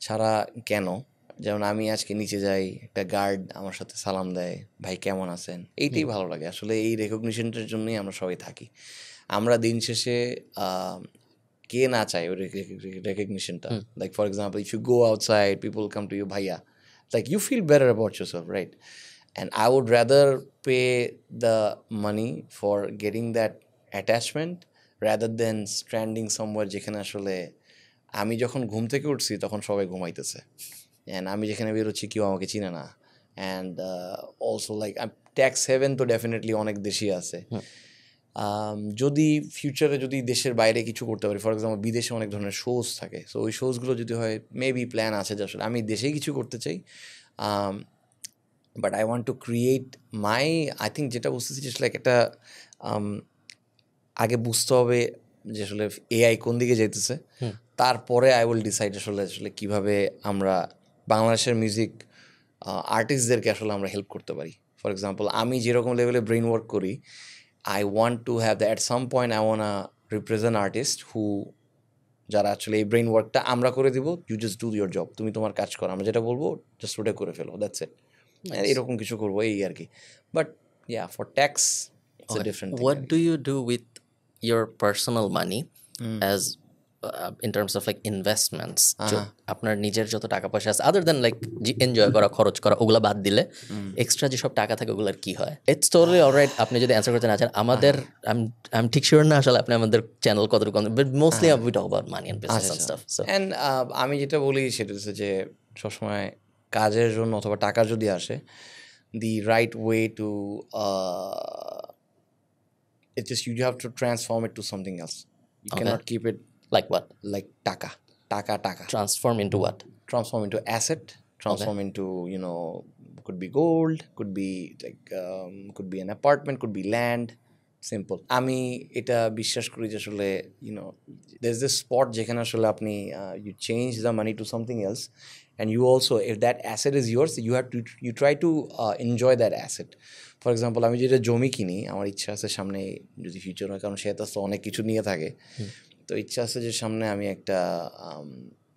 ছাড়া কেন, যেমন আমি আজকে নিচে যাই একটা গার্ড আমার সাথে সালাম দেয়, ভাই কেমন আছেন, এইটাই ভালো লাগে আসলে। এই রেকগনিশনটার জন্যই আমরা সবাই থাকি। আমরা দিন শেষে কে না চায় ওই রেকগনিশনটা। Like for example if you go outside people come to you ভাইয়া, like you feel better about yourself, right? And I would rather pay the money for getting that attachment rather than stranding somewhere যেখানে আসলে আমি যখন ঘুম থেকে উঠছি তখন সবাই ঘুমাইতেছে, অ্যান্ড আমি যেখানে বেরোচ্ছি কেউ আমাকে চিনে না। And also like tax haven তো ডেফিনেটলি অনেক দেশই আছে। যদি ফিউচারে যদি দেশের বাইরে কিছু করতে পারি, ফর এক্সাম্পল বিদেশে অনেক ধরনের শোজ থাকে, সো ওই শোজগুলো যদি হয় মেবি প্ল্যান আছে যে আসলে আমি দেশেই কিছু করতে চাই। But I want to create my, I think যেটা বুঝতেছি যে লাইক একটা আগে বুঝতে হবে যে আসলে এআই কোন দিকে যাইতেছে, তারপরে আই উইল ডিসাইড আসলে আসলে কীভাবে আমরা বাংলাদেশের মিউজিক আর্টিস্টদেরকে আসলে আমরা হেল্প করতে পারি। ফর এক্সাম্পল আমি যেরকম লেভেলে ব্রেইন ওয়ার্ক করি, I want to have the at some point I want represent artist who, যারা আসলে এই ব্রেইন ওয়ার্কটা আমরা করে দিব, you just do your job, তুমি তোমার কাজ করো, আমরা যেটা বলবো জাস্ট ওটা করে ফেলো, দ্যাটস ইট। এরকম কিছু করবো এই আর কি। But yeah for tax it's a different thing. What do you do with your personal money as in terms of like investments? আপনার নিজের যত টাকা পয়সা আছে আদার দেন লাইক এনজয় করা, খরচ করা, ওগুলা বাদ দিলে এক্সট্রা যেসব টাকা থাকে ওগুলার কি হয়? ইটস টোটালি অলরাইট আপনি যদি অ্যান্সার করতে না চান। আমাদের আমি ঠিক শিওর না আসলে আপনি আমাদের চ্যানেল কতটুকু, but mostly we talk about money and business and stuff. So and আমি যেটা বলি সেটা হচ্ছে যে সবসময় কাজের জন্য অথবা টাকা যদি আসে, the right way to it's just you have to transform it to something else. You cannot keep it like what? Like taka. Transform into what? Transform into asset, transform into, could be gold, could be like could be an apartment, could be land. Simple. আমি এটা বিশ্বাস করি যে আসলে there's this spot যেখানে আসলে আপনি you change the money to something else, and you also, if that asset is yours, you try to enjoy that asset. For example আমি যেটা জমি কিনি, আমার ইচ্ছা আছে সামনে যদি ফিউচার হয়, কারণ সে তো অনেক কিছু নিয়ে থাকে, তো ইচ্ছা আছে যে সামনে আমি একটা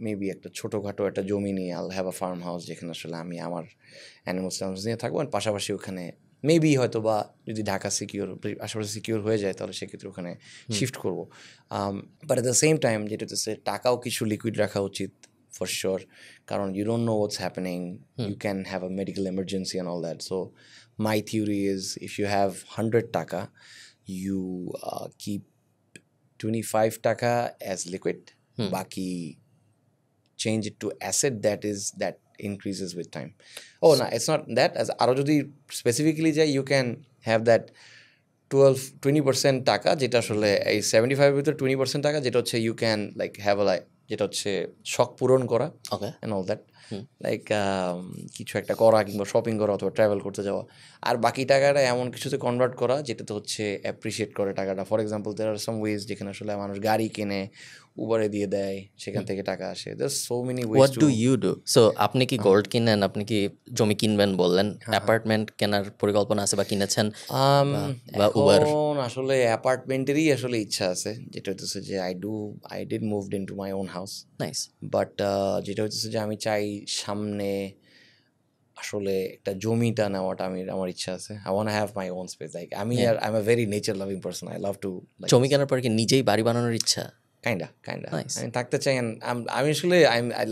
মেবি একটা ছোটোখাটো একটা জমি নিয়ে আল হ্যাভ আ ফার্ম হাউস, যেখানে আসলে আমি আমার অ্যানিমালস নিয়ে থাকবো, আর পাশাপাশি ওখানে মেবি হয়তো বা যদি ঢাকা আশেপাশে সিকিউর হয়ে যায় তাহলে সেক্ষেত্রে ওখানে শিফট করবো। But at the same time যেটা হচ্ছে টাকাও কিছু লিকুইড রাখা উচিত ফর শিওর, কারণ you don't know what's happening, you can have a medical emergency and all that. So my theory is if you have 100 taka, you keep 25 টাকা as liquid, baki change it to asset that increases with time. Oh no, it's not that, as aro jodi specifically jay, you can have that 20% টাকা যেটা আসলে এই 75 এর ভিতর 20% টাকা যেটা হচ্ছে you can like have a like যেটা হচ্ছে শখ পূরণ করা, and all that, লাইক কিছু একটা করা কিংবা শপিং করা অথবা ট্রাভেল করতে যাওয়া, আর বাকি টাকাটা এমন কিছুতে কনভার্ট করা যেটাতে হচ্ছে অ্যাপ্রিসিয়েট করে টাকাটা। For example there are some ways যেখানে আসলে মানুষ গাড়ি কিনে উবারে দিয়ে দেয়, সেখান থেকে টাকা আসে। There so many ways. What do you do? So আপনি কি গোল্ড কিনেন, আপনি কি জমি কিনবেন বললেন, অ্যাপার্টমেন্ট কেনার পরিকল্পনা আছে বা কিনেছেন? এখন আসলে অ্যাপার্টমেন্টেরই আসলে ইচ্ছা আছে, যেটা হচ্ছে যে I did moved into my own house. Nice. But যেটা হচ্ছে যে আমি চাই সামনে আসলে একটা জমিটা নেওয়াটা আমার ইচ্ছা আছে। I want have my own space. Like I am a very nature loving person. I love to জমি কেনার পর কি নিজেই বাড়ি বানানোর ইচ্ছা? কাইন্ডা আমি থাকতে চাই। আমি আসলে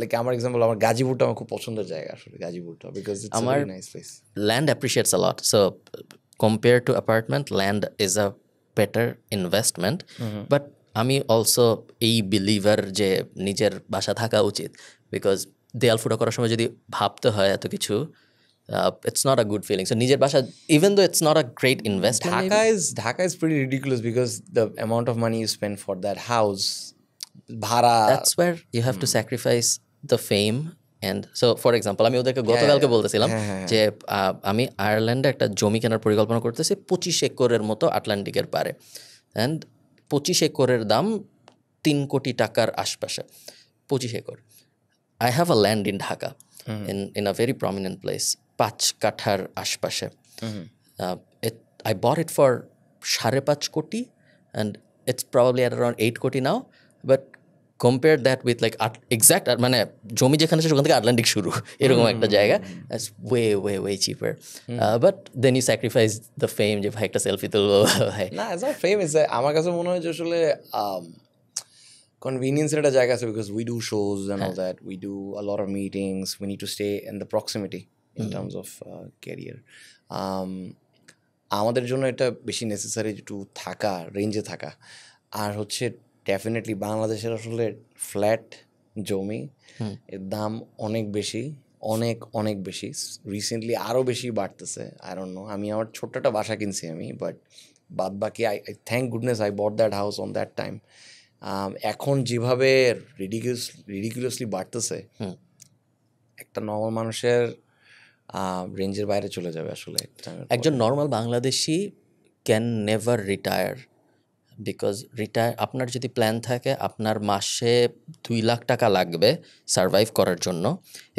লাইক আমার এক্সাম্পল, আমার গাজীপুরটা আমার খুব পছন্দের জায়গা আসলে, গাজীপুরটা, because it's a very nice place. Land appreciates a lot, so compare to apartment land is a better investment. But আমি অলসো এই বিলিভার যে নিজের বাসা থাকা উচিত, বিকজ দেয়াল ফুটো করার সময় যদি ভাবতে হয় এত কিছু, it's not a good feeling. So নিজের বাসা, even though it's not a great investment, Dhaka is pretty ridiculous because the amount of money you spend for that house, bhara. That's where you have to sacrifice the fame and so for example আমি ওদেরকে গতকালকে বলতেছিলাম যে আমি আয়ারল্যান্ডে একটা জমি কেনার পরিকল্পনা করতেছি 25 একরের মতো আটলান্টিকের পারে, অ্যান্ড 25 একরের দাম 3 কোটি টাকার আশপাশে। 25 acre. I have a land in Dhaka, in a very prominent place, 5 কাঠার আশপাশে। I bought it for 5.5 কোটি and it's probably at around 8 কোটি now, but compare that with like exact মানে জমি যেখানে আছে সেখান থেকে আটলান্টিক শুরু, এরকম একটা জায়গা, it's way cheaper. But then you sacrifice the fame যে ভাই একটা সেলফি তুলবো ভাই। না, it's not fame, it's আমার কাছে মনে হয় যে আসলে convenience একটা জায়গা আছে, because we do shows and all that, we do a lot of meetings, we need to stay in the proximity in terms of career. আমাদের জন্য এটা বেশি নেসেসারি টু থাকা, রেঞ্জে থাকা। আর হচ্ছে ডেফিনেটলি বাংলাদেশের আসলে ফ্ল্যাট জমি এর দাম অনেক বেশি, অনেক বেশি। রিসেন্টলি আরও বেশি বাড়তেছে। আই ডোন্ট নো, আমি আমার ছোট্ট একটা বাসা কিনছি আমি, বাট বাদ বাকি I thank goodness I bought that house on that time. এখন যেভাবে রিডিকুলাসলি বাড়তেছে, একটা নর্মাল মানুষের রেঞ্জের বাইরে চলে যাবে আসলে। একজন normal Bangladeshi can never retire, because আপনার যদি প্ল্যান থাকে আপনার মাসে 2 লাখ টাকা লাগবে সার্ভাইভ করার জন্য,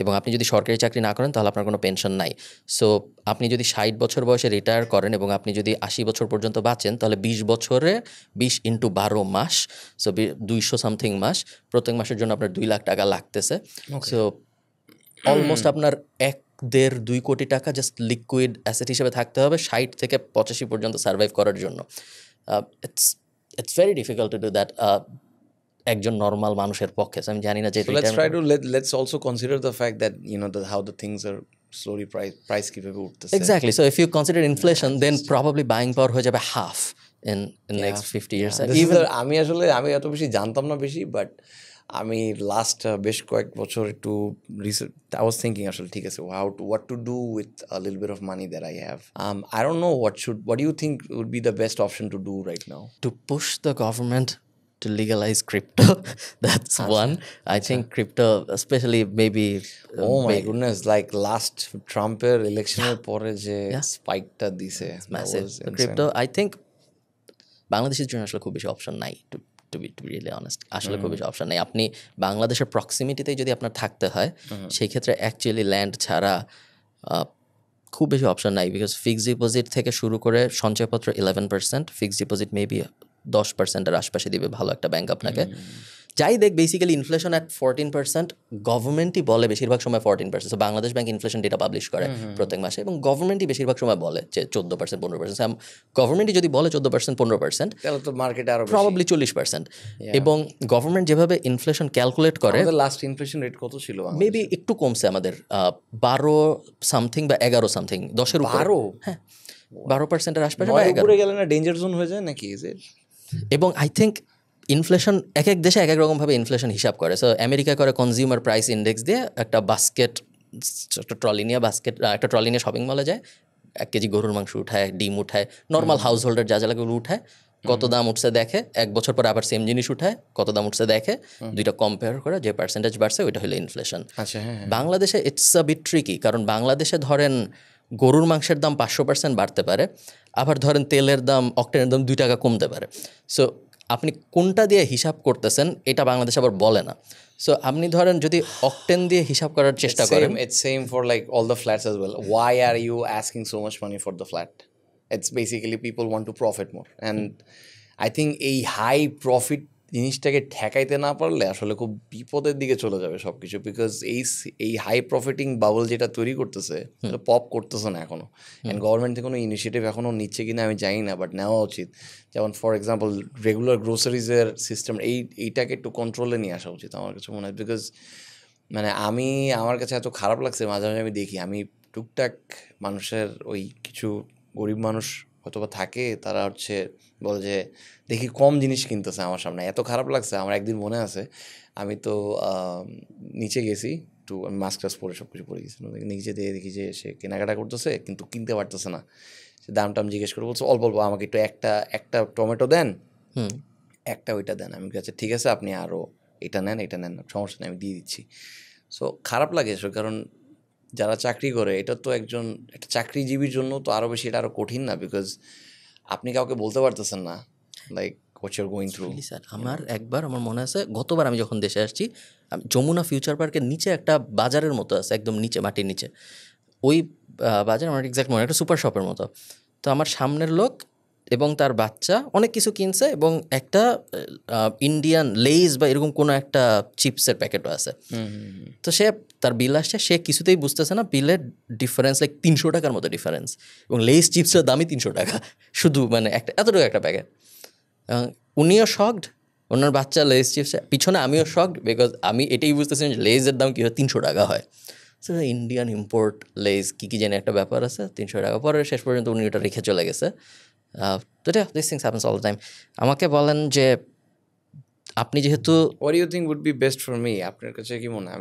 এবং আপনি যদি সরকারি চাকরি না করেন তাহলে আপনার কোনো পেনশন নাই। সো আপনি যদি 60 বছর বয়সে রিটায়ার করেন এবং আপনি যদি 80 বছর পর্যন্ত বাঁচেন, তাহলে 20 বছরে 20 × 12 মাস, সো 200 সামথিং মাস, প্রত্যেক মাসের জন্য আপনার 2 লাখ টাকা লাগতেছে। সো অলমোস্ট আপনার 1.5-2 কোটি টাকা জাস্ট লিকুইড অ্যাসেট হিসেবে থাকতে হবে 60 থেকে 85 পর্যন্ত সার্ভাইভ করার জন্য। It's very difficult to do that একজন নর্মাল মানুষের পক্ষে। আমি জানি না যে let's also consider the fact that how the things are slowly price কিভাবে উঠতেছে। Exactly. So if you consider inflation, then probably buying power হয়ে যাবে half in next 50 years. আমি এত বেশি জানতাম না বেশি, বাট আমি লাস্ট বেশ কয়েক বছর একটু I was thinking আসলে ঠিক আছে what to do with a little bit of money that I have. I don't know what do you think would be the best option to do right now? To push the government to legalize crypto. That's one. I think crypto, especially maybe oh my goodness, like last Trump-এর ইলেকশনের পরে যে স্পাইকটা দিছে, massive. Crypto, I think বাংলাদেশের জন্য আসলে খুব বেশি option নাই, to be really honest. আসলে খুব বেশি অপশন নেই। আপনি বাংলাদেশের প্রক্সিমিটিতেই যদি আপনার থাকতে হয়, সেই ক্ষেত্রে অ্যাকচুয়ালি ল্যান্ড ছাড়া খুব বেশি অপশন নাই, বিকজ ফিক্সড ডিপোজিট থেকে শুরু করে সঞ্চয়পত্র 11%, ফিক্সড ডিপোজিট মেবি 10%-এর আশপাশে দিবে ভালো একটা ব্যাংক আপনাকে। যাই দেখ, বেসিক্যালি ইনফ্লেশন অ্যাট 14%, গভর্নমেন্টই বলে বেশিরভাগ সময় 14%। So Bangladesh bank inflation data publish করে প্রত্যেক মাসে, এবং গভর্নমেন্টই বেশিরভাগ সময় বলে যে 14%, 15%। গভর্নমেন্টই যদি বলে 14%, 15%, তাহলে তো মার্কেটে আরো প্রবাবলি 40%। এবং গভর্নমেন্ট যেভাবে ইনফ্লেশন ক্যালকুলেট করে, লাস্ট ইনফ্লেশন রেট কত ছিল? মেবি একটু কমছে আমাদের, 12 সামথিং বা 11 সামথিং, 10-এর উপরে। 12%-এর আশপাশে বা 11 উপরে গেলে না ডেঞ্জার জোন হয়ে যায় নাকি? এবং আই থিঙ্ক ইনফ্লেশন এক এক দেশে এক এক রকমভাবে ইনফ্লেশন হিসাব করে। সো আমেরিকা করে কনজিউমার প্রাইস ইন্ডেক্স দিয়ে একটা বাস্কেট, একটা ট্রলি নিয়ে শপিং মলে যায়, 1 কেজি গরুর মাংস উঠায়, ডিম উঠায়, নর্মাল হাউস হোল্ডার যা লাগে উঠায়, কত দাম উঠছে দেখে, 1 বছর পরে আবার সেম জিনিস উঠায়, কত দাম উঠছে দেখে, দুইটা কম্পেয়ার করে যে পার্সেন্টেজ বাড়ছে ওইটা হলো ইনফ্লেশন। বাংলাদেশে ইটস আ বিট ট্রিকি, কারণ বাংলাদেশে ধরেন গরুর মাংসের দাম 500% বাড়তে পারে, আবার ধরেন তেলের দাম, অক্টেনের দাম 2 টাকা কমতে পারে। সো আপনি কোনটা দিয়ে হিসাব করতেছেন এটা বাংলাদেশ আবার বলে না। সো আপনি ধরেন যদি অক্টেন দিয়ে হিসাব করার চেষ্টা করেন, it's same for like all the flats as well. Why are you asking so much money for the flat? It's basically people want to profit more, and I think এই high profit জিনিসটাকে ঠেকাইতে না পারলে আসলে খুব বিপদের দিকে চলে যাবে সবকিছু, বিকজ এই হাই প্রফিটিং বাবল যেটা তৈরি করতেছে পপ করতেছে না এখনো, অ্যান্ড গভর্নমেন্ট থেকে কোনো ইনিশিয়েটিভ এখনো নিচ্ছে কিনা আমি জানি না, বাট নেওয়া উচিত। যেমন ফর এক্সাম্পল রেগুলার গ্রোসারিজের সিস্টেম, এইটাকে একটু কন্ট্রোলে নিয়ে আসা উচিত আমার কাছে মনে হয়। বিকজ মানে আমার কাছে এত খারাপ লাগছে মাঝে মাঝে, আমি দেখি আমি টুকটাক মানুষের ওই কিছু গরিব মানুষ হয়তোবা থাকে, তারা হচ্ছে বলে যে দেখি কম জিনিস কিনতেছে আমার সামনে, এত খারাপ লাগছে আমার। একদিন মনে আছে আমি তো নিচে গেছি, একটু আমি মাস্ক টাস্ক পরে সব কিছু পরে গেছি, নিচে দিয়ে দেখি যে সে কেনাকাটা করতেছে কিন্তু কিনতে পারতেছে না। সে দাম টাম জিজ্ঞেস করে বলছে অল্প অল্প, আমাকে একটু একটা টমেটো দেন, একটা ওইটা দেন। আমি কাছে ঠিক আছে, আপনি আরও এটা নেন সমস্যা নেই, আমি দিয়ে দিচ্ছি। সো খারাপ লাগে এসব, কারণ যারা চাকরি করে এটা তো একটা চাকরিজীবীর জন্য তো আরও বেশি, এটা আরও কঠিন না, বিকজ আপনি কাউকে বলতে পারতেছেন না like what you are going through. আমার মনে আছে গতবার আমি যখন দেশে আসছি, যমুনা ফিউচার পার্কের নিচে একটা বাজারের মতো আছে, একদম নিচে, মাটির নিচে। ওই বাজার আমার এক্সাক্ট মনে, একটা সুপার শপের মতো। তো আমার সামনের লোক এবং তার বাচ্চা অনেক কিছু কিনছে, এবং একটা ইন্ডিয়ান লেইজ বা এরকম কোনো একটা চিপসের প্যাকেটও আছে। তো সে তার বিল আসছে, সে কিছুতেই বুঝতেছে না বিলের ডিফারেন্স লাইক 300 টাকার মতো ডিফারেন্স, এবং লেইজ চিপসের দামই 300 টাকা শুধু, মানে একটা এতটুকু একটা প্যাকেট। উনিও শকড, ওনার বাচ্চা লেজ চিপস পিছনে, আমিও শকড, বিকজ আমি এটাই বুঝতেছি যে লেজের দাম কীভাবে 300 টাকা হয়। সো ইন্ডিয়ান ইম্পোর্ট লেজ কী জানি একটা ব্যাপার আছে, 300 টাকা। পরে শেষ পর্যন্ত উনি ওটা রেখে চলে গেছে। তো this things happens all the time. আমাকে বলেন যে আপনি যেহেতু what do you think would be best for me? আপনার কাছে কি মনে হয়,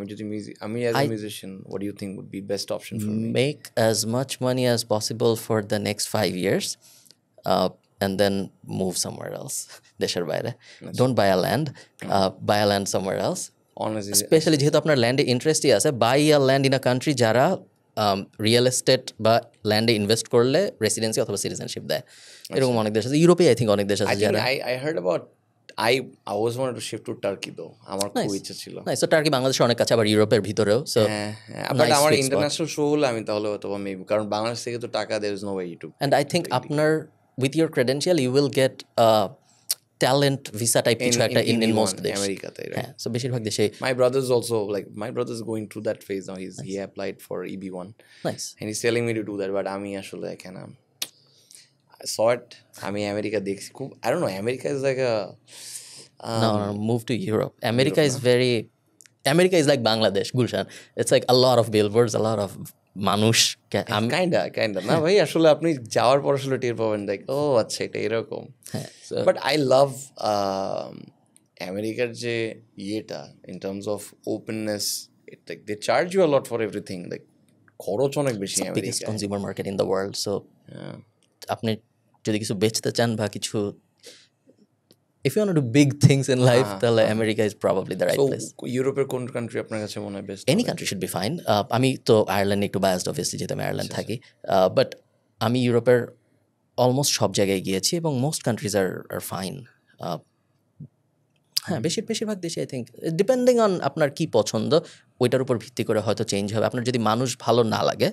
আমি as a musician, what do you think would be best option for me? make as much money as possible for the next 5 years, and then move somewhere else. দেশের বাইরে, don't buy a land, buy a land somewhere else. Honestly, specially যেহেতু আপনার ল্যান্ডে ইন্টারেস্টই আছে, buy a land in a country যারা real estate বা ল্যান্ডে ইনভেস্ট করলে রেসিডেন্সি অথবা সিটিজেনশিপ দেয়। এরকম অনেক দেশ আছে, ইউরোপে আই থিঙ্ক অনেক দেশ আছে যারা। I heard about, I always wanted to shift to Turkey though, আমার খুব ইচ্ছা ছিল। সো টার্কি বাংলাদেশে অনেক কাছে, আবার ইউরোপের ভিতরেও। সো বাট আমার ইন্টারন্যাশনাল শো হলে আমি তাহলে অথবা মেবি, কারণ বাংলাদেশ থেকে তো টাকা there is no way to, and I think আপনার with your credential you will get talent visa type কিছু একটা in most দেশ, আমেরিকাতে। হ্যাঁ। সো বেশিরভাগ দেশে my brother's also like, my brother's going through that phase now. He applied for EB1, nice, and he's telling me to do that, but আমি আসলে I saw it, আমি আমেরিকা দেখছি খুব, I don't know, America is like a no, move to Europe. America is like Bangladesh, Gulshan. It's like a lot of billboards, a lot of মানুষ। Kinda না ভাই, আসলে আপনি যাওয়ার পর আসলে টের পাবেন লাইক, ও আচ্ছা এটা এরকম। বাট আই লাভ আমেরিকার যে ইয়েটা in terms of openness, like they charge you a lot for everything, like খরচ অনেক বেশি America, consumer market in the world. So আপনি যদি কিছু বেচতে চান বা কিছু, if you want to do big things in life, তাহলে America is probably the right place. ইউরোপের কোন কান্ট্রি আপনার কাছে মনে হয় best? Any country should be fine. আমি তো আয়ারল্যান্ডে একটু biased obviously, যেহেতু আমি আয়ারল্যান্ড থাকি, বাট আমি ইউরোপের অলমোস্ট সব জায়গায় গিয়েছি, এবং মোস্ট কান্ট্রিজ আর ফাইন। হ্যাঁ, বেশিরভাগ দেশে আই থিঙ্ক ডিপেন্ডিং অন আপনার কী পছন্দ, ওইটার উপর ভিত্তি করে হয়তো চেঞ্জ হবে। আপনার যদি মানুষ ভালো না লাগে,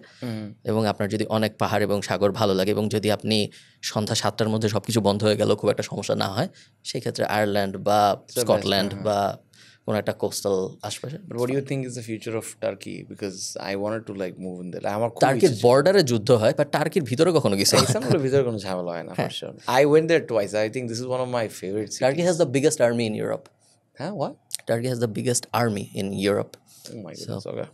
এবং আপনার যদি অনেক পাহাড় এবং সাগর ভালো লাগে, এবং যদি আপনি সন্ধ্যা 7টার মধ্যে সব কিছু বন্ধ হয়ে গেল খুব একটা সমস্যা না হয়, সেই ক্ষেত্রে আয়ারল্যান্ড বা স্কটল্যান্ড বা কোনো একটা কোস্টাল আশপাশে। But what do you think is the future of Turkey? Because I wanted to like move in there. টার্কির বর্ডারে যুদ্ধ হয়, বা টার্কির ভিতরে কখনো কিছু ইস্তানবুলের ভিতরে কোনো ঝামেলা হয় না, for sure. I went there twice. I think this is one of my favorite cities. Turkey has the biggest army in Europe. Huh? What? Turkey has the biggest army in Europe. Oh my goodness. Okay.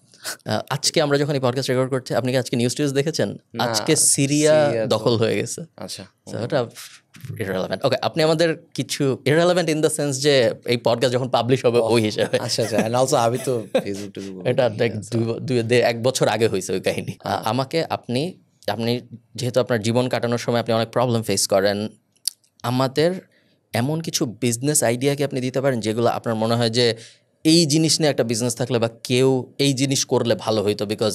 আজকে আমরা যখন এই podcast record করছি, আপনি কি আজকে news দেখেছেন? আজকে সিরিয়া দখল হয়ে গেছে। আচ্ছা, ওটা irrelevant. ওকে, আপনি আমাদের কিছু irrelevant in the sense যে এই পডকাস্ট যখন পাবলিশ হবে ওই হিসাবে। আচ্ছা, and also আমি তো ফেসবুক এটা এক বছর আগে হয়েছে ওই কাহিনী। আমাকে আপনি যেহেতু আপনার জীবন কাটানোর সময় আপনি অনেক প্রবলেম ফেস করেন, আমাদের এমন কিছু বিজনেস আইডিয়া কি আপনি দিতে পারেন যেগুলো আপনার মনে হয় যে এই জিনিস নিয়ে একটা বিজনেস থাকলে বা কেউ এই জিনিস করলে ভালো হইতো, বিকজ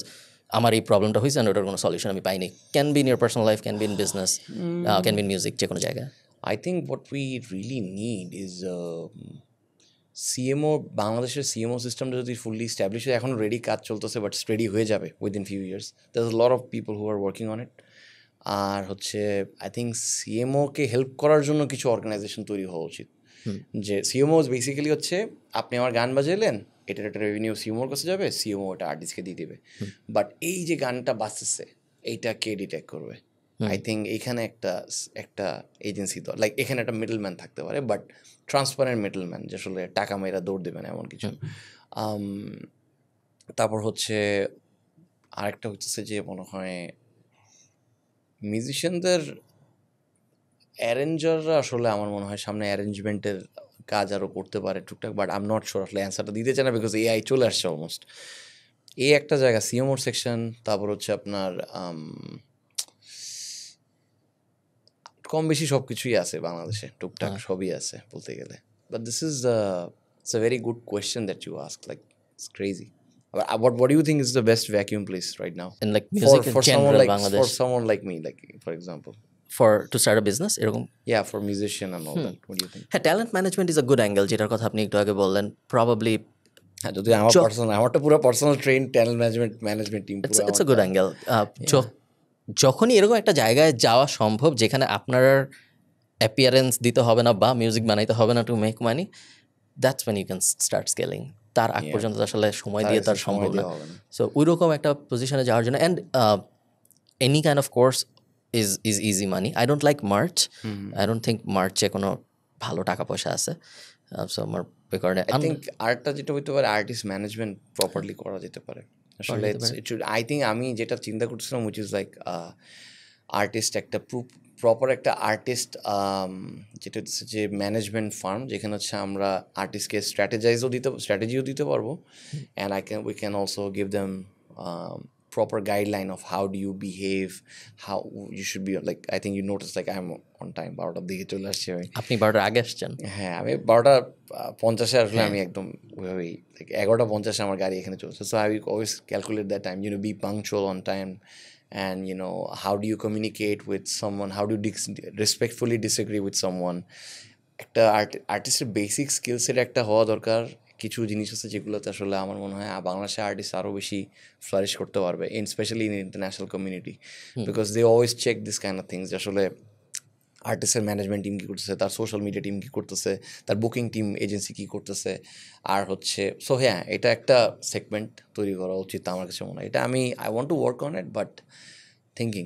আমার এই প্রবলেমটা হয়েছে, ওটার কোনো সলিউশন আমি পাইনি? Can be in your personal life, can be in business, can be in music, যে কোনো জায়গায়। I think what we really need is CMO, বাংলাদেশের CMO সিস্টেমটা যদি ফুললি এস্টাবলিশ হয়, এখন রেডি কাজ চলতেছে, বাট রেডি হয়ে যাবে within few years. There is a lot of people who are working on it. আর হচ্ছে আই থিঙ্ক সিএমওকে হেল্প করার জন্য কিছু অর্গানাইজেশন তৈরি হওয়া উচিত। যে সিএমও বেসিক্যালি হচ্ছে, আপনি আমার গান বাজাইলেন, এটার একটা রেভিনিউ সিএমওর কাছে যাবে, সিএমও ওটা আর্টিস্টকে দিয়ে দেবে। বাট এই যে গানটা বাঁচতেছে, এইটা কে ডিটেক্ট করবে? আই থিঙ্ক এইখানে একটা এজেন্সি তো, লাইক এখানে একটা মিডলম্যান থাকতে পারে, বাট ট্রান্সপারেন্ট মিডলম্যান, যে আসলে টাকা মেয়েরা দৌড় দেবে না এমন কিছু। তারপর হচ্ছে আরেকটা হচ্ছে যে মনে হয় মিউজিশিয়ানদের অ্যারেঞ্জাররা আসলে আমার মনে হয় সামনে অ্যারেঞ্জমেন্টের কাজ আরও করতে পারে টুকটাক, but I am not sure আসলে অ্যান্সারটা দিতে চাই না, বিকজ এআই চলে আসছে অলমোস্ট। এই একটা জায়গা সিএমওর সেকশন, তারপর হচ্ছে আপনার কম বেশি সব কিছুই আছে বাংলাদেশে, টুকটাক সবই আছে বলতে গেলে। But this is it's a very good question that you ask, like it's crazy. What do you think is the best vacuum place right now? In like music in For general, someone like Bangladesh. for someone like me, like for example. To start a business এরকম? Yeah, for musician and all that. What do you think? হ্যাঁ, talent management is a good angle, যেটার কথা আপনি একটু আগে বললেন। Probably হ্যাঁ, যদি আমারটা পুরো personal train talent management team পুরো ইটস আ গুড অ্যাঙ্গেল। যখনই এরকম একটা জায়গায় যাওয়া সম্ভব যেখানে আপনার অ্যাপিয়ারেন্স দিতে হবে না বা মিউজিক বানাইতে হবে না to make money, that's when you can start scaling. তার আগ পর্যন্ত আসলে সময় দিয়ে তার সম্ভব না। সো ওইরকম একটা পজিশনে যাওয়ার জন্য, and any kind of course is easy money. I don't like March, I don't think মার্চে কোনো ভালো টাকা পয়সা আছে। সো আমার কারণে আই থিঙ্ক আর্টটা যেটা হইতে পারে, আর্টিস্ট ম্যানেজমেন্ট প্রপারলি করা যেতে পারে আসলে। আই থিঙ্ক আমি যেটা চিন্তা করছিলাম উইচ ইজ লাইক আর্টিস্ট একটা প্রপার একটা আর্টিস্ট যেটা হচ্ছে যে ম্যানেজমেন্ট ফার্ম, যেখানে হচ্ছে আমরা আর্টিস্টকে স্ট্র্যাটেজিও দিতে পারবো, and we can also give them proper guideline of how do you behave, how you should be. Like I think you notice like I'm on time, 12টার দিকে চলে আসছি আমি। আপনি 12টার আগে আসছেন? হ্যাঁ, আমি 12:50 আসলে আমি একদম ওইভাবেই 11:50 আমার গাড়ি এখানে চলছে। So I always calculate that time, be punctual on time, and how do you communicate with someone, how do you respectfully disagree with someone. একটা আর্টিস্টের বেসিক স্কিল সেট একটা হওয়া দরকার। কিছু জিনিস আছে যেগুলোতে আসলে আমার মনে হয় বাংলাদেশের আর্টিস্ট আরও বেশি ফ্লারিশ করতে পারবে, specially in international community, because they always check this kind of things. আসলে আর্টিস্টের ম্যানেজমেন্ট টিম কী করতেছে, তার সোশ্যাল মিডিয়া টিম কী করতেছে, তার বুকিং টিম এজেন্সি কী করতেছে, আর হচ্ছে সো হ্যাঁ, এটা একটা সেগমেন্ট তৈরি করা উচিত আমার কাছে মনে হয়। এটা আমি I want to work on it, but thinking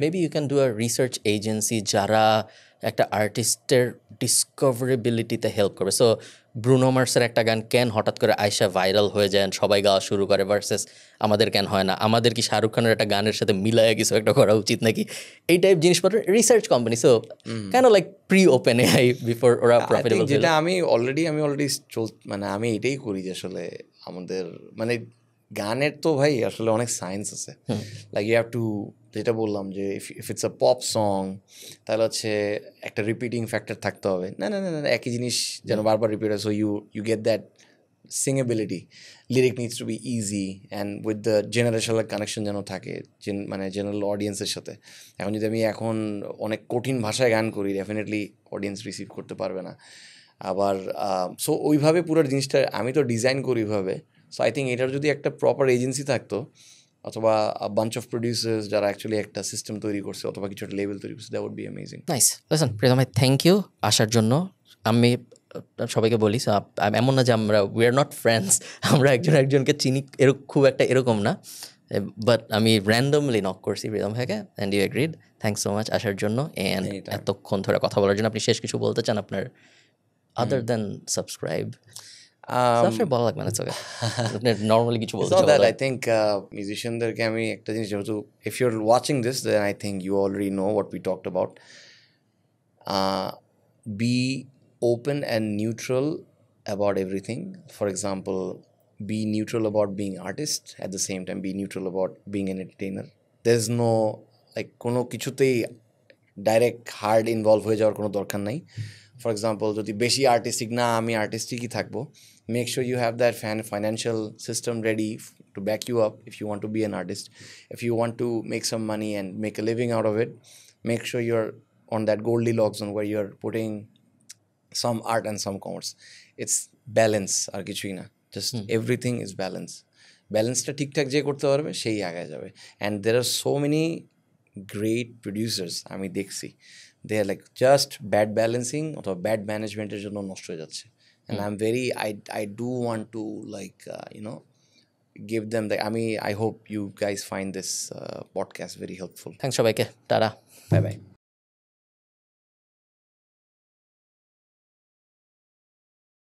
maybe you can do a research agency যারা একটা আর্টিস্টের ডিসকভারেবিলিটিতে হেল্প করবে। সো ব্রুনো মার্সের একটা গান কেন হঠাৎ করে আয়শা ভাইরাল হয়ে যায়, সবাই গাওয়া শুরু করে, ভার্সেস আমাদের কেন হয় না? আমাদের কি শাহরুখ খানের একটা গানের সাথে মিলাইয়া কিছু একটা করা উচিত নাকি? এই টাইপ জিনিসপত্র রিসার্চ কোম্পানি। সো কেন like pre open AI before ওরা প্রফিটেবল। যেটা আমি অলরেডি মানে আমি এটাই করি যে আসলে আমাদের মানে গানের তো ভাই আসলে অনেক সায়েন্স আছে। লাইক ইউ হ্যাভ টু, যেটা বললাম যে if it's a pop song তাহলে হচ্ছে একটা রিপিটিং ফ্যাক্টর থাকতে হবে। না একই জিনিস যেন বারবার রিপিট হয়, so you get that singability. Lyric needs to be easy and with the generational connection যেন থাকে, মানে জেনারেল অডিয়েন্সের সাথে। এখন যদি আমি এখন অনেক কঠিন ভাষায় গান করি, ডেফিনেটলি অডিয়েন্স রিসিভ করতে পারবে না। আবার সো ওইভাবে পুরো জিনিসটা আমি তো ডিজাইন করি ওইভাবে। সো আই থিঙ্ক এটার যদি একটা প্রপার এজেন্সি থাকতো, অথবা বাঞ্চ অফ প্রডিউসার্স যারা অ্যাকচুয়ালি একটা সিস্টেম তৈরি করছে অথবা কিছু একটা লেভেল তৈরি করছে, that would be amazing. Nice. Listen Pritam ভাই, থ্যাংক ইউ আসার জন্য। আমি সবাইকে বলি, এমন না যে উই আর নট ফ্রেন্ডস, আমরা একজনকে চিনি খুব একটা এরকম না, বাট আমি র্যান্ডমলি নক করছি প্রীতম ভাইকে, and you agreed. Thanks so much আসার জন্য, অ্যান্ড এতক্ষণ ধরে কথা বলার জন্য। আপনি শেষ কিছু বলতে চান আপনার, আদার দেন সাবস্ক্রাইব? বলা লাগবে না, নর্মালি কিছু বলতে চান? আই থিঙ্ক মিউজিশিয়ানদেরকে আমি একটা জিনিস, যেহেতু if you are watching this, then I think you already know what we talked about. Be open and neutral about everything. For example, be neutral about being artist, at the same time be neutral about being an entertainer. There's no like কোনো কিছুতেই direct hard involve হয়ে যাওয়ার কোনো দরকার নাই। For example, যদি বেশি artistic না, আমি আর্টিস্টিকই থাকবো, make sure you have that financial system ready to back you up if you want to be an artist. If you want to make some money and make a living out of it, make sure you're on that Goldilocks zone where you're putting some art and some commerce. It's balance, আর কিছুই না, just everything is balance. ব্যালেন্সটা ঠিকঠাক যে করতে পারবে সেই আগে যাবে। And there are so many great producers আমি দেখছি, they are like just bad balancing অথবা ব্যাড ম্যানেজমেন্টের জন্য নষ্ট হয়ে যাচ্ছে। And I do want to like give them the, I hope you guys find this podcast very helpful. Thanks সবাইকে, tata, bye bye.